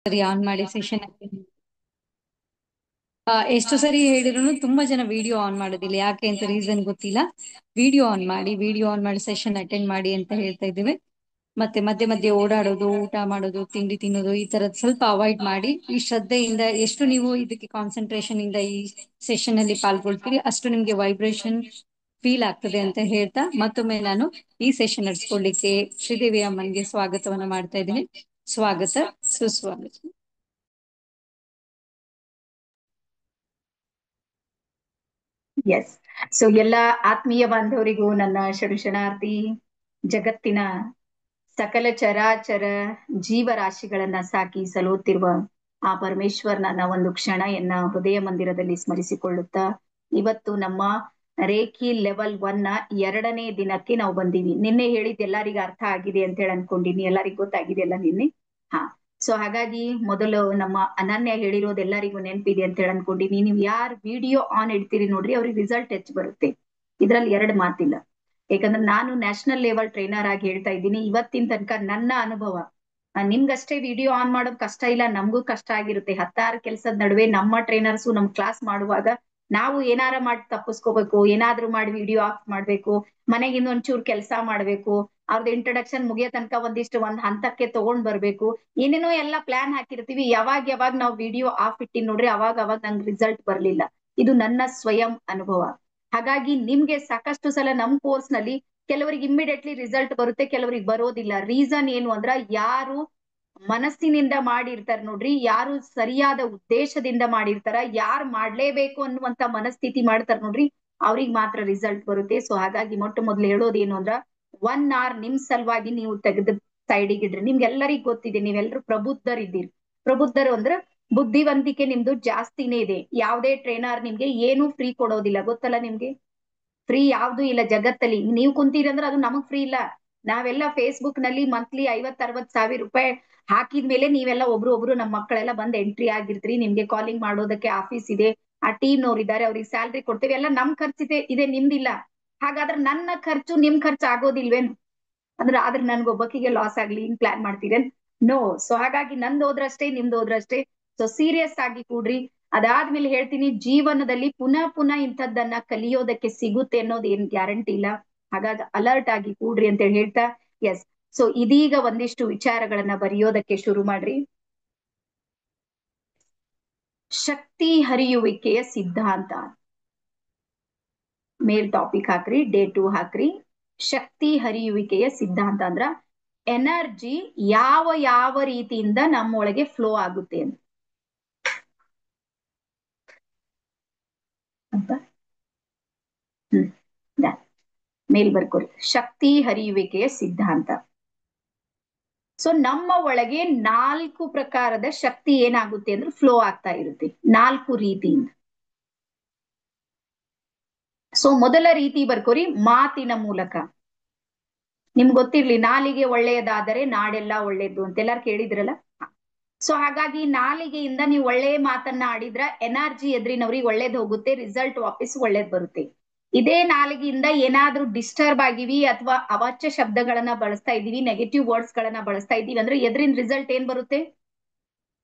ಸರಿ ಆನ್ ಮಾಡಿ ಸೆಷನ್ ಎಷ್ಟು ಸರಿ ಹೇಳಿದ್ರು ತುಂಬಾ ಜನ ವಿಡಿಯೋ ಆನ್ ಮಾಡೋದಿಲ್ಲ. ಯಾಕೆ ಅಂತ ರೀಸನ್ ಗೊತ್ತಿಲ್ಲ. ವಿಡಿಯೋ ಆನ್ ಮಾಡಿ ಸೆಷನ್ ಅಟೆಂಡ್ ಮಾಡಿ ಅಂತ ಹೇಳ್ತಾ ಇದ್ದೇವೆ. ಮತ್ತೆ ಮಧ್ಯೆ ಮಧ್ಯೆ ಓಡಾಡೋದು, ಊಟ ಮಾಡೋದು, ತಿಂಡಿ ತಿನ್ನೋದು ಈ ತರದ್ ಸ್ವಲ್ಪ ಅವಾಯ್ಡ್ ಮಾಡಿ ಈ ಶ್ರದ್ಧೆಯಿಂದ ಎಷ್ಟು ನೀವು ಇದಕ್ಕೆ ಕಾನ್ಸಂಟ್ರೇಷನ್ ಇಂದ ಈ ಸೆಷನ್ ಅಲ್ಲಿ ಪಾಲ್ಗೊಳ್ತೀರಿ ಅಷ್ಟು ನಿಮ್ಗೆ ವೈಬ್ರೇಷನ್ ಫೀಲ್ ಆಗ್ತದೆ ಅಂತ ಹೇಳ್ತಾ ಮತ್ತೊಮ್ಮೆ ನಾನು ಈ ಸೆಷನ್ ನಡೆಸ್ಕೊಳ್ಳಿಕ್ಕೆ ಶ್ರೀದೇವಿ ಅಮ್ಮನ್ಗೆ ಸ್ವಾಗತವನ್ನ ಮಾಡ್ತಾ ಇದ್ದೀನಿ. ಸ್ವಾಗತ, ಸುಸ್ವಾಗತ. ಎಸ್. ಸೊ ಎಲ್ಲ ಆತ್ಮೀಯ ಬಾಂಧವರಿಗೂ ನನ್ನ ಶರಣಾರ್ಥಿ. ಜಗತ್ತಿನ ಸಕಲ ಚರಾಚರ ಜೀವರಾಶಿಗಳನ್ನ ಸಾಕಿ ಸಲುತ್ತಿರುವ ಆ ಪರಮೇಶ್ವರನ ಒಂದು ಕ್ಷಣಯನ್ನ ಹೃದಯ ಮಂದಿರದಲ್ಲಿ ಸ್ಮರಿಸಿಕೊಳ್ಳುತ್ತಾ ಇವತ್ತು ನಮ್ಮ ರೇಖಿ ಲೆವೆಲ್ 1 ನ 2ನೇ ದಿನಕ್ಕೆ ನಾವು ಬಂದೀವಿ. ನಿನ್ನೆ ಹೇಳಿದ್ ಎಲ್ಲರಿಗೂ ಅರ್ಥ ಆಗಿದೆ ಅಂತ ಹೇಳಿ ಅನ್ಕೊಂಡಿನಿ. ಎಲ್ಲರಿಗೂ ಗೊತ್ತಾಗಿದೆ ಅಲ್ಲ ನಿನ್ನೆ? ಹಾ. ಸೊ ಹಾಗಾಗಿ ಮೊದಲು ನಮ್ಮ ಅನನ್ಯ ಹೇಳಿರೋದು ಎಲ್ಲರಿಗೂ ನೆನಪಿದೆ ಅಂತ ಹೇಳಿ ಅನ್ಕೊಂಡಿನಿ. ನೀವು ಯಾರು ವಿಡಿಯೋ ಆನ್ ಇಡ್ತೀರಿ ನೋಡ್ರಿ ಅವ್ರಿಗೆ ರಿಸಲ್ಟ್ ಹೆಚ್ಚು ಬರುತ್ತೆ. ಇದ್ರಲ್ಲಿ ಎರಡು ಮಾತಿಲ್ಲ. ಯಾಕಂದ್ರೆ ನಾನು ನ್ಯಾಷನಲ್ ಲೆವೆಲ್ ಟ್ರೈನರ್ ಆಗಿ ಹೇಳ್ತಾ ಇದ್ದೀನಿ. ಇವತ್ತಿನ ತನಕ ನನ್ನ ಅನುಭವ, ನಿಮ್ಗಷ್ಟೇ ವಿಡಿಯೋ ಆನ್ ಮಾಡೋದು ಕಷ್ಟ ಇಲ್ಲ, ನಮಗೂ ಕಷ್ಟ ಆಗಿರುತ್ತೆ. 10 ಕೆಲಸದ ನಡುವೆ ನಮ್ಮ ಟ್ರೈನರ್ಸು ನಮ್ ಕ್ಲಾಸ್ ಮಾಡುವಾಗ ನಾವು ಏನಾರ ಮಾಡಿ ತಪ್ಪಿಸ್ಕೋಬೇಕು, ಏನಾದ್ರೂ ಮಾಡಿ ವಿಡಿಯೋ ಆಫ್ ಮಾಡ್ಬೇಕು, ಮನೆಗೆ ಇನ್ನೊಂಚೂರು ಕೆಲಸ ಮಾಡ್ಬೇಕು, ಅವ್ರದ್ದು ಇಂಟ್ರಡಕ್ಷನ್ ಮುಗಿಯೋ ತನಕ ಒಂದ್ ಹಂತಕ್ಕೆ ತಗೊಂಡ್ ಬರ್ಬೇಕು, ಏನೇನೋ ಎಲ್ಲ ಪ್ಲಾನ್ ಹಾಕಿರ್ತೀವಿ. ಯಾವಾಗ ನಾವು ವಿಡಿಯೋ ಆಫ್ ಇಟ್ಟಿನ್ ನೋಡ್ರಿ ಅವಾಗ ನಂಗೆ ರಿಸಲ್ಟ್ ಬರ್ಲಿಲ್ಲ. ಇದು ನನ್ನ ಸ್ವಯಂ ಅನುಭವ. ಹಾಗಾಗಿ ನಿಮ್ಗೆ ಸಾಕಷ್ಟು ಸಲ ನಮ್ ಕೋರ್ಸ್ ನಲ್ಲಿ ಕೆಲವರಿಗೆ ಇಮ್ಮಿಡಿಯೇಟ್ಲಿ ರಿಸಲ್ಟ್ ಬರುತ್ತೆ, ಕೆಲವರಿಗೆ ಬರೋದಿಲ್ಲ. ರೀಸನ್ ಏನು ಅಂದ್ರ ಯಾರು ಮನಸ್ಸಿನಿಂದ ಮಾಡಿರ್ತಾರ ನೋಡ್ರಿ, ಯಾರು ಸರಿಯಾದ ಉದ್ದೇಶದಿಂದ ಮಾಡಿರ್ತಾರ, ಯಾರು ಮಾಡ್ಲೇಬೇಕು ಅನ್ನುವಂತ ಮನಸ್ಥಿತಿ ಮಾಡ್ತಾರ ನೋಡ್ರಿ, ಅವ್ರಿಗೆ ಮಾತ್ರ ರಿಸಲ್ಟ್ ಬರುತ್ತೆ. ಸೊ ಹಾಗಾಗಿ ಮೊಟ್ಟ ಮೊದ್ಲು ಹೇಳೋದೇನು ಅಂದ್ರ 1 hour ನಿಮ್ ಸಲುವಾಗಿ ನೀವು ತೆಗೆದ ಸೈಡಿಗೆ ಇಡ್ರಿ. ನಿಮ್ಗೆಲ್ಲರಿಗೂ ಗೊತ್ತಿದೆ, ನೀವೆಲ್ಲರೂ ಪ್ರಬುದ್ಧರಿದ್ದೀರಿ. ಪ್ರಬುದ್ಧರು ಅಂದ್ರ ಬುದ್ಧಿವಂತಿಕೆ ನಿಮ್ದು ಜಾಸ್ತಿನೇ ಇದೆ. ಯಾವ್ದೇ ಟ್ರೈನರ್ ನಿಮ್ಗೆ ಏನು ಫ್ರೀ ಕೊಡೋದಿಲ್ಲ, ಗೊತ್ತಲ್ಲ ನಿಮ್ಗೆ? ಫ್ರೀ ಯಾವ್ದು ಇಲ್ಲ ಜಗತ್ತಲ್ಲಿ. ನೀವು ಕುಂತೀರಿ ಅಂದ್ರೆ ಅದು ನಮಗ್ ಫ್ರೀ ಇಲ್ಲ. ನಾವೆಲ್ಲ ಫೇಸ್ಬುಕ್ ನಲ್ಲಿ ಮಂತ್ಲಿ 50-60 ಸಾವಿರ ರೂಪಾಯಿ ಹಾಕಿದ್ಮೇಲೆ ನೀವೆಲ್ಲ ಒಬ್ರು ನಮ್ಮ ಮಕ್ಕಳೆಲ್ಲ ಬಂದ್ ಎಂಟ್ರಿ ಆಗಿರ್ತೀರಿ. ನಿಮ್ಗೆ ಕಾಲಿಂಗ್ ಮಾಡೋದಕ್ಕೆ ಆಫೀಸ್ ಇದೆ, ಆ ಟೀಮ್ ನವ್ರು ಇದಾರೆ, ಅವ್ರಿಗೆ ಸ್ಯಾಲ್ರಿ ಕೊಡ್ತೇವೆ, ಎಲ್ಲ ನಮ್ ಖರ್ಚಿದೆ ಇದೆ, ನಿಮ್ದಿಲ್ಲ. ಹಾಗಾದ್ರೆ ನನ್ನ ಖರ್ಚು ನಿಮ್ ಖರ್ಚು ಆಗೋದಿಲ್ವೇನು? ಆದ್ರೆ ನನ್ಗೊಬ್ಬಕಿಗೆ ಲಾಸ್ ಆಗ್ಲಿ ಹಿಂಗ್ ಪ್ಲಾನ್ ಮಾಡ್ತೀರೇನ್? ನೋ. ಸೊ ಹಾಗಾಗಿ ನಂದ್ ಹೋದ್ರಷ್ಟೇ, ನಿಮ್ದು ಹೋದ್ರಷ್ಟೇ. ಸೊ ಸೀರಿಯಸ್ ಆಗಿ ಕೂಡ್ರಿ. ಅದಾದ್ಮೇಲೆ ಹೇಳ್ತೀನಿ, ಜೀವನದಲ್ಲಿ ಪುನಃ ಇಂಥದ್ದನ್ನ ಕಲಿಯೋದಕ್ಕೆ ಸಿಗುತ್ತೆ ಅನ್ನೋದು ಏನ್ ಗ್ಯಾರಂಟಿ ಇಲ್ಲ. ಹಾಗಾಗಿ ಅಲರ್ಟ್ ಆಗಿ ಕೂಡ್ರಿ ಅಂತ ಹೇಳಿ ಹೇಳ್ತಾ, ಎಸ್. ಸೊ ಇದೀಗ ಒಂದಿಷ್ಟು ವಿಚಾರಗಳನ್ನ ಬರೆಯೋದಕ್ಕೆ ಶುರು ಮಾಡ್ರಿ. ಶಕ್ತಿ ಹರಿಯುವಿಕೆಯ ಸಿದ್ಧಾಂತ ಮೇಲ್ ಟಾಪಿಕ್ ಹಾಕ್ರಿ, ಡೇ 2 ಹಾಕ್ರಿ. ಶಕ್ತಿ ಹರಿಯುವಿಕೆಯ ಸಿದ್ಧಾಂತ ಅಂದ್ರ ಎನರ್ಜಿ ಯಾವ ರೀತಿಯಿಂದ ನಮ್ಮೊಳಗೆ ಫ್ಲೋ ಆಗುತ್ತೆ ಅಂತ ಮೇಲ್ ಬರ್ಕೋರಿ. ಶಕ್ತಿ ಹರಿಯುವಿಕೆಯ ಸಿದ್ಧಾಂತ. ಸೊ ನಮ್ಮ ಒಳಗೆ 4 ಪ್ರಕಾರದ ಶಕ್ತಿ ಏನಾಗುತ್ತೆ ಅಂದ್ರೆ ಫ್ಲೋ ಆಗ್ತಾ ಇರುತ್ತೆ, 4 ರೀತಿಯಿಂದ. ಸೊ ಮೊದಲ ರೀತಿ ಬರ್ಕೋರಿ, ಮಾತಿನ ಮೂಲಕ. ನಿಮ್ಗೆ ಗೊತ್ತಿರ್ಲಿ, ನಾಲಿಗೆ ಒಳ್ಳೆಯದಾದರೆ ನಾಡೆಲ್ಲ ಒಳ್ಳೇದು ಅಂತ ಎಲ್ಲಾರು ಕೇಳಿದ್ರಲ್ಲ. ಸೊ ಹಾಗಾಗಿ ನಾಲಿಗೆಯಿಂದ ನೀವು ಒಳ್ಳೆಯ ಮಾತನ್ನ ಆಡಿದ್ರ ಎನರ್ಜಿ ಎದ್ರಿನವ್ರಿಗೆ ಒಳ್ಳೇದ್ ಹೋಗುತ್ತೆ, ರಿಸಲ್ಟ್ ವಾಪಸ್ ಒಳ್ಳೇದ್ ಬರುತ್ತೆ. ಇದೇ ನಾಲಿಗೆಯಿಂದ ಏನಾದ್ರೂ ಡಿಸ್ಟರ್ಬ್ ಆಗಿವಿ ಅಥವಾ ಅವಾಚ್ಯ ಶಬ್ದಗಳನ್ನ ಬಳಸ್ತಾ ಇದೀವಿ, ನೆಗೆಟಿವ್ ವರ್ಡ್ಸ್ ಗಳನ್ನ ಬಳಸ್ತಾ ಇದೀವಿ ಅಂದ್ರೆ ಎದ್ರಿನ ರಿಸಲ್ಟ್ ಏನ್ ಬರುತ್ತೆ?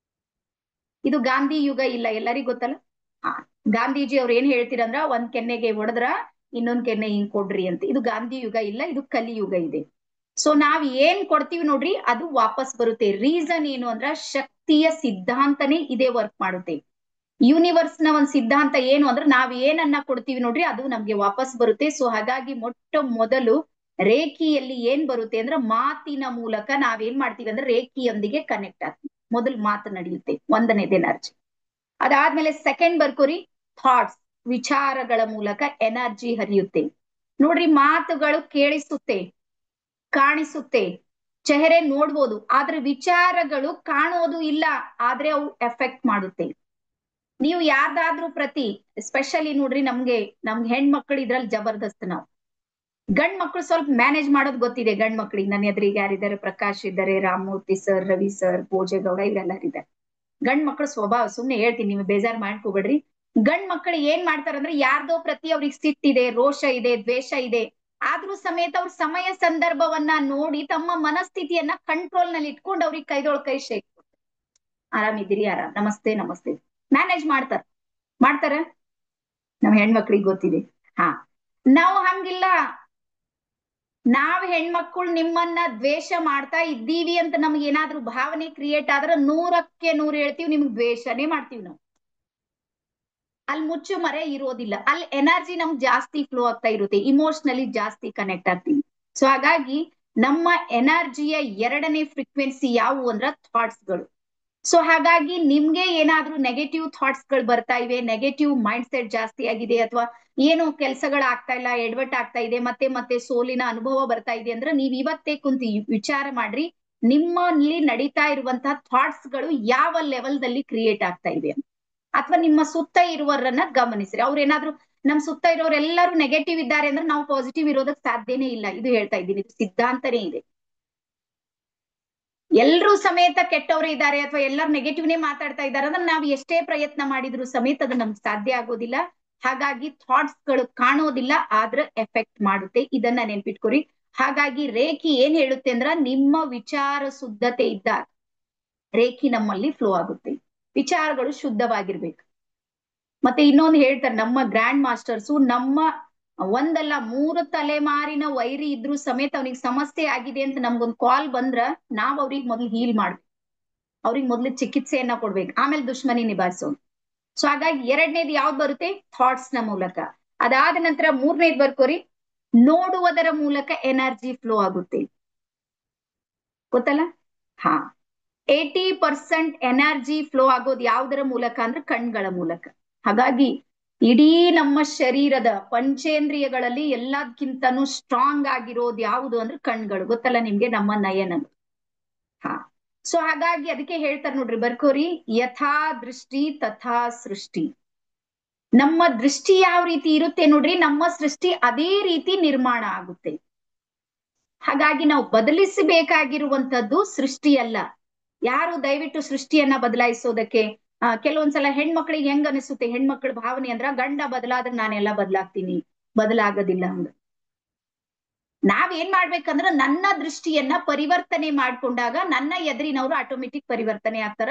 ಇದು ಗಾಂಧಿ ಯುಗ ಇಲ್ಲ, ಎಲ್ಲರಿಗೂ ಗೊತ್ತಲ್ಲ. ಗಾಂಧೀಜಿ ಅವ್ರು ಏನ್ ಹೇಳ್ತೀರಂದ್ರ, ಒಂದ್ ಕೆನ್ನೆಗೆ ಹೊಡೆದ್ರ ಇನ್ನೊಂದ್ ಕೆನ್ನೆ ಹಿಂಗ್ ಕೊಡ್ರಿ ಅಂತ. ಇದು ಗಾಂಧಿ ಯುಗ ಇಲ್ಲ, ಇದು ಕಲಿಯುಗ ಇದೆ. ಸೊ ನಾವ್ ಏನ್ ಕೊಡ್ತೀವಿ ನೋಡ್ರಿ ಅದು ವಾಪಸ್ ಬರುತ್ತೆ. ರೀಸನ್ ಏನು ಅಂದ್ರ ಶಕ್ತಿಯ ಸಿದ್ಧಾಂತನೇ ಇದೇ ವರ್ಕ್ ಮಾಡುತ್ತೆ. ಯೂನಿವರ್ಸ್ ನ ಒಂದ್ ಸಿದ್ಧಾಂತ ಏನು ಅಂದ್ರೆ ನಾವ್ ಏನನ್ನ ಕೊಡ್ತೀವಿ ನೋಡ್ರಿ ಅದು ನಮ್ಗೆ ವಾಪಸ್ ಬರುತ್ತೆ. ಸೊ ಹಾಗಾಗಿ ಮೊಟ್ಟ ಮೊದಲು ರೇಖಿಯಲ್ಲಿ ಏನ್ ಬರುತ್ತೆ ಅಂದ್ರೆ ಮಾತಿನ ಮೂಲಕ ನಾವೇನ್ ಮಾಡ್ತೀವಿ ಅಂದ್ರೆ ರೇಖಿಯೊಂದಿಗೆ ಕನೆಕ್ಟ್ ಆಗ್ತೀವಿ. ಮೊದಲು ಮಾತು ನಡೆಯುತ್ತೆ, 1ನೇದು ಎನರ್ಜಿ. ಅದಾದ್ಮೇಲೆ ಸೆಕೆಂಡ್ ಬರ್ಕೋರಿ, ಥಾಟ್ಸ್, ವಿಚಾರಗಳ ಮೂಲಕ ಎನರ್ಜಿ ಹರಿಯುತ್ತೆ. ನೋಡ್ರಿ, ಮಾತುಗಳು ಕೇಳಿಸುತ್ತೆ, ಕಾಣಿಸುತ್ತೆ, ಚೆಹರೆ ನೋಡ್ಬೋದು, ಆದ್ರೆ ವಿಚಾರಗಳು ಕಾಣೋದು ಇಲ್ಲ, ಆದ್ರೆ ಅವು ಎಫೆಕ್ಟ್ ಮಾಡುತ್ತೆ. ನೀವು ಯಾರ್ದಾದ್ರೂ ಪ್ರತಿ ಸ್ಪೆಷಲಿ ನೋಡ್ರಿ, ನಮ್ಗೆ ಹೆಣ್ಮಕ್ಳು ಇದ್ರಲ್ಲಿ ಜಬರ್ದಸ್ತ್. ನಾವು ಗಂಡ್ ಮಕ್ಳು ಸ್ವಲ್ಪ ಮ್ಯಾನೇಜ್ ಮಾಡೋದು ಗೊತ್ತಿದೆ. ಗಂಡ್ ಮಕ್ಳಿಗೆ ನನ್ನ ಎದುರಿಗೆ ಯಾರಿದ್ದಾರೆ? ಪ್ರಕಾಶ್ ಇದ್ದಾರೆ, ರಾಮಮೂರ್ತಿ ಸರ್, ರವಿ ಸರ್, ಭೋಜೇಗೌಡ ಇವರೆಲ್ಲರಿದ್ದಾರೆ. ಗಂಡ್ ಮಕ್ಳು ಸ್ವಭಾವ, ಸುಮ್ನೆ ಹೇಳ್ತೀನಿ, ನೀವು ಬೇಜಾರ್ ಮಾಡ್ಕೋಬೇಡ್ರಿ. ಗಂಡ್ ಮಕ್ಳು ಏನ್ ಮಾಡ್ತಾರಂದ್ರೆ ಯಾರ್ದೋ ಪ್ರತಿ ಅವ್ರಿಗೆ ಸಿಟ್ಟಿದೆ, ರೋಷ ಇದೆ, ದ್ವೇಷ ಇದೆ, ಆದ್ರೂ ಸಮೇತ ಅವ್ರ ಸಮಯ ಸಂದರ್ಭವನ್ನ ನೋಡಿ ತಮ್ಮ ಮನಸ್ಥಿತಿಯನ್ನ ಕಂಟ್ರೋಲ್ ನಲ್ಲಿ ಇಟ್ಕೊಂಡು ಅವ್ರಿಗೆ ಕೈದೊಳ್ ಕೈ ಶೇಕ್. ಆರಾಮಿದ್ದೀರಿ? ಆರಾಮ್. ನಮಸ್ತೆ ನಮಸ್ತೆ. ಮ್ಯಾನೇಜ್ ಮಾಡ್ತಾರ ನಮ್ ಹೆಣ್ಮಕ್ಳಿಗೆ ಗೊತ್ತಿದೆ. ಹಾ, ನಾವು ಹಂಗಿಲ್ಲ. ನಾವ್ ಹೆಣ್ಮಕ್ಳು ನಿಮ್ಮನ್ನ ದ್ವೇಷ ಮಾಡ್ತಾ ಇದ್ದೀವಿ ಅಂತ ನಮ್ಗೆ ಏನಾದ್ರೂ ಭಾವನೆ ಕ್ರಿಯೇಟ್ ಆದ್ರೆ 100ಕ್ಕೆ 100 ಹೇಳ್ತೀವಿ, ನಿಮ್ಗೆ ದ್ವೇಷನೇ ಮಾಡ್ತೀವಿ ನಾವು. ಅಲ್ಲಿ ಮುಚ್ಚು ಮರೆ ಇರೋದಿಲ್ಲ. ಅಲ್ಲಿ ಎನರ್ಜಿ ನಮ್ಗೆ ಜಾಸ್ತಿ ಫ್ಲೋ ಆಗ್ತಾ ಇರುತ್ತೆ, ಇಮೋಷನಲಿ ಜಾಸ್ತಿ ಕನೆಕ್ಟ್ ಆಗ್ತೀವಿ. ಸೊ ಹಾಗಾಗಿ ನಮ್ಮ ಎನರ್ಜಿಯ 2ನೇ ಫ್ರೀಕ್ವೆನ್ಸಿ ಯಾವುವು ಅಂದ್ರ ಥಾಟ್ಸ್ಗಳು. ಸೊ ಹಾಗಾಗಿ ನಿಮ್ಗೆ ಏನಾದ್ರೂ ನೆಗೆಟಿವ್ ಥಾಟ್ಸ್ ಗಳು ಬರ್ತಾ ಇವೆ, ನೆಗೆಟಿವ್ ಮೈಂಡ್ ಸೆಟ್ ಜಾಸ್ತಿ ಆಗಿದೆ, ಅಥವಾ ಏನು ಕೆಲಸಗಳಾಗ್ತಾ ಇಲ್ಲ, ಎಡವಟ್ ಆಗ್ತಾ ಇದೆ, ಮತ್ತೆ ಮತ್ತೆ ಸೋಲಿನ ಅನುಭವ ಬರ್ತಾ ಇದೆ ಅಂದ್ರೆ ನೀವ್ ಇವತ್ತೇ ಕುಂತು ವಿಚಾರ ಮಾಡ್ರಿ, ನಿಮ್ಮಲ್ಲಿ ನಡೀತಾ ಇರುವಂತಹ ಥಾಟ್ಸ್ ಗಳು ಯಾವ ಲೆವೆಲ್ದಲ್ಲಿ ಕ್ರಿಯೇಟ್ ಆಗ್ತಾ ಇದೆ. ಅಥವಾ ನಿಮ್ಮ ಸುತ್ತ ಇರುವವರನ್ನ ಗಮನಿಸ್ರಿ, ಅವ್ರೇನಾದ್ರೂ ನಮ್ ಸುತ್ತ ಇರೋರೆಲ್ಲರೂ ನೆಗೆಟಿವ್ ಇದ್ದಾರೆ ಅಂದ್ರೆ ನಾವು ಪಾಸಿಟಿವ್ ಇರೋದಕ್ಕೆ ಸಾಧ್ಯನೇ ಇಲ್ಲ. ಇದು ಹೇಳ್ತಾ ಇದ್ದೀನಿ, ಇದು ಸಿದ್ಧಾಂತನೇ ಇದೆ. ಎಲ್ರೂ ಸಮೇತ ಕೆಟ್ಟವ್ರು ಇದ್ದಾರೆ ಅಥವಾ ಎಲ್ಲರೂ ನೆಗೆಟಿವ್ನೇ ಮಾತಾಡ್ತಾ ಇದ್ದಾರೆ ಅಂದ್ರೆ ನಾವು ಎಷ್ಟೇ ಪ್ರಯತ್ನ ಮಾಡಿದ್ರು ಸಮೇತ ಅದು ನಮ್ಗೆ ಸಾಧ್ಯ ಆಗೋದಿಲ್ಲ. ಹಾಗಾಗಿ ಥಾಟ್ಸ್ ಗಳು ಕಾಣೋದಿಲ್ಲ, ಆದ್ರೆ ಎಫೆಕ್ಟ್ ಮಾಡುತ್ತೆ. ಇದನ್ನ ನೆನ್ಪಿಟ್ಕೊರಿ. ಹಾಗಾಗಿ ರೇಖಿ ಏನ್ ಹೇಳುತ್ತೆ ಅಂದ್ರ ನಿಮ್ಮ ವಿಚಾರ ಶುದ್ಧತೆ ಇದ್ದಾಗ ರೇಖಿ ನಮ್ಮಲ್ಲಿ ಫ್ಲೋ ಆಗುತ್ತೆ. ವಿಚಾರಗಳು ಶುದ್ಧವಾಗಿರ್ಬೇಕು. ಮತ್ತೆ ಇನ್ನೊಂದು ಹೇಳ್ತಾರೆ ನಮ್ಮ ಗ್ರ್ಯಾಂಡ್ ಮಾಸ್ಟರ್ಸು, ನಮ್ಮ ಒಂದಲ್ಲ 3 ತಲೆಮಾರಿನ ವೈರಿ ಇದ್ರು ಸಮೇತ ಅವ್ನಿಗೆ ಸಮಸ್ಯೆ ಆಗಿದೆ ಅಂತ ನಮ್ಗೊಂದು ಕಾಲ್ ಬಂದ್ರ ನಾವ್ ಅವ್ರಿಗೆ ಮೊದ್ಲು ಹೀಲ್ ಮಾಡ್ಬೇಕು, ಅವ್ರಿಗೆ ಮೊದ್ಲು ಚಿಕಿತ್ಸೆಯನ್ನ ಕೊಡ್ಬೇಕು, ಆಮೇಲೆ ದುಶ್ಮನಿ ನಿಭಾಯಿಸೋದು. ಸೊ ಹಾಗಾಗಿ 2ನೇದು ಯಾವ್ದು ಬರುತ್ತೆ? ಥಾಟ್ಸ್ ನ ಮೂಲಕ. ಅದಾದ ನಂತರ 3ನೇದು ಬರ್ಕೋರಿ, ನೋಡುವುದರ ಮೂಲಕ ಎನರ್ಜಿ ಫ್ಲೋ ಆಗುತ್ತೆ. ಗೊತ್ತಲ್ಲ? ಹಾ, 80% ಎನರ್ಜಿ ಫ್ಲೋ ಆಗೋದು ಯಾವುದರ ಮೂಲಕ ಅಂದ್ರೆ ಕಣ್ಗಳ ಮೂಲಕ. ಹಾಗಾಗಿ ಇಡೀ ನಮ್ಮ ಶರೀರದ ಪಂಚೇಂದ್ರಿಯಗಳಲ್ಲಿ ಎಲ್ಲದಕ್ಕಿಂತನೂ ಸ್ಟ್ರಾಂಗ್ ಆಗಿರೋದು ಯಾವುದು ಅಂದ್ರೆ ಕಣ್ಗಳು. ಗೊತ್ತಲ್ಲ ನಿಮ್ಗೆ, ನಮ್ಮ ನಯನ. ಹಾ, ಸೊ ಹಾಗಾಗಿ ಅದಕ್ಕೆ ಹೇಳ್ತಾರೆ ನೋಡ್ರಿ, ಬರ್ಕೋರಿ, ಯಥಾ ದೃಷ್ಟಿ ತಥಾ ಸೃಷ್ಟಿ. ನಮ್ಮ ದೃಷ್ಟಿ ಯಾವ ರೀತಿ ಇರುತ್ತೆ ನೋಡ್ರಿ, ನಮ್ಮ ಸೃಷ್ಟಿ ಅದೇ ರೀತಿ ನಿರ್ಮಾಣ ಆಗುತ್ತೆ. ಹಾಗಾಗಿ ನಾವು ಬದಲಿಸಬೇಕಾಗಿರುವಂತದ್ದು ಸೃಷ್ಟಿ ಅಲ್ಲ. ಯಾರು ದಯವಿಟ್ಟು ಸೃಷ್ಟಿಯನ್ನ ಬದಲಾಯಿಸೋದಕ್ಕೆ ಕೆಲವೊಂದ್ಸಲ ಹೆಣ್ಮಕ್ಳಿಗೆ ಹೆಂಗ್ ಅನಿಸುತ್ತೆ, ಹೆಣ್ಮಕ್ಳ ಭಾವನೆ ಅಂದ್ರ ಗಂಡ ಬದಲಾದ್ರೆ ನಾನೆಲ್ಲ ಬದಲಾಗ್ತೀನಿ, ಬದಲಾಗೋದಿಲ್ಲ ಹಂಗ. ನಾವೇನ್ ಮಾಡ್ಬೇಕಂದ್ರ ನನ್ನ ದೃಷ್ಟಿಯನ್ನ ಪರಿವರ್ತನೆ ಮಾಡ್ಕೊಂಡಾಗ ನನ್ನ ಎದುರಿನವ್ರು ಆಟೋಮೆಟಿಕ್ ಪರಿವರ್ತನೆ ಆಗ್ತಾರ.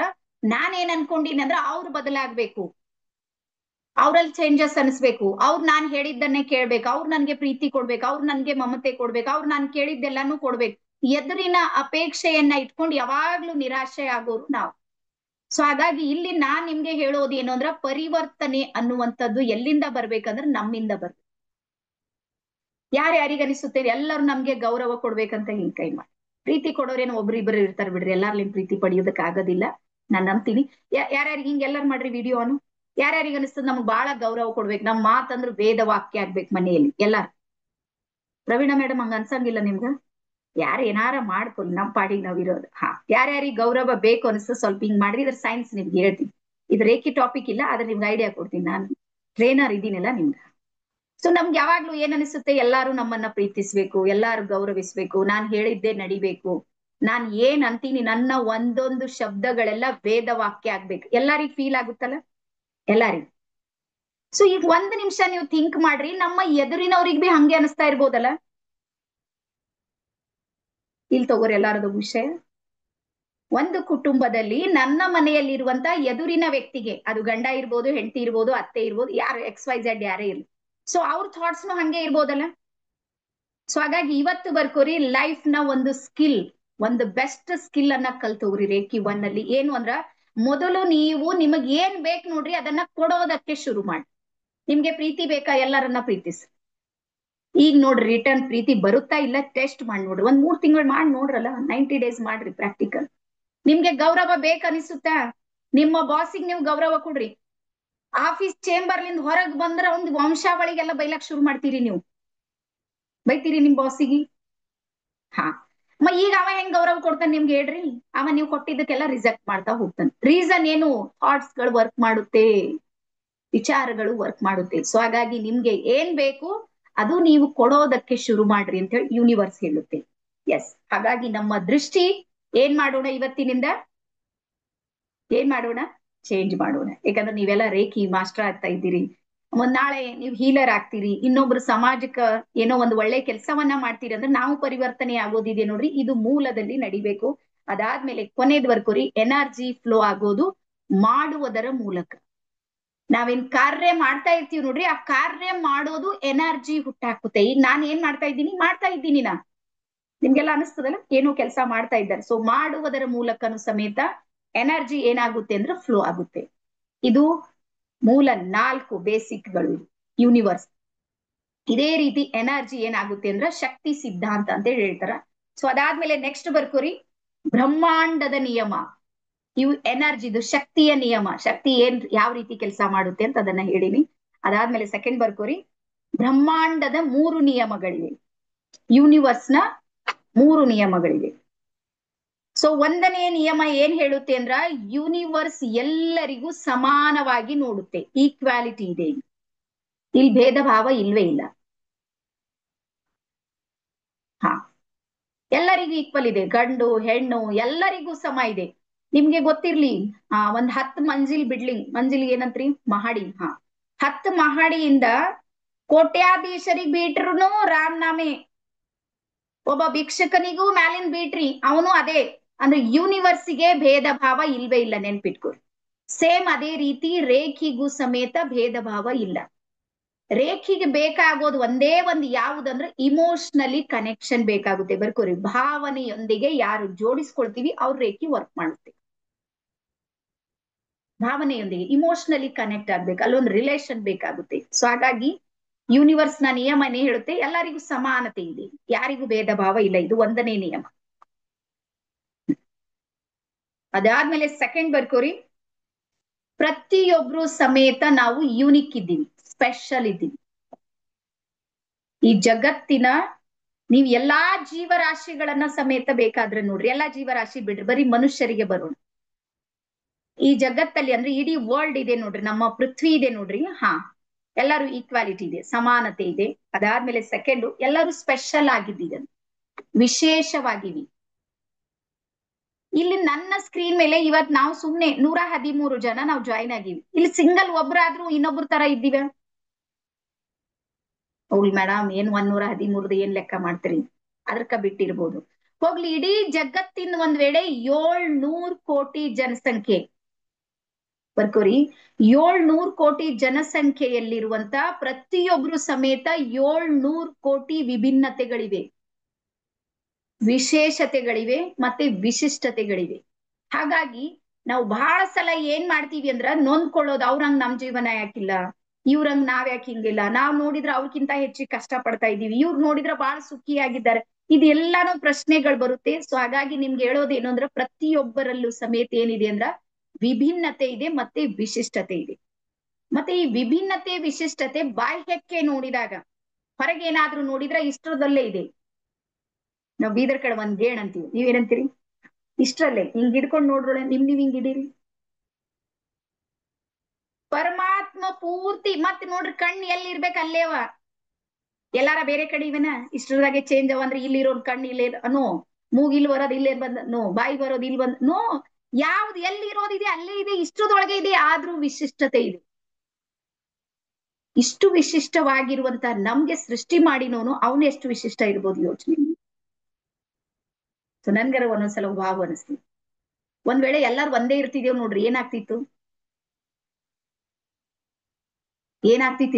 ನಾನೇನ್ ಅನ್ಕೊಂಡಿನಿ ಅಂದ್ರ ಅವ್ರು ಬದಲಾಗ್ಬೇಕು, ಅವ್ರಲ್ಲಿ ಚೇಂಜಸ್ ಅನಿಸ್ಬೇಕು, ಅವ್ರು ನಾನ್ ಹೇಳಿದ್ದನ್ನೇ ಕೇಳ್ಬೇಕು, ಅವ್ರು ನನ್ಗೆ ಪ್ರೀತಿ ಕೊಡ್ಬೇಕು, ಅವ್ರು ನನ್ಗೆ ಮಮತೆ ಕೊಡ್ಬೇಕು, ಅವ್ರು ನಾನ್ ಕೇಳಿದ್ದೆಲ್ಲಾನು ಕೊಡ್ಬೇಕು. ಎದುರಿನ ಅಪೇಕ್ಷೆಯನ್ನ ಇಟ್ಕೊಂಡು ಯಾವಾಗ್ಲೂ ನಿರಾಶೆ ಆಗೋರು ನಾವು. ಸೊ ಹಾಗಾಗಿ ಇಲ್ಲಿ ನಾನ್ ನಿಮ್ಗೆ ಹೇಳೋದು ಏನು ಅಂದ್ರ ಪರಿವರ್ತನೆ ಅನ್ನುವಂಥದ್ದು ಎಲ್ಲಿಂದ ಬರ್ಬೇಕಂದ್ರೆ ನಮ್ಮಿಂದ ಬರ್ಬೇಕು. ಯಾರ್ಯಾರಿಗೆ ಅನಿಸುತ್ತೆ ಎಲ್ಲರೂ ನಮ್ಗೆ ಗೌರವ ಕೊಡ್ಬೇಕಂತ ಹಿಂಗ್ ಕೈ ಮಾಡಿ ಪ್ರೀತಿ ಕೊಡೋರೇನು ಒಬ್ರಿಬ್ರು ಇರ್ತಾರ ಬಿಡ್ರಿ, ಎಲ್ಲಾರ್ಲಿಂದ ಪ್ರೀತಿ ಪಡೆಯೋದಕ್ಕೆ ಆಗೋದಿಲ್ಲ, ನಾನ್ ನಂಬ್ತೀನಿ. ಯಾರ್ಯಾರಿಗೆ ಹಿಂಗ್ ಎಲ್ಲಾರು ಮಾಡ್ರಿ ವಿಡಿಯೋನು, ಯಾರ್ಯಾರಿಗೆ ಅನಿಸ್ತದ ನಮ್ಗೆ ಬಹಳ ಗೌರವ ಕೊಡ್ಬೇಕು, ನಮ್ ಮಾತಂದ್ರೆ ವೇದ ವಾಕ್ಯ ಆಗ್ಬೇಕು ಮನೆಯಲ್ಲಿ ಎಲ್ಲಾರು. ಪ್ರವೀಣ ಮೇಡಮ್ ಹಂಗ ಅನ್ಸಂಗಿಲ್ಲ ನಿಮ್ಗ? ಯಾರು ಏನಾರ ಮಾಡ್ಕೊಲ್, ನಮ್ ಪಾಡಿಗೆ ನಾವ್ ಇರೋದು. ಹಾ, ಯಾರ್ಯಾರಿಗೆ ಗೌರವ ಬೇಕು ಅನಿಸ್ತದ ಸ್ವಲ್ಪ ಹಿಂಗ್ ಮಾಡ್ರಿ. ಇದ್ರ ಸೈನ್ಸ್ ನಿಮ್ಗೆ ಹೇಳ್ತೀನಿ, ಇದು ರೇಖಿ ಟಾಪಿಕ್ ಇಲ್ಲ, ಆದ್ರೆ ನಿಮ್ಗೆ ಐಡಿಯಾ ಕೊಡ್ತೀನಿ, ನಾನು ಟ್ರೈನರ್ ಇದೀನಲ್ಲ ನಿಮ್ಗೆ. ಸೊ ನಮ್ಗೆ ಯಾವಾಗ್ಲೂ ಏನ್ ಅನಿಸುತ್ತೆ, ಎಲ್ಲಾರು ನಮ್ಮನ್ನ ಪ್ರೀತಿಸ್ಬೇಕು, ಎಲ್ಲಾರು ಗೌರವಿಸ್ಬೇಕು, ನಾನ್ ಹೇಳಿದ್ದೆ ನಡಿಬೇಕು, ನಾನ್ ಏನ್ ಅಂತೀನಿ ನನ್ನ ಒಂದೊಂದು ಶಬ್ದಗಳೆಲ್ಲ ವೇದ ವಾಕ್ಯ ಆಗ್ಬೇಕು. ಎಲ್ಲಾರಿಗ್ ಫೀಲ್ ಆಗುತ್ತಲ್ಲ, ಎಲ್ಲಾರಿಗ್. ಸೊ ಈಗ 1 ನಿಮಿಷ ನೀವು ಥಿಂಕ್ ಮಾಡ್ರಿ, ನಮ್ಮ ಎದುರಿನವ್ರಿಗೆ ಬಿ ಹಂಗೆ ಅನಿಸ್ತಾ ಇರ್ಬೋದಲ್ಲ. ಇಲ್ಲಿ ತಗೋರಿ ಎಲ್ಲಾರದು ವಿಷಯ. ಒಂದು ಕುಟುಂಬದಲ್ಲಿ ನನ್ನ ಮನೆಯಲ್ಲಿರುವಂತ ಎದುರಿನ ವ್ಯಕ್ತಿಗೆ, ಅದು ಗಂಡ ಇರ್ಬೋದು, ಹೆಂಡತಿ ಇರ್ಬೋದು, ಅತ್ತೆ ಇರ್ಬೋದು, ಯಾರು XYZ ಯಾರೇ ಇರ್ಲಿ, ಸೊ ಅವ್ರ ಥಾಟ್ಸ್ನು ಹಂಗೆ ಇರ್ಬೋದಲ್ಲ. ಸೊ ಹಾಗಾಗಿ ಇವತ್ತು ಬರ್ಕೋರಿ, ಲೈಫ್ ನ ಒಂದು ಸ್ಕಿಲ್, ಒಂದು ಬೆಸ್ಟ್ ಸ್ಕಿಲ್ ಅನ್ನ ಕಲ್ತೋಗ್ರಿ ರೇಖಿ 1 ಅಲ್ಲಿ. ಏನು ಅಂದ್ರ ಮೊದಲು ನೀವು ನಿಮಗ್ ಏನ್ ಬೇಕು ನೋಡ್ರಿ ಅದನ್ನ ಕೊಡೋದಕ್ಕೆ ಶುರು ಮಾಡಿ. ನಿಮ್ಗೆ ಪ್ರೀತಿ ಬೇಕಾ, ಎಲ್ಲರನ್ನ ಪ್ರೀತಿಸಿ. ಈಗ ನೋಡ್ರಿ ರಿಟರ್ನ್ ಪ್ರೀತಿ ಬರುತ್ತಾ ಇಲ್ಲ ಟೆಸ್ಟ್ ಮಾಡಿ ನೋಡ್ರಿ, 1-3 ತಿಂಗಳು ಮಾಡಿ ನೋಡ್ರಲ್ಲ, 90 ಡೇಸ್ ಮಾಡ್ರಿ ಪ್ರಾಕ್ಟಿಕಲ್. ನಿಮ್ಗೆ ಗೌರವ ಬೇಕನ್ನಿಸುತ್ತಾ, ನಿಮ್ಮ ಬಾಸಿಗೆ ನೀವು ಗೌರವ ಕೊಡ್ರಿ. ಆಫೀಸ್ ಚೇಂಬರ್ಲಿಂದ ಹೊರಗ್ ಬಂದ್ರ ಒಂದು ವಂಶಾವಳಿಗೆಲ್ಲ ಬೈಲಕ್ ಶುರು ಮಾಡ್ತೀರಿ ನೀವು, ಬೈತೀರಿ ನಿಮ್ ಬಾಸಿಗೆ. ಹಾ, ಈಗ ಅವ ಹೆಂಗ್ ಗೌರವ ಕೊಡ್ತಾನೆ ನಿಮ್ಗೆ ಹೇಳ್ರಿ? ಅವ ನೀವು ಕೊಟ್ಟಿದ್ದಕ್ಕೆಲ್ಲ ರಿಜೆಕ್ಟ್ ಮಾಡ್ತಾ ಹೋಗ್ತಾನೆ. ರೀಸನ್ ಏನು? ಥಾಟ್ಸ್ ಗಳು ವರ್ಕ್ ಮಾಡುತ್ತೆ, ವಿಚಾರಗಳು ವರ್ಕ್ ಮಾಡುತ್ತೆ. ಸೊ ಹಾಗಾಗಿ ನಿಮ್ಗೆ ಏನ್ ಬೇಕು ಅದು ನೀವು ಕೊಡೋದಕ್ಕೆ ಶುರು ಮಾಡ್ರಿ ಅಂತ ಹೇಳಿ ಯೂನಿವರ್ಸ್ ಹೇಳುತ್ತೆ. ಎಸ್, ಹಾಗಾಗಿ ನಮ್ಮ ದೃಷ್ಟಿ ಏನ್ ಮಾಡೋಣ, ಇವತ್ತಿನಿಂದ ಏನ್ ಮಾಡೋಣ, ಚೇಂಜ್ ಮಾಡೋಣ. ಯಾಕಂದ್ರೆ ನೀವೆಲ್ಲ ರೇಖಿ ಮಾಸ್ಟರ್ ಆಗ್ತಾ ಇದ್ದೀರಿ, ನಾಳೆ ನೀವು ಹೀಲರ್ ಆಗ್ತೀರಿ, ಇನ್ನೊಬ್ರು ಸಮಾಜಕ್ಕ ಏನೋ ಒಂದು ಒಳ್ಳೆ ಕೆಲಸವನ್ನ ಮಾಡ್ತೀರಿ ಅಂದ್ರೆ ನಾವು ಪರಿವರ್ತನೆ ಆಗೋದಿದೆ ನೋಡ್ರಿ. ಇದು ಮೂಲದಲ್ಲಿ ನಡಿಬೇಕು. ಅದಾದ್ಮೇಲೆ ಕೊನೆದ್ ಬರ್ಕೋರಿ, ಎನರ್ಜಿ ಫ್ಲೋ ಆಗೋದು ಮಾಡುವುದರ ಮೂಲಕ. ನಾವೇನ್ ಕಾರ್ಯ ಮಾಡ್ತಾ ಇರ್ತೀವಿ ನೋಡ್ರಿ, ಆ ಕಾರ್ಯ ಮಾಡೋದು ಎನರ್ಜಿ ಹುಟ್ಟಾಕುತ್ತೆ. ಈಗ ನಾನ್ ಏನ್ ಮಾಡ್ತಾ ಇದ್ದೀನಿ ನಾ, ನಿಮ್ಗೆಲ್ಲ ಅನಿಸ್ತದಲ್ಲ ಏನೋ ಕೆಲಸ ಮಾಡ್ತಾ ಇದ್ದಾರೆ. ಸೊ ಮಾಡುವುದರ ಮೂಲಕನು ಸಮೇತ ಎನರ್ಜಿ ಏನಾಗುತ್ತೆ ಅಂದ್ರೆ ಫ್ಲೋ ಆಗುತ್ತೆ. ಇದು ಮೂಲ 4 ಬೇಸಿಕ್ಗಳು ಯೂನಿವರ್ಸ್. ಇದೇ ರೀತಿ ಎನರ್ಜಿ ಏನಾಗುತ್ತೆ ಅಂದ್ರೆ ಶಕ್ತಿ ಸಿದ್ಧಾಂತ ಅಂತ ಹೇಳ್ತಾರ. ಸೊ ಅದಾದ್ಮೇಲೆ ನೆಕ್ಸ್ಟ್ ಬರ್ಕೋರಿ, ಬ್ರಹ್ಮಾಂಡದ ನಿಯಮ. ಇವು ಎನರ್ಜಿದು ಶಕ್ತಿಯ ನಿಯಮ, ಶಕ್ತಿ ಯಾವ ರೀತಿ ಕೆಲಸ ಮಾಡುತ್ತೆ ಅಂತ ಅದನ್ನ ಹೇಳಿನಿ. ಅದಾದ್ಮೇಲೆ ಸೆಕೆಂಡ್ ಬರ್ಕೋರಿ, ಬ್ರಹ್ಮಾಂಡದ 3 ನಿಯಮಗಳಿವೆ, ಯೂನಿವರ್ಸ್ ನ 3 ನಿಯಮಗಳಿವೆ. ಸೊ 1ನೇ ನಿಯಮ ಏನ್ ಹೇಳುತ್ತೆ ಅಂದ್ರ ಯೂನಿವರ್ಸ್ ಎಲ್ಲರಿಗೂ ಸಮಾನವಾಗಿ ನೋಡುತ್ತೆ, ಈಕ್ವಾಲಿಟಿ ಇದೆ, ಇಲ್ಲಿ ಭೇದ ಭಾವ ಇಲ್ವೇ ಇಲ್ಲ. ಹಾ, ಎಲ್ಲರಿಗೂ ಈಕ್ವಲ್ ಇದೆ, ಗಂಡು ಹೆಣ್ಣು ಎಲ್ಲರಿಗೂ ಸಮ ಇದೆ. ನಿಮ್ಗೆ ಗೊತ್ತಿರ್ಲಿ, ಒಂದ್ 10 ಮಂಜಿಲ್ ಏನಂತ್ರಿ, ಮಹಡಿ. 10 ಮಹಡಿಯಿಂದ ಕೋಟ್ಯಾಧೀಶರಿಗೆ ಬೀಟ್ರುನು ರಾಮನಾಮೆ, ಒಬ್ಬ ಭಿಕ್ಷಕನಿಗೂ ಮ್ಯಾಲಿನ ಬೀಟ್ರಿ ಅವನು ಅದೇ. ಅಂದ್ರೆ ಯೂನಿವರ್ಸಿಗೆ ಭೇದ ಭಾವ ಇಲ್ವೇ ಇಲ್ಲ, ನೆನ್ಪಿಟ್ಕೊರಿ. ಸೇಮ್ ಅದೇ ರೀತಿ ರೇಖಿಗೂ ಸಮೇತ ಭೇದ ಭಾವ ಇಲ್ಲ. ರೇಖಿಗೆ ಬೇಕಾಗೋದು ಒಂದೇ ಒಂದು ಯಾವುದಂದ್ರೆ ಇಮೋಷನಲಿ ಕನೆಕ್ಷನ್ ಬೇಕಾಗುತ್ತೆ. ಬರ್ಕೋರಿ, ಭಾವನೆಯೊಂದಿಗೆ ಯಾರು ಜೋಡಿಸ್ಕೊಳ್ತೀವಿ ಅವ್ರ ರೇಖಿ ವರ್ಕ್ ಮಾಡುತ್ತೆ. ಭಾವನೆಯೊಂದಿಗೆ ಇಮೋಷನಲಿ ಕನೆಕ್ಟ್ ಆಗ್ಬೇಕು, ಅಲ್ಲೊಂದು ರಿಲೇಷನ್ ಬೇಕಾಗುತ್ತೆ. ಸೊ ಹಾಗಾಗಿ ಯೂನಿವರ್ಸ್ ನ ನಿಯಮನೇ ಹೇಳುತ್ತೆ ಎಲ್ಲರಿಗೂ ಸಮಾನತೆ ಇದೆ, ಯಾರಿಗೂ ಭೇದ ಭಾವ ಇಲ್ಲ. ಇದು 1ನೇ ನಿಯಮ. ಅದಾದ್ಮೇಲೆ ಸೆಕೆಂಡ್ ಬರ್ಕೋರಿ, ಪ್ರತಿಯೊಬ್ರು ಸಮೇತ ನಾವು ಯೂನಿಕ್ ಇದ್ದೀವಿ, ಸ್ಪೆಷಲ್ ಇದ್ದೀವಿ. ಈ ಜಗತ್ತಿನ ನೀವ್ ಎಲ್ಲಾ ಜೀವರಾಶಿಗಳನ್ನ ಸಮೇತ ಬೇಕಾದ್ರೆ ನೋಡ್ರಿ, ಎಲ್ಲಾ ಜೀವರಾಶಿ ಬಿಡ್ರಿ, ಬರೀ ಮನುಷ್ಯರಿಗೆ ಬರೋಣ. ಈ ಜಗತ್ತಲ್ಲಿ ಅಂದ್ರೆ ಇಡೀ ವರ್ಲ್ಡ್ ಇದೆ ನೋಡ್ರಿ, ನಮ್ಮ ಪೃಥ್ವಿ ಇದೆ ನೋಡ್ರಿ. ಎಲ್ಲರೂ ಈಕ್ವಾಲಿಟಿ ಇದೆ, ಸಮಾನತೆ ಇದೆ. ಅದಾದ್ಮೇಲೆ ಸೆಕೆಂಡು, ಎಲ್ಲರೂ ಸ್ಪೆಷಲ್ ಆಗಿದ್ದೀವಿ, ವಿಶೇಷವಾಗಿವಿ. ಇಲ್ಲಿ ನನ್ನ ಸ್ಕ್ರೀನ್ ಮೇಲೆ ಇವತ್ ನಾವು ಸುಮ್ನೆ 113 ಜನ ನಾವು ಜಾಯಿನ್ ಆಗಿವಿ. ಇಲ್ಲಿ ಸಿಂಗಲ್ ಒಬ್ರಾದ್ರೂ ಇನ್ನೊಬ್ರ ತರ ಇದ್ದೀವ? ಹೋಗ್ಲಿ ಮೇಡಮ್, ಏನ್ 113 ಏನ್ ಲೆಕ್ಕ ಮಾಡ್ತೀರಿ, ಅದಕ್ಕ ಬಿಟ್ಟಿರ್ಬೋದು. ಹೋಗ್ಲಿ, ಇಡೀ ಜಗತ್ತಿನ ಒಂದ್ ವೇಳೆ 700 ಕೋಟಿ ಜನಸಂಖ್ಯೆ ಬರ್ಕೋರಿ, 700 ಕೋಟಿ ಜನಸಂಖ್ಯೆಯಲ್ಲಿರುವಂತ ಪ್ರತಿಯೊಬ್ರು ಸಮೇತ 700 ಕೋಟಿ ವಿಭಿನ್ನತೆಗಳಿವೆ, ವಿಶೇಷತೆಗಳಿವೆ, ಮತ್ತೆ ವಿಶಿಷ್ಟತೆಗಳಿವೆ. ಹಾಗಾಗಿ ನಾವು ಬಹಳ ಸಲ ಏನ್ ಮಾಡ್ತೀವಿ ಅಂದ್ರ ನೊಂದ್ಕೊಳ್ಳೋದು, ಅವ್ರಂಗ್ ನಮ್ ಜೀವನ ಯಾಕಿಲ್ಲ, ಇವ್ರಂಗ್ ನಾವ್ ಯಾಕೆ ಹಿಂಗಿಲ್ಲ, ನಾವ್ ನೋಡಿದ್ರ ಅವ್ರಕ್ಕಿಂತ ಹೆಚ್ಚಿಗೆ ಕಷ್ಟ ಪಡ್ತಾ ಇದೀವಿ, ಇವ್ರು ನೋಡಿದ್ರ ಬಹಳ ಸುಖಿಯಾಗಿದ್ದಾರೆ. ಇದೆಲ್ಲಾನು ಪ್ರಶ್ನೆಗಳು ಬರುತ್ತೆ. ಸೊ ಹಾಗಾಗಿ ನಿಮ್ಗೆ ಹೇಳೋದೇನು ಅಂದ್ರೆ ಪ್ರತಿಯೊಬ್ಬರಲ್ಲೂ ಸಮೇತ ಏನಿದೆ ಅಂದ್ರ ವಿಭಿನ್ನತೆ ಇದೆ, ಮತ್ತೆ ವಿಶಿಷ್ಟತೆ ಇದೆ. ಮತ್ತೆ ಈ ವಿಭಿನ್ನತೆ ವಿಶಿಷ್ಟತೆ ಬಾಹ್ಯಕ್ಕೆ ನೋಡಿದಾಗ, ಹೊರಗೇನಾದ್ರೂ ನೋಡಿದ್ರೆ ಇಷ್ಟರದಲ್ಲೇ ಇದೆ. ನಾವ್ ಬೀದರ್ ಕಡೆ ಒಂದ್ ಗೇಣ್ ಅಂತೀವಿ, ನೀವೇನಂತೀರಿ? ಇಷ್ಟರಲ್ಲೇ ಹಿಂಗ್ ಹಿಡ್ಕೊಂಡ್ ನೋಡ್ರೊಳೆ, ನೀವ್ ಹಿಂಗ್ ಹಿಡೀರಿ, ಪರಮಾತ್ಮ ಪೂರ್ತಿ. ಮತ್ ನೋಡ್ರಿ, ಕಣ್ಣು ಎಲ್ಲಿ ಇರ್ಬೇಕು ಅಲ್ಲೇವ, ಎಲ್ಲಾರ ಬೇರೆ ಕಡೆ ಇವೆನ ಇಷ್ಟರದಾಗೆ ಚೇಂಜ್ ಅವ ಅಂದ್ರೆ ಇಲ್ಲಿ ಇರೋನ್ ಕಣ್ಣು ಇಲ್ಲೇ ನೋ, ಮೂಗ್ ಇಲ್ಲಿ ಬರೋದು ಇಲ್ಲೇ ಬಂದ ನೋ, ಬಾಯಿ ಬರೋದು ಇಲ್ಲಿ ಬಂದ್ ನೋ, ಯಾವ್ದು ಎಲ್ಲಿ ಇರೋದಿದೆ ಅಲ್ಲೇ ಇದೆ, ಇಷ್ಟರದೊಳಗೆ ಇದೆ. ಆದ್ರೂ ವಿಶಿಷ್ಟತೆ ಇದೆ. ಇಷ್ಟು ವಿಶಿಷ್ಟವಾಗಿರುವಂತ ನಮ್ಗೆ ಸೃಷ್ಟಿ ಮಾಡಿನೋನು ಅವನು ಎಷ್ಟು ವಿಶಿಷ್ಟ ಇರ್ಬೋದು ಯೋಚನೆ. ಸೊ ನನ್ಗರ ಒಂದೊಂದ್ಸಲ ವಾವ್ ಅನಿಸ್ತೀವಿ. ಒಂದ್ ವೇಳೆ ಎಲ್ಲಾರು ಒಂದೇ ಇರ್ತಿದೇವ್ ನೋಡ್ರಿ, ಏನಾಗ್ತಿತ್ತು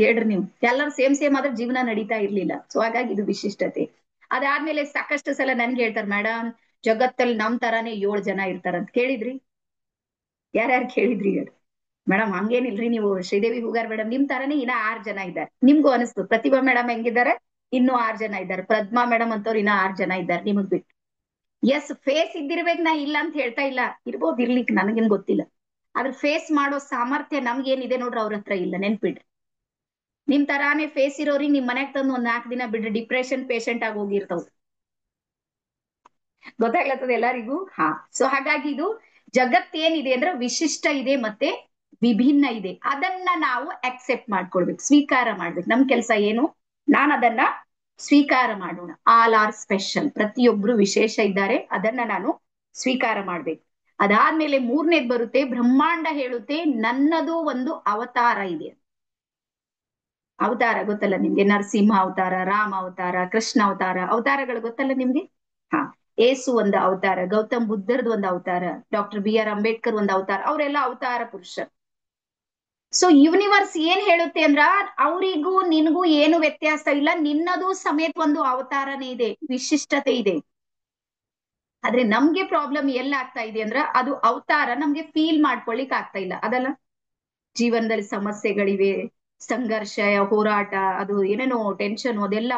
ಹೇಳ್ರಿ ನೀವು? ಎಲ್ಲರೂ ಸೇಮ್ ಆದ್ರೆ ಜೀವನ ನಡೀತಾ ಇರ್ಲಿಲ್ಲ. ಸೊ ಹಾಗಾಗಿ ಇದು ವಿಶಿಷ್ಟತೆ. ಅದಾದ್ಮೇಲೆ ಸಾಕಷ್ಟು ಸಲ ನನ್ಗೆ ಹೇಳ್ತಾರೆ, ಮೇಡಮ್ ಜಗತ್ತಲ್ಲಿ ನಮ್ ತರಾನೇ 7 ಜನ ಇರ್ತಾರಂತ. ಕೇಳಿದ್ರಿ? ಯಾರ್ಯಾರು ಕೇಳಿದ್ರಿ ಹೇಳಿ? ಮೇಡಮ್ ಹಂಗೇನಿಲ್ರಿ, ನೀವು ಶ್ರೀದೇವಿ ಹೂಗಾರ್ ಮೇಡಮ್ ನಿಮ್ ತರಾನೇ ಇನ್ನ 6 ಜನ ಇದ್ದಾರೆ. ನಿಮ್ಗೂ ಅನಿಸ್ತು ಪ್ರತಿಭಾ ಮೇಡಮ್ ಹೆಂಗಿದ್ದಾರೆ, ಇನ್ನೂ 6 ಜನ ಇದ್ದಾರೆ. ಪದ್ಮಾ ಮೇಡಮ್ ಅಂತವ್ರು ಇನ್ನ 6 ಜನ ಇದ್ದಾರೆ ನಿಮಗ್ ಬಿಟ್ಟು. ಎಸ್, ಫೇಸ್ ಇದ್ದಿರ್ಬೇಕು, ನಾ ಇಲ್ಲ ಅಂತ ಹೇಳ್ತಾ ಇಲ್ಲ, ಇರ್ಬೋದು, ಇರ್ಲಿಕ್ಕೆ ನನಗೇನ್ ಗೊತ್ತಿಲ್ಲ. ಆದ್ರೆ ಫೇಸ್ ಮಾಡೋ ಸಾಮರ್ಥ್ಯ ನಮ್ಗೇನಿದೆ ನೋಡ್ರಿ, ಅವ್ರ ಹತ್ರ ಇಲ್ಲ, ನೆನ್ಪಿಡ್ರಿ. ನಿಮ್ ತರಾನೇ ಫೇಸ್ ಇರೋರಿಗೆ ನಿಮ್ ಮನ್ಯಾಗ ತಂದು ಒಂದ್ 4 ದಿನ ಬಿಡ್ರಿ ಡಿಪ್ರೆಷನ್ ಪೇಷಂಟ್ ಆಗಿ ಹೋಗಿರ್ತಾವ. ಗೊತ್ತಾಗ್ಲತ್ತದ ಎಲ್ಲರಿಗೂ? ಸೊ ಹಾಗಾಗಿ ಇದು ಜಗತ್ತೇನಿದೆ ಅಂದ್ರೆ ವಿಶಿಷ್ಟ ಇದೆ, ಮತ್ತೆ ವಿಭಿನ್ನ ಇದೆ. ಅದನ್ನ ನಾವು ಅಕ್ಸೆಪ್ಟ್ ಮಾಡ್ಕೊಳ್ಬೇಕು, ಸ್ವೀಕಾರ ಮಾಡ್ಬೇಕು. ನಮ್ ಕೆಲಸ ಏನು? ನಾನು ಅದನ್ನ ಸ್ವೀಕಾರ ಮಾಡೋಣ. ಆಲ್ ಆರ್ ಸ್ಪೆಷಲ್, ಪ್ರತಿಯೊಬ್ರು ವಿಶೇಷ ಇದ್ದಾರೆ, ಅದನ್ನ ನಾನು ಸ್ವೀಕಾರ ಮಾಡ್ಬೇಕು. ಅದಾದ್ಮೇಲೆ 3ನೇದ್ ಬರುತ್ತೆ, ಬ್ರಹ್ಮಾಂಡ ಹೇಳುತ್ತೆ ನನ್ನದು ಒಂದು ಅವತಾರ ಇದೆ. ಅವತಾರ ಗೊತ್ತಲ್ಲ ನಿಮ್ಗೆ? ನರಸಿಂಹ ಅವತಾರ, ರಾಮ ಅವತಾರ, ಕೃಷ್ಣ ಅವತಾರ, ಅವತಾರಗಳು ಗೊತ್ತಲ್ಲ ನಿಮ್ಗೆ? ಏಸು ಒಂದು ಅವತಾರ, ಗೌತಮ್ ಬುದ್ಧರ್ದು ಒಂದು ಅವತಾರ, ಡಾಕ್ಟರ್ BR ಅಂಬೇಡ್ಕರ್ ಒಂದು ಅವತಾರ, ಅವರೆಲ್ಲ ಅವತಾರ ಪುರುಷರು. ಸೊ ಯೂನಿವರ್ಸ್ ಏನ್ ಹೇಳುತ್ತೆ ಅಂದ್ರ ಅವರಿಗೂ ನಿನಗೂ ಏನು ವ್ಯತ್ಯಾಸ ಇಲ್ಲ, ನಿನ್ನದು ಸಮೇತ ಒಂದು ಅವತಾರನೇ ಇದೆ, ವಿಶಿಷ್ಟತೆ ಇದೆ. ಆದ್ರೆ ನಮ್ಗೆ ಪ್ರಾಬ್ಲಮ್ ಎಲ್ಲ ಆಗ್ತಾ ಇದೆ ಅಂದ್ರ ಅದು ಅವತಾರ ನಮ್ಗೆ ಫೀಲ್ ಮಾಡ್ಕೊಳಿಕ್ ಆಗ್ತಾ ಇಲ್ಲ, ಅದಲ್ಲ. ಜೀವನದಲ್ಲಿ ಸಮಸ್ಯೆಗಳಿವೆ, ಸಂಘರ್ಷ, ಹೋರಾಟ, ಅದು ಏನೇನೋ ಟೆನ್ಷನ್ ಅದೆಲ್ಲ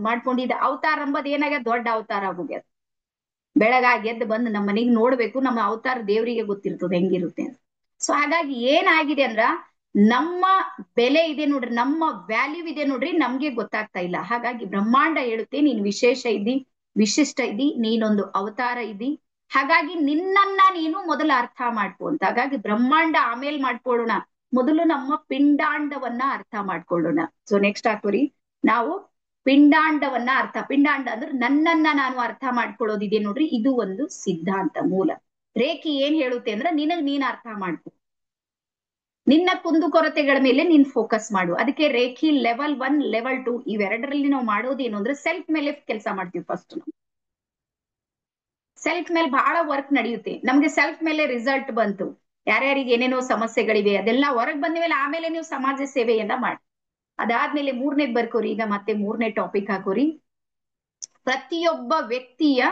ಮಾಡ್ಕೊಂಡಿದ್ದ ಅವತಾರ ಅಂಬದ್ ಏನಾಗ್ಯದ, ದೊಡ್ಡ ಅವತಾರ ಆಗೋಗ್ಯದ. ಬೆಳಗಾಗಿ ಎದ್ದು ಬಂದು ನಮ್ಮ ಮನೆಗ್ ನೋಡ್ಬೇಕು, ನಮ್ಮ ಅವತಾರ ದೇವರಿಗೆ ಗೊತ್ತಿರ್ತದೆ ಹೆಂಗಿರುತ್ತೆ ಅಂತ. ಸೊ ಹಾಗಾಗಿ ಏನಾಗಿದೆ ಅಂದ್ರ ನಮ್ಮ ಬೆಲೆ ಇದೆ ನೋಡ್ರಿ, ನಮ್ಮ ವ್ಯಾಲ್ಯೂ ಇದೆ ನೋಡ್ರಿ, ನಮ್ಗೆ ಗೊತ್ತಾಗ್ತಾ ಇಲ್ಲ. ಹಾಗಾಗಿ ಬ್ರಹ್ಮಾಂಡ ಹೇಳುತ್ತೆ ನೀನ್ ವಿಶೇಷ ಇದ್ದಿ, ವಿಶಿಷ್ಟ ಇದ್ದಿ, ನೀನೊಂದು ಅವತಾರ ಇದ್ದಿ. ಹಾಗಾಗಿ ನಿನ್ನನ್ನ ನೀನು ಮೊದಲು ಅರ್ಥ ಮಾಡ್ಕೊ ಅಂತ. ಹಾಗಾಗಿ ಬ್ರಹ್ಮಾಂಡ ಆಮೇಲೆ ಮಾಡ್ಕೊಳ್ಳೋಣ, ಮೊದಲು ನಮ್ಮ ಪಿಂಡಾಂಡವನ್ನ ಅರ್ಥ ಮಾಡ್ಕೊಳ್ಳೋಣ. ಸೊ ನೆಕ್ಸ್ಟ್ ಹಾಕೋರಿ, ನಾವು ಪಿಂಡಾಂಡವನ್ನ ಪಿಂಡಾಂಡ ಅಂದ್ರೆ ನನ್ನನ್ನ ನಾನು ಅರ್ಥ ಮಾಡ್ಕೊಳ್ಳೋದಿದೆ ನೋಡ್ರಿ, ಇದು ಒಂದು ಸಿದ್ಧಾಂತ ಮೂಲ. ರೇಖಿ ಏನ್ ಹೇಳುತ್ತೆ ಅಂದ್ರೆ ನಿನಗ್ ನೀನ್ ಅರ್ಥ ಮಾಡ್ಕೊ, ನಿನ್ನ ಕುಂದುಕೊರತೆಗಳ ಮೇಲೆ ನೀನ್ ಫೋಕಸ್ ಮಾಡು. ಅದಕ್ಕೆ ರೇಖಿ ಲೆವೆಲ್ 1 ಲೆವೆಲ್ 2 ಇವೆರಡರಲ್ಲಿ ನಾವು ಮಾಡೋದೇನು ಅಂದ್ರೆ ಸೆಲ್ಫ್ ಮೇಲೆ ಕೆಲಸ ಮಾಡ್ತೀವಿ. ಫಸ್ಟ್ ನಾವು ಸೆಲ್ಫ್ ಮೇಲೆ ಬಹಳ ವರ್ಕ್ ನಡೆಯುತ್ತೆ. ನಮ್ಗೆ ಸೆಲ್ಫ್ ಮೇಲೆ ರಿಸಲ್ಟ್ ಬಂತು, ಯಾರ್ಯಾರಿಗೆ ಏನೇನೋ ಸಮಸ್ಯೆಗಳಿವೆ ಅದೆಲ್ಲ ಹೊರಗೆ ಬಂದ ಮೇಲೆ ಆಮೇಲೆ ನೀವು ಸಮಾಜ ಸೇವೆಯನ್ನ ಮಾಡಿ. ಅದಾದ್ಮೇಲೆ ಮೂರನೇದ್ ಬರ್ಕೋರಿ. ಈಗ ಮತ್ತೆ ಮೂರನೇ ಟಾಪಿಕ್ ಹಾಕೋರಿ. ಪ್ರತಿಯೊಬ್ಬ ವ್ಯಕ್ತಿಯ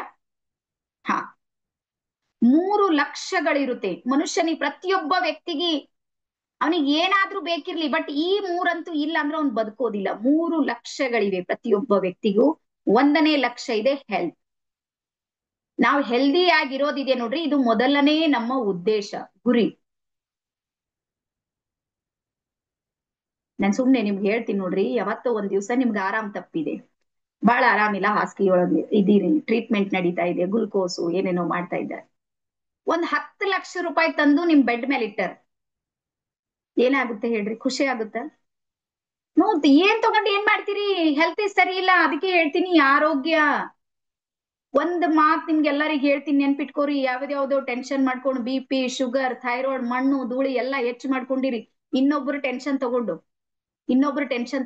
3 ಲಕ್ಷಗಳಿರುತ್ತೆ ಮನುಷ್ಯನಿಗೆ. ಪ್ರತಿಯೊಬ್ಬ ವ್ಯಕ್ತಿಗೆ ಅವನಿಗೆ ಏನಾದ್ರೂ ಬೇಕಿರ್ಲಿ, ಬಟ್ ಈ ಮೂರಂತೂ ಇಲ್ಲ ಅಂದ್ರೆ ಅವ್ನು ಬದುಕೋದಿಲ್ಲ. 3 ಲಕ್ಷಗಳಿವೆ ಪ್ರತಿಯೊಬ್ಬ ವ್ಯಕ್ತಿಗೂ. 1ನೇ ಲಕ್ಷ ಇದೆ ಹೆಲ್ತ್. ನಾವು ಹೆಲ್ದಿ ಆಗಿರೋದಿದೆ ನೋಡ್ರಿ, ಇದು ಮೊದಲನೇ ನಮ್ಮ ಉದ್ದೇಶ, ಗುರಿ. ನಾನ್ ಸುಮ್ನೆ ನಿಮ್ಗೆ ಹೇಳ್ತೀನಿ ನೋಡ್ರಿ, ಯಾವತ್ತೋ ಒಂದ್ ದಿವ್ಸ ನಿಮ್ಗೆ ಆರಾಮ್ ತಪ್ಪಿದೆ, ಬಹಳ ಆರಾಮಿಲ್ಲ, ಹಾಸಿಗೆಯೊಳಗೆ ಇದೀರಿ, ಟ್ರೀಟ್ಮೆಂಟ್ ನಡೀತಾ ಇದೆ, ಗ್ಲುಕೋಸು ಏನೇನೋ ಮಾಡ್ತಾ ಇದ್ದಾರೆ. 10 ಲಕ್ಷ ರೂಪಾಯಿ ತಂದು ನಿಮ್ ಬೆಡ್ ಮೇಲೆ ಇಟ್ಟಾರ, ಏನಾಗುತ್ತೆ ಹೇಳ್ರಿ? ಖುಷಿ ಆಗುತ್ತ? ಏನ್ ತಗೊಂಡು ಏನ್ ಮಾಡ್ತೀರಿ? ಹೆಲ್ತ್ ಸರಿ ಇಲ್ಲ. ಅದಕ್ಕೆ ಹೇಳ್ತೀನಿ ಆರೋಗ್ಯ. ಒಂದ್ ಮಾತ್ ನಿಮ್ಗೆಲ್ಲರಿಗೂ ಹೇಳ್ತೀನಿ, ನೆನ್ಪಿಟ್ಕೋರಿ. ಯಾವ್ದಾವ್ದೋ ಟೆನ್ಷನ್ ಮಾಡ್ಕೊಂಡು BP, ಶುಗರ್, ಥೈರಾಯ್ಡ್, ಮಣ್ಣು ಧೂಳಿ ಎಲ್ಲಾ ಹೆಚ್ಚು ಮಾಡ್ಕೊಂಡಿರಿ, ಇನ್ನೊಬ್ರು ಟೆನ್ಷನ್